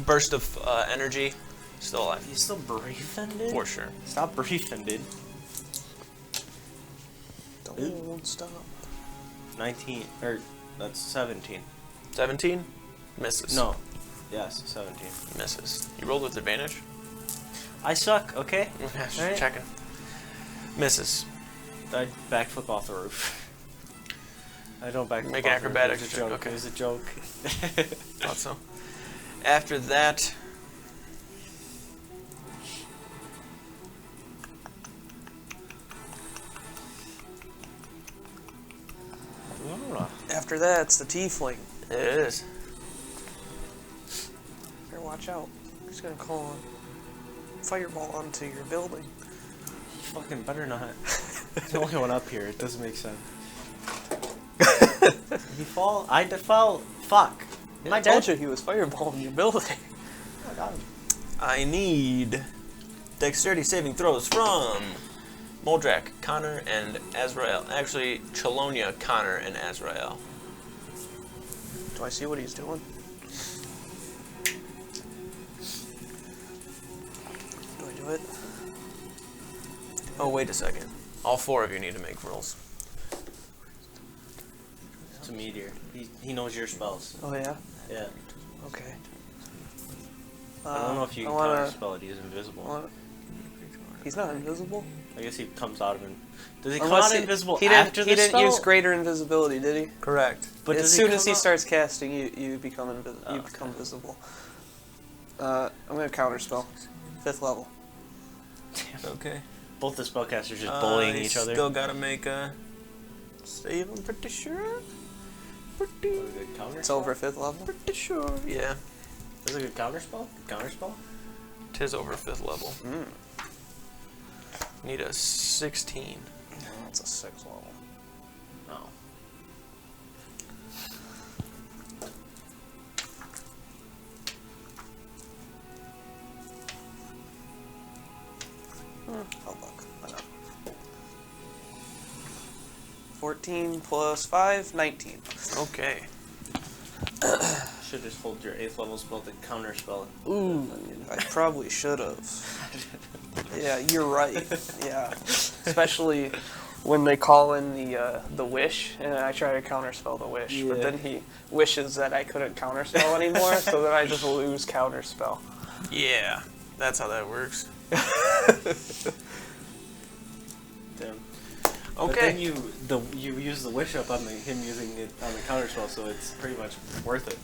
burst of energy. Still alive. He's still breathing, dude? For sure. Stop breathing, dude. Don't stop. 19. Or, that's 17. 17? Misses. No. Yes, 17. Misses. You rolled with advantage? I suck, okay? Yeah, just Alright. checking. Misses. I backflip off the roof. I don't backflip Make off acrobatics the check, roof. okay. It was a joke. Thought so. After that, After that, it's the tiefling. it is. Better watch out. He's gonna call on. fireball onto your building. You fucking better not. The only one up here. It doesn't make sense. He fall? I fell. Fuck. Am I I told dead? you he was fireballing your building. Oh, I got him. I need dexterity saving throws from Moldrak, Connor, and Azrael. Actually, Chelonia, Connor, and Azrael. Do I see what he's doing? Do I do it? Oh, wait a second. All 4 of you need to make rolls. It's a meteor. He knows your spells. Oh yeah. Yeah. Okay. I don't know if you can counter spell it. He's invisible. He's not invisible. I guess he comes out of it. Does he come Unless out invisible he after the didn't spell? use greater invisibility, did he? Correct. But as does soon he as he come out- starts casting, you become Oh, become visible. I'm gonna counterspell, 5th level. Okay. Both the spellcasters just bullying each other. Still gotta make a save, I'm pretty sure. It's over 5th level. Pretty sure. Yeah. Is it a counter spell? Counter spell? Tis over 5th level. Need a 16. That's a 6th level. No. Oh look, why not? 14 plus 5, 19. Okay. Should just hold your 8th level spell to counter spell it. Ooh, I probably should have. Yeah, you're right. Yeah, especially when they call in the wish, and I try to counterspell the wish, but then he wishes that I couldn't counterspell anymore, so then I just lose counterspell. Yeah, that's how that works. Damn. Okay. But then you use the wish up on him using it on the counter spell, so it's pretty much worth it.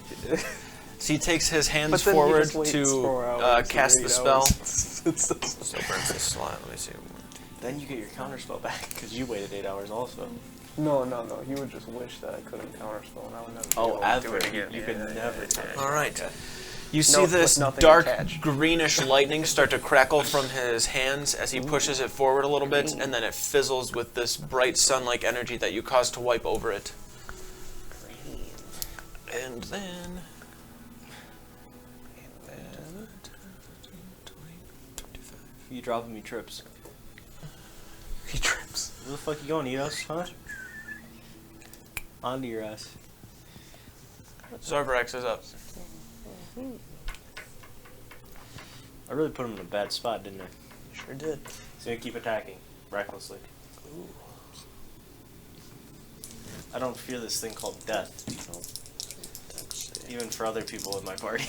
So he takes his hands But then he forward just waits to 4 hours cast or the 8 spell. hours. So burns the slot. Let me see. Then you get your counter spell back because you waited 8 hours also. No, he would just wish that I couldn't counterspell, and I would never be Oh, able to ever. do it again. You could never. All right. Okay. You see No, this with nothing dark attached. greenish lightning start to crackle from his hands as he pushes it forward a little bit, and then it fizzles with this bright sun-like energy that you caused to wipe over it. And then... You dropping me trips. He trips. Where the fuck you going, eat us, huh? Onto your ass. Zarbrax is up. I really put him in a bad spot, didn't I? Sure did. He's gonna keep attacking recklessly. Ooh. I don't fear this thing called death, even for other people in my party.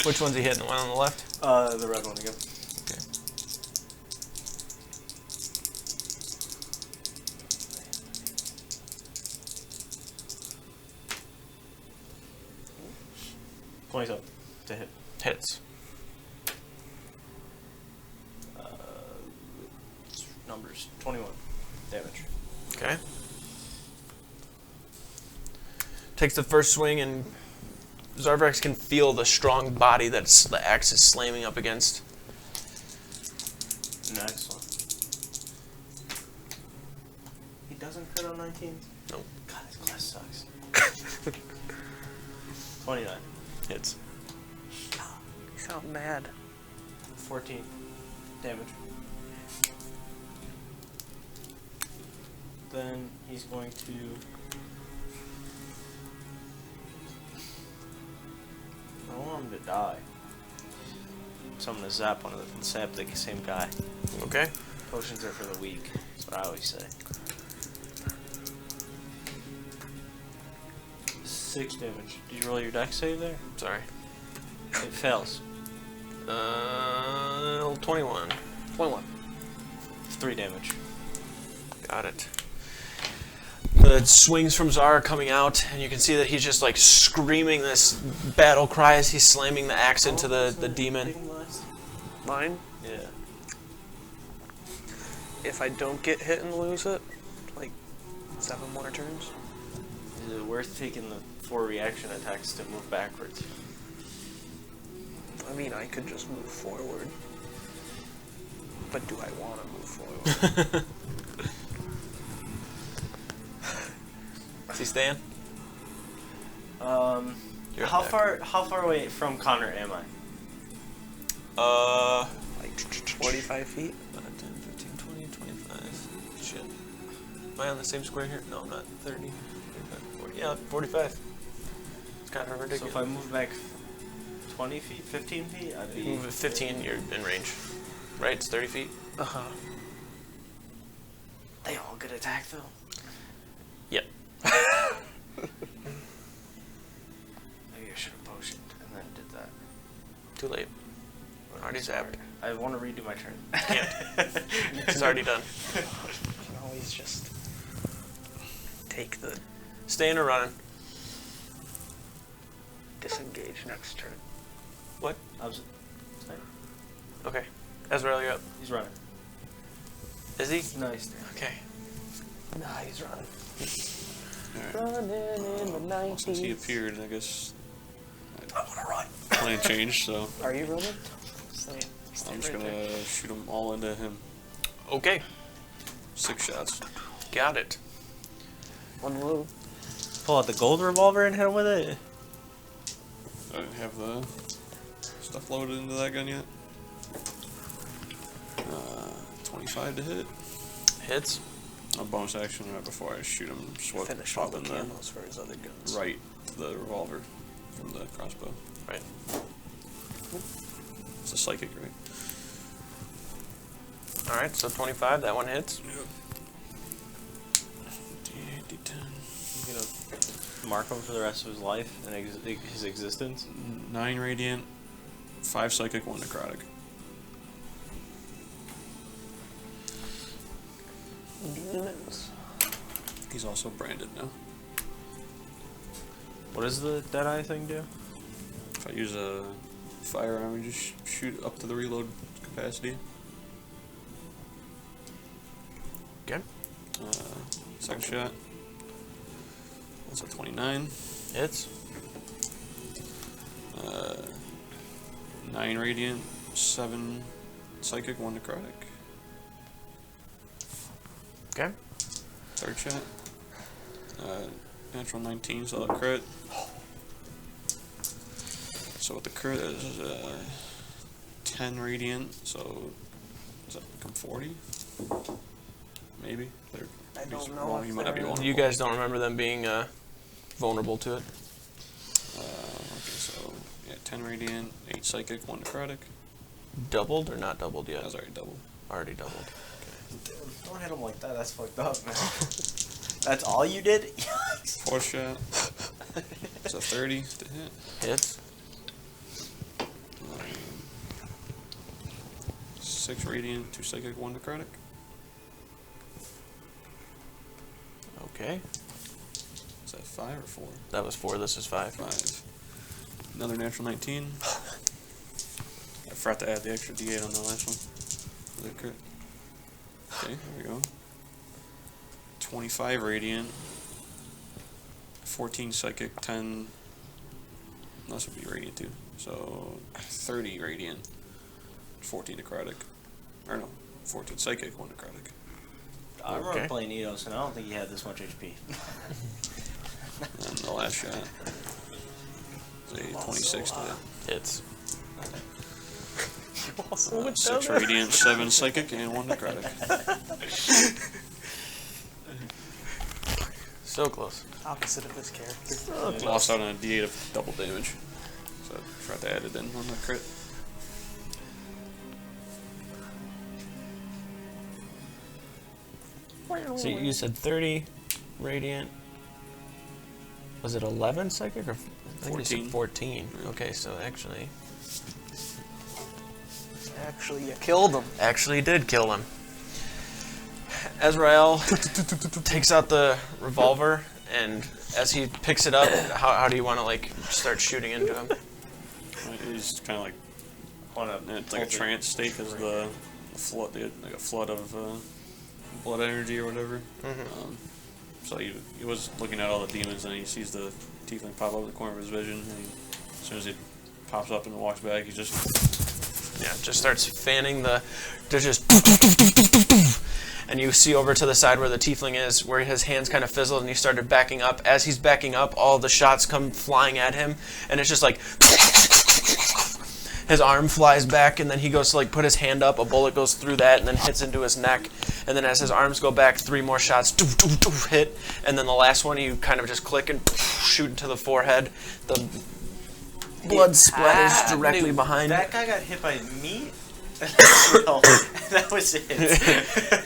Which one's he hitting? The one on the left? The red one again. Okay. $27 to hit. Hits. Numbers 21 damage. Okay. Takes the first swing, and Zarbrax can feel the strong body that the axe is slamming up against. Next one. He doesn't crit on 19? Nope. God, this class sucks. 29. Hits. You sound mad. 14 damage. Then he's going to... I don't want him to die. So I'm going to zap one of them. Zap the same guy. Okay. Potions are for the weak. That's what I always say. 6 damage. Did you roll your dex save there? Sorry. It fails. 21. 21. 3 damage. Got it. The swings from Zara coming out, and you can see that he's just like screaming this battle cry as he's slamming the axe into the demon. Mine? Yeah. If I don't get hit and lose it, like 7 more turns. Is it worth taking the 4 reaction attacks to move backwards? I mean, I could just move forward. But do I want to move forward? Is he staying? You're How back. far away from Connor am I? Like 45 feet? 5, 10, 15, 20, 25. Shit. Am I on the same square here? No, I'm not. 30, 35, 40. Yeah, 45. It's kind of So ridiculous. if I move back 20 feet, 15 feet, I'd be... Move at 15, you're in range. Right? It's 30 feet? Uh-huh. They all get attacked though. Yep. Maybe I should have potioned and then did that. Too late. Already zapped. I want to redo my turn. Can't. It's already done. You can always just take the Staying or running? disengage next turn. What? I was... Okay. Ezreal, you're up. He's running. Is he? No, he's there. Okay. Nah, he's running. Alright. Running in the 90s. Since he appeared, I guess I want to run. plan changed, so Are you running? Stay I'm just right gonna there. shoot them all into him. Okay. 6 shots. Got it. One move. Pull out the gold revolver and hit him with it? I don't have the stuff loaded into that gun yet. 25 to hit. Hits. A bonus action right before I shoot him. Finish all Swap the in the camos for his other guns. right to the revolver from the crossbow. Right. It's a psychic, right? Alright, so 25, that one hits. Yep. D8, D10. You gonna mark him for the rest of his life and his existence? 9 radiant, 5 psychic, 1 necrotic. Demons. He's also branded now. What does the Deadeye thing do? If I use a firearm, you just shoot up to the reload capacity. Okay. Second shot. That's a 29. Hits. 9 radiant, 7 psychic, 1 necrotic. Okay. Third shot. Natural 19, so a crit. So with the crit is 10 radiant, so does that become 40? Maybe? I don't know Well, if you might not be they're- vulnerable. You guys don't remember them being vulnerable to it? Okay, so yeah, 10 radiant, 8 psychic, 1 necrotic. Doubled or not doubled That yet? was already double. Already doubled. Don't hit him like that, that's fucked up, man. That's all you did? Fourth shot. It's a 30 to hit. Hits. 6 radiant, 2 psychic, 1 necrotic. Okay. Is that 5 or 4? That was 4, this is 5. 5. Another natural 19. I forgot to add the extra D8 on the last one. For the crit. Okay, there we go. 25 radiant. 14 psychic, 10. This would be radiant too. So 30 radiant. 14 necrotic. Or no, 14 psychic, 1 necrotic. I remember Okay. playing Edos, and I don't think he had this much HP. And the last shot is a 26 to hit. Hits. Also with 6 them. radiant, 7 psychic, and 1 necrotic. So close. Opposite of his character. Lost out on a D8 of double damage. So I forgot to add it in on the crit. So you said 30 radiant. Was it 11 psychic or? I think you said 14. Okay, so actually You killed him. actually did kill him. Ezreal takes out the revolver, and as he picks it up, how do you want to like start shooting into him? He's kind of like it's like a trance state because the flood, like a flood of blood energy or whatever. So he was looking at all the demons, and he sees the tiefling pop up in the corner of his vision. And as soon as he pops up and walks back. He just just starts fanning the. There's just. And you see over to the side where the tiefling is, where his hands kind of fizzled, and he started backing up. As he's backing up, all the shots come flying at him, and it's just like. His arm flies back, and then he goes to like put his hand up. A bullet goes through that, and then hits into his neck. And then as his arms go back, 3 more shots hit, and then the last one you kind of just click and shoot into the forehead. The blood splatters directly behind. That guy got hit by meat. That was it.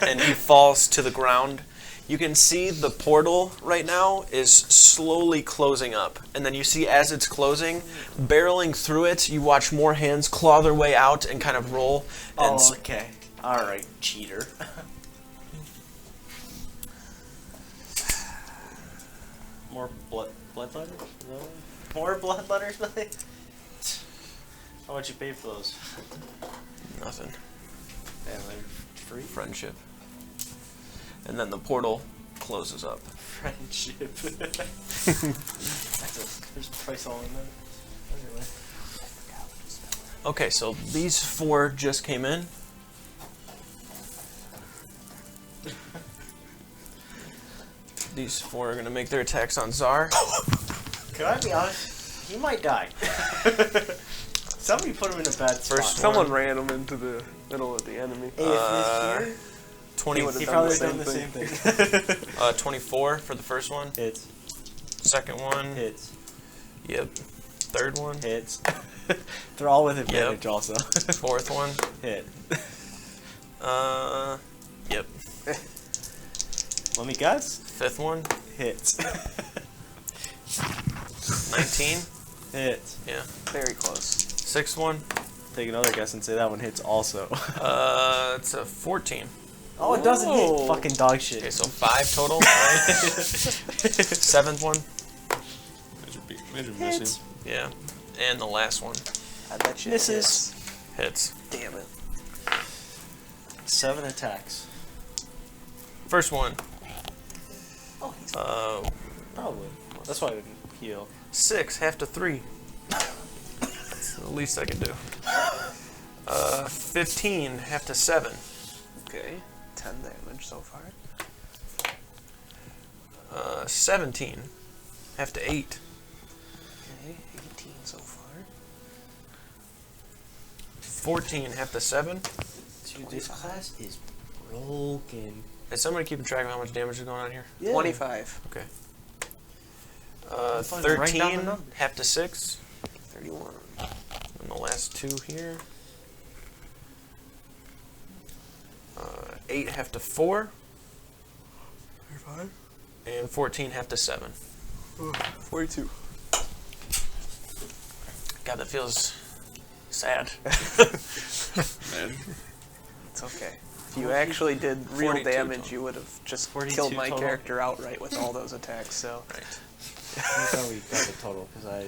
And he falls to the ground. You can see the portal right now is slowly closing up. And then you see as it's closing, barreling through it, you watch more hands claw their way out and kind of roll. And okay. Alright, cheater. More bloodletters? More bloodletters, buddy? How much you pay for those? Nothing. Yeah, they're free. Friendship. And then the portal closes up. Friendship. There's a price all in there. Anyway. Okay, so these 4 just came in. These 4 are going to make their attacks on Czar. Can I be honest? He might die. Somebody put him in a bad spot. First Someone ran him into the middle of the enemy. If he's here, 20. he probably done the same thing. 24 for the first one. Hits. Second one. Hits. Yep. Third one. Hits. They're all with advantage also. Fourth one. Hit. Yep. Let me guess. Fifth one. Hits. 19. Hits. Yeah. Very close. Sixth one. Take another guess and say that one hits also. It's a 14. Oh, it doesn't hit. Fucking dog shit. Okay, so 5 total. Right? Seventh one. Major Hits. missing. Yeah. And the last one. I bet you Misses. Hits. Damn it. 7 attacks. First one. Oh, he's Probably. That's why I didn't heal. 6, half to 3. That's the least I can do. 15, half to 7. okay. 10 damage so far. 17, half to 8. Okay, 18 so far. 14, half to 7. Dude, this class is broken. Is somebody keeping track of how much damage is going on here? Yeah. 25. Okay. Fine, write down the 13, numbers. half to 6. 31. And the last 2 here. 8, half to 4. 35. And 14, half to 7. 42. God, that feels sad. Man. It's okay. If you actually did real 42 damage, total. you would have just 42 killed my total? character outright with all those attacks, so. Right. I thought we got the total because I.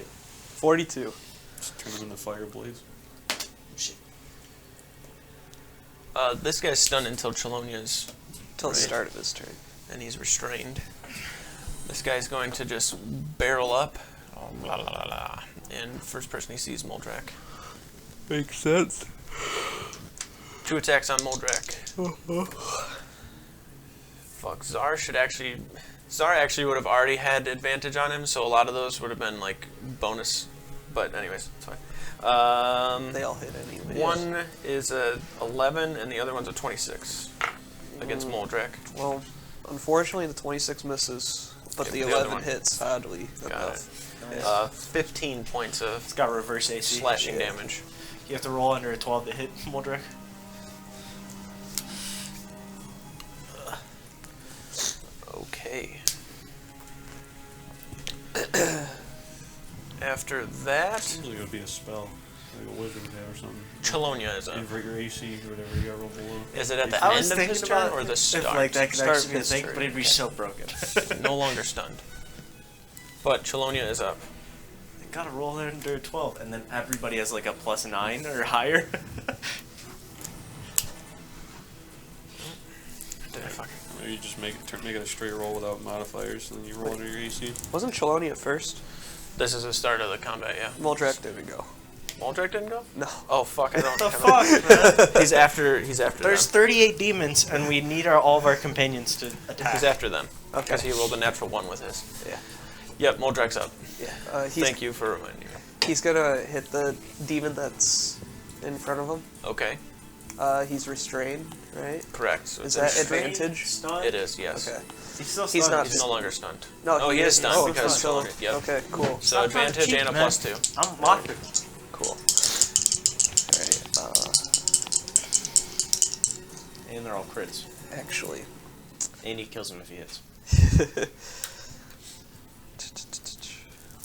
42. Just turn him into fire blaze. Shit. This guy's stunned until Chelonia's, Till the Right. start of his turn. and he's restrained. This guy's going to just barrel up. Blah, blah, blah, blah. And first person he sees, Moldrak. Makes sense. 2 attacks on Moldrak. Fuck, Czar actually would have already had advantage on him, so a lot of those would have been like bonus. But anyways, it's fine. They all hit anyway. One is a 11 and the other one's a 26 against Moldrak. Well, unfortunately, the 26 misses, but Okay, the the other 11 one. hits, oddly Got enough. it. 15 points of It's got reverse AC. slashing Yeah. damage. You have to roll under a 12 to hit Moldrak. Okay. After that, Seems like it would be a spell. Like a wizard would have or something. Chelonia is up. Invigor AC or whatever you got rolled below. Is it at the I end was of his thinking turn about or the if start? like that could Start actually be a his thing, turn. but it'd be so broken. No longer stunned. But Chelonia is up. You gotta roll under a 12, and then everybody has like a +9 or higher. Fuck. Maybe you just make it a straight roll without modifiers, and then you roll under your AC. Wasn't Chelonia first? This is the start of the combat, yeah. Moldrak didn't go. Moldrak didn't go? No. Oh fuck! I don't. What the fuck, man? He's after. There's them. 38 demons, and we need all of our companions to attack. He's after them. Okay. Because he rolled a natural 1 with his. Yeah. Yep, Moldrak's up. Yeah. Thank you for reminding me. He's gonna hit the demon that's in front of him. Okay. He's restrained, right? Correct. So Is it's that advantage? Stunned? It is, yes. Okay. He's still He's stunned. not- He's no longer stunned. No, Oh, he is stunned oh, because he's still. Solar- yep. Okay, cool. So Stop trying to advantage cheat, and a man. +2. I'm walking. Cool. Alright, And they're all crits. actually. And he kills him if he hits.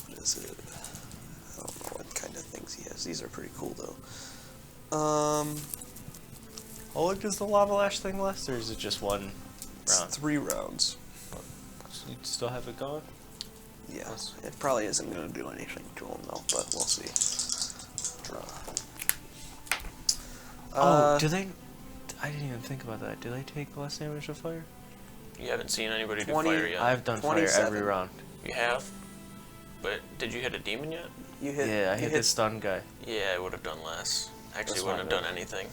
What is it? I don't know what kind of things he has. These are pretty cool, though. Oh, look, does the lava lash thing last, or is it just one It's round? 3 rounds. So you still have it going? Yeah, it probably isn't going to do anything to him, though, but we'll see. Oh, do they? I didn't even think about that. Do they take less damage to fire? You haven't seen anybody do 20 fire yet. I've done fire 27. every round. You have? But did you hit a demon yet? You hit. Yeah, I you hit the stun guy. Yeah, I would have done less. Actually, That's wouldn't have not done anything.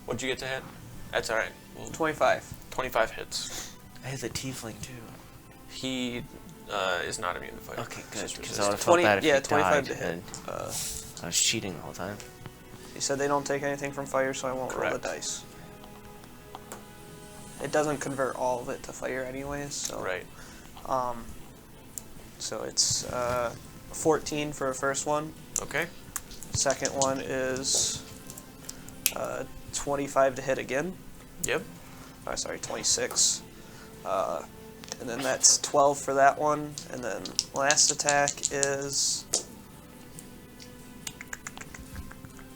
What'd you get to hit? That's alright. 25. 25 hits. I hit the tiefling too. He is not immune to fire. Okay, good. Just Because I would have 20 felt bad if yeah, he 25 died, to hit. and I was cheating the whole time. You said they don't take anything from fire, so I won't roll the Correct. dice. It doesn't convert all of it to fire anyways, so. Right. So it's 14 for the first one. Okay. Second one is 25 to hit again. Yep. Oh, sorry, 26. And then that's 12 for that one. And then last attack is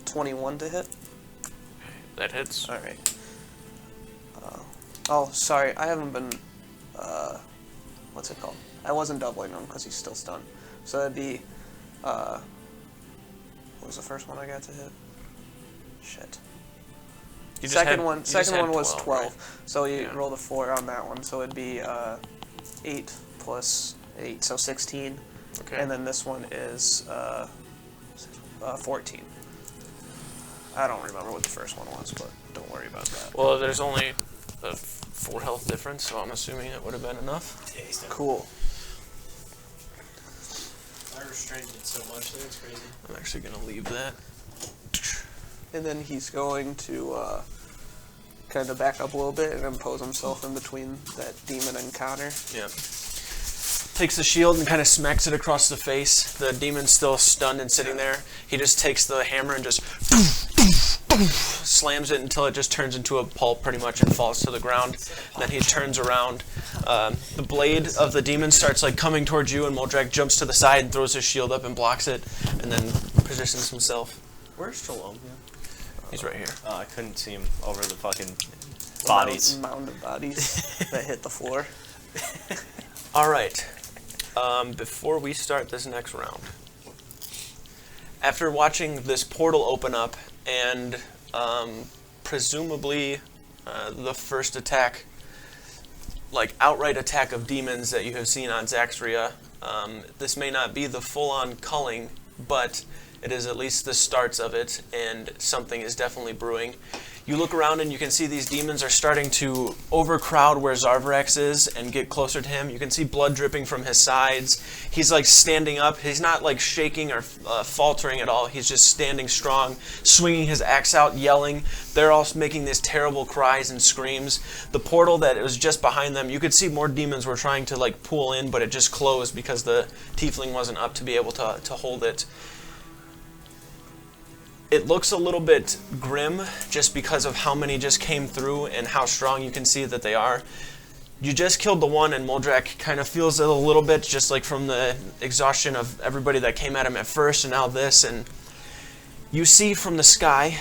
21 to hit. That hits. Alright. Oh, sorry, I haven't been, what's it called? I wasn't doubling him because he's still stunned. So that'd be, what was the first one I got to hit? Shit. You just Second had- one you just had was 12. right? So you Yeah. rolled a 4 on that one, so it'd be 8 plus 8, so 16. Okay. And then this one is 14. I don't remember what the first one was, but don't worry about that. Well, there's only a 4 health difference, so I'm assuming it would have been enough. Cool. I restrained it so much that it's crazy. I'm actually going to leave that. And then he's going to kind of back up a little bit and impose himself in between that demon and Connor. Yep. Takes the shield and kind of smacks it across the face. The demon's still stunned and sitting there. He just takes the hammer and just slams it until it just turns into a pulp pretty much and falls to the ground. Then he turns around. The blade of the demon starts like coming towards you, and Moldrak jumps to the side and throws his shield up and blocks it, and then positions himself. Where's Shalom? He's right here. Oh, I couldn't see him over the fucking bodies. Mound of bodies that hit the floor. All right. Before we start this next round, after watching this portal open up and presumably the first attack, like outright attack of demons that you have seen on Zaxria, this may not be the full-on culling, but it is at least the starts of it, and something is definitely brewing. You look around and you can see these demons are starting to overcrowd where Zarvarax is and get closer to him. You can see blood dripping from his sides. He's like standing up. He's not like shaking or faltering at all. He's just standing strong, swinging his axe out, yelling. They're all making these terrible cries and screams. The portal that was just behind them, you could see more demons were trying to like pull in, but it just closed because the tiefling wasn't up to be able to hold it. It looks a little bit grim just because of how many just came through and how strong you can see that they are. You just killed the one, and Moldrak kind of feels it a little bit just like from the exhaustion of everybody that came at him at first and now this. And you see from the sky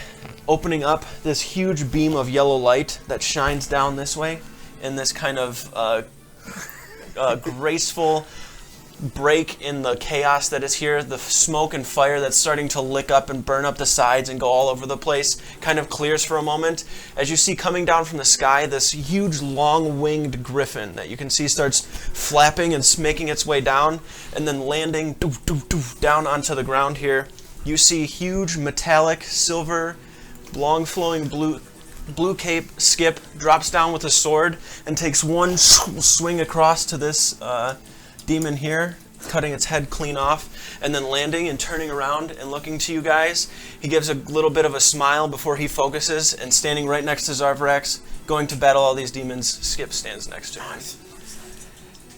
opening up this huge beam of yellow light that shines down this way in this kind of graceful, break in the chaos that is here. The smoke and fire that's starting to lick up and burn up the sides and go all over the place kind of clears for a moment. As you see coming down from the sky, this huge long-winged griffin that you can see starts flapping and making its way down and then landing doof, doof, doof, down onto the ground here. You see huge metallic silver long flowing blue cape skip drops down with a sword and takes one swing across to this demon here, cutting its head clean off, and then landing and turning around and looking to you guys. He gives a little bit of a smile before he focuses, and standing right next to Zarvrax, going to battle all these demons, Skip stands next to him.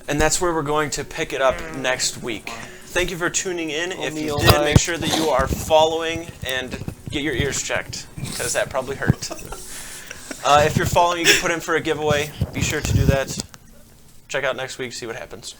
And that's where we're going to pick it up next week. Thank you for tuning in. If you did, make sure that you are following and get your ears checked, because that probably hurt. If you're following, you can put in for a giveaway. Be sure to do that. Check out next week, see what happens.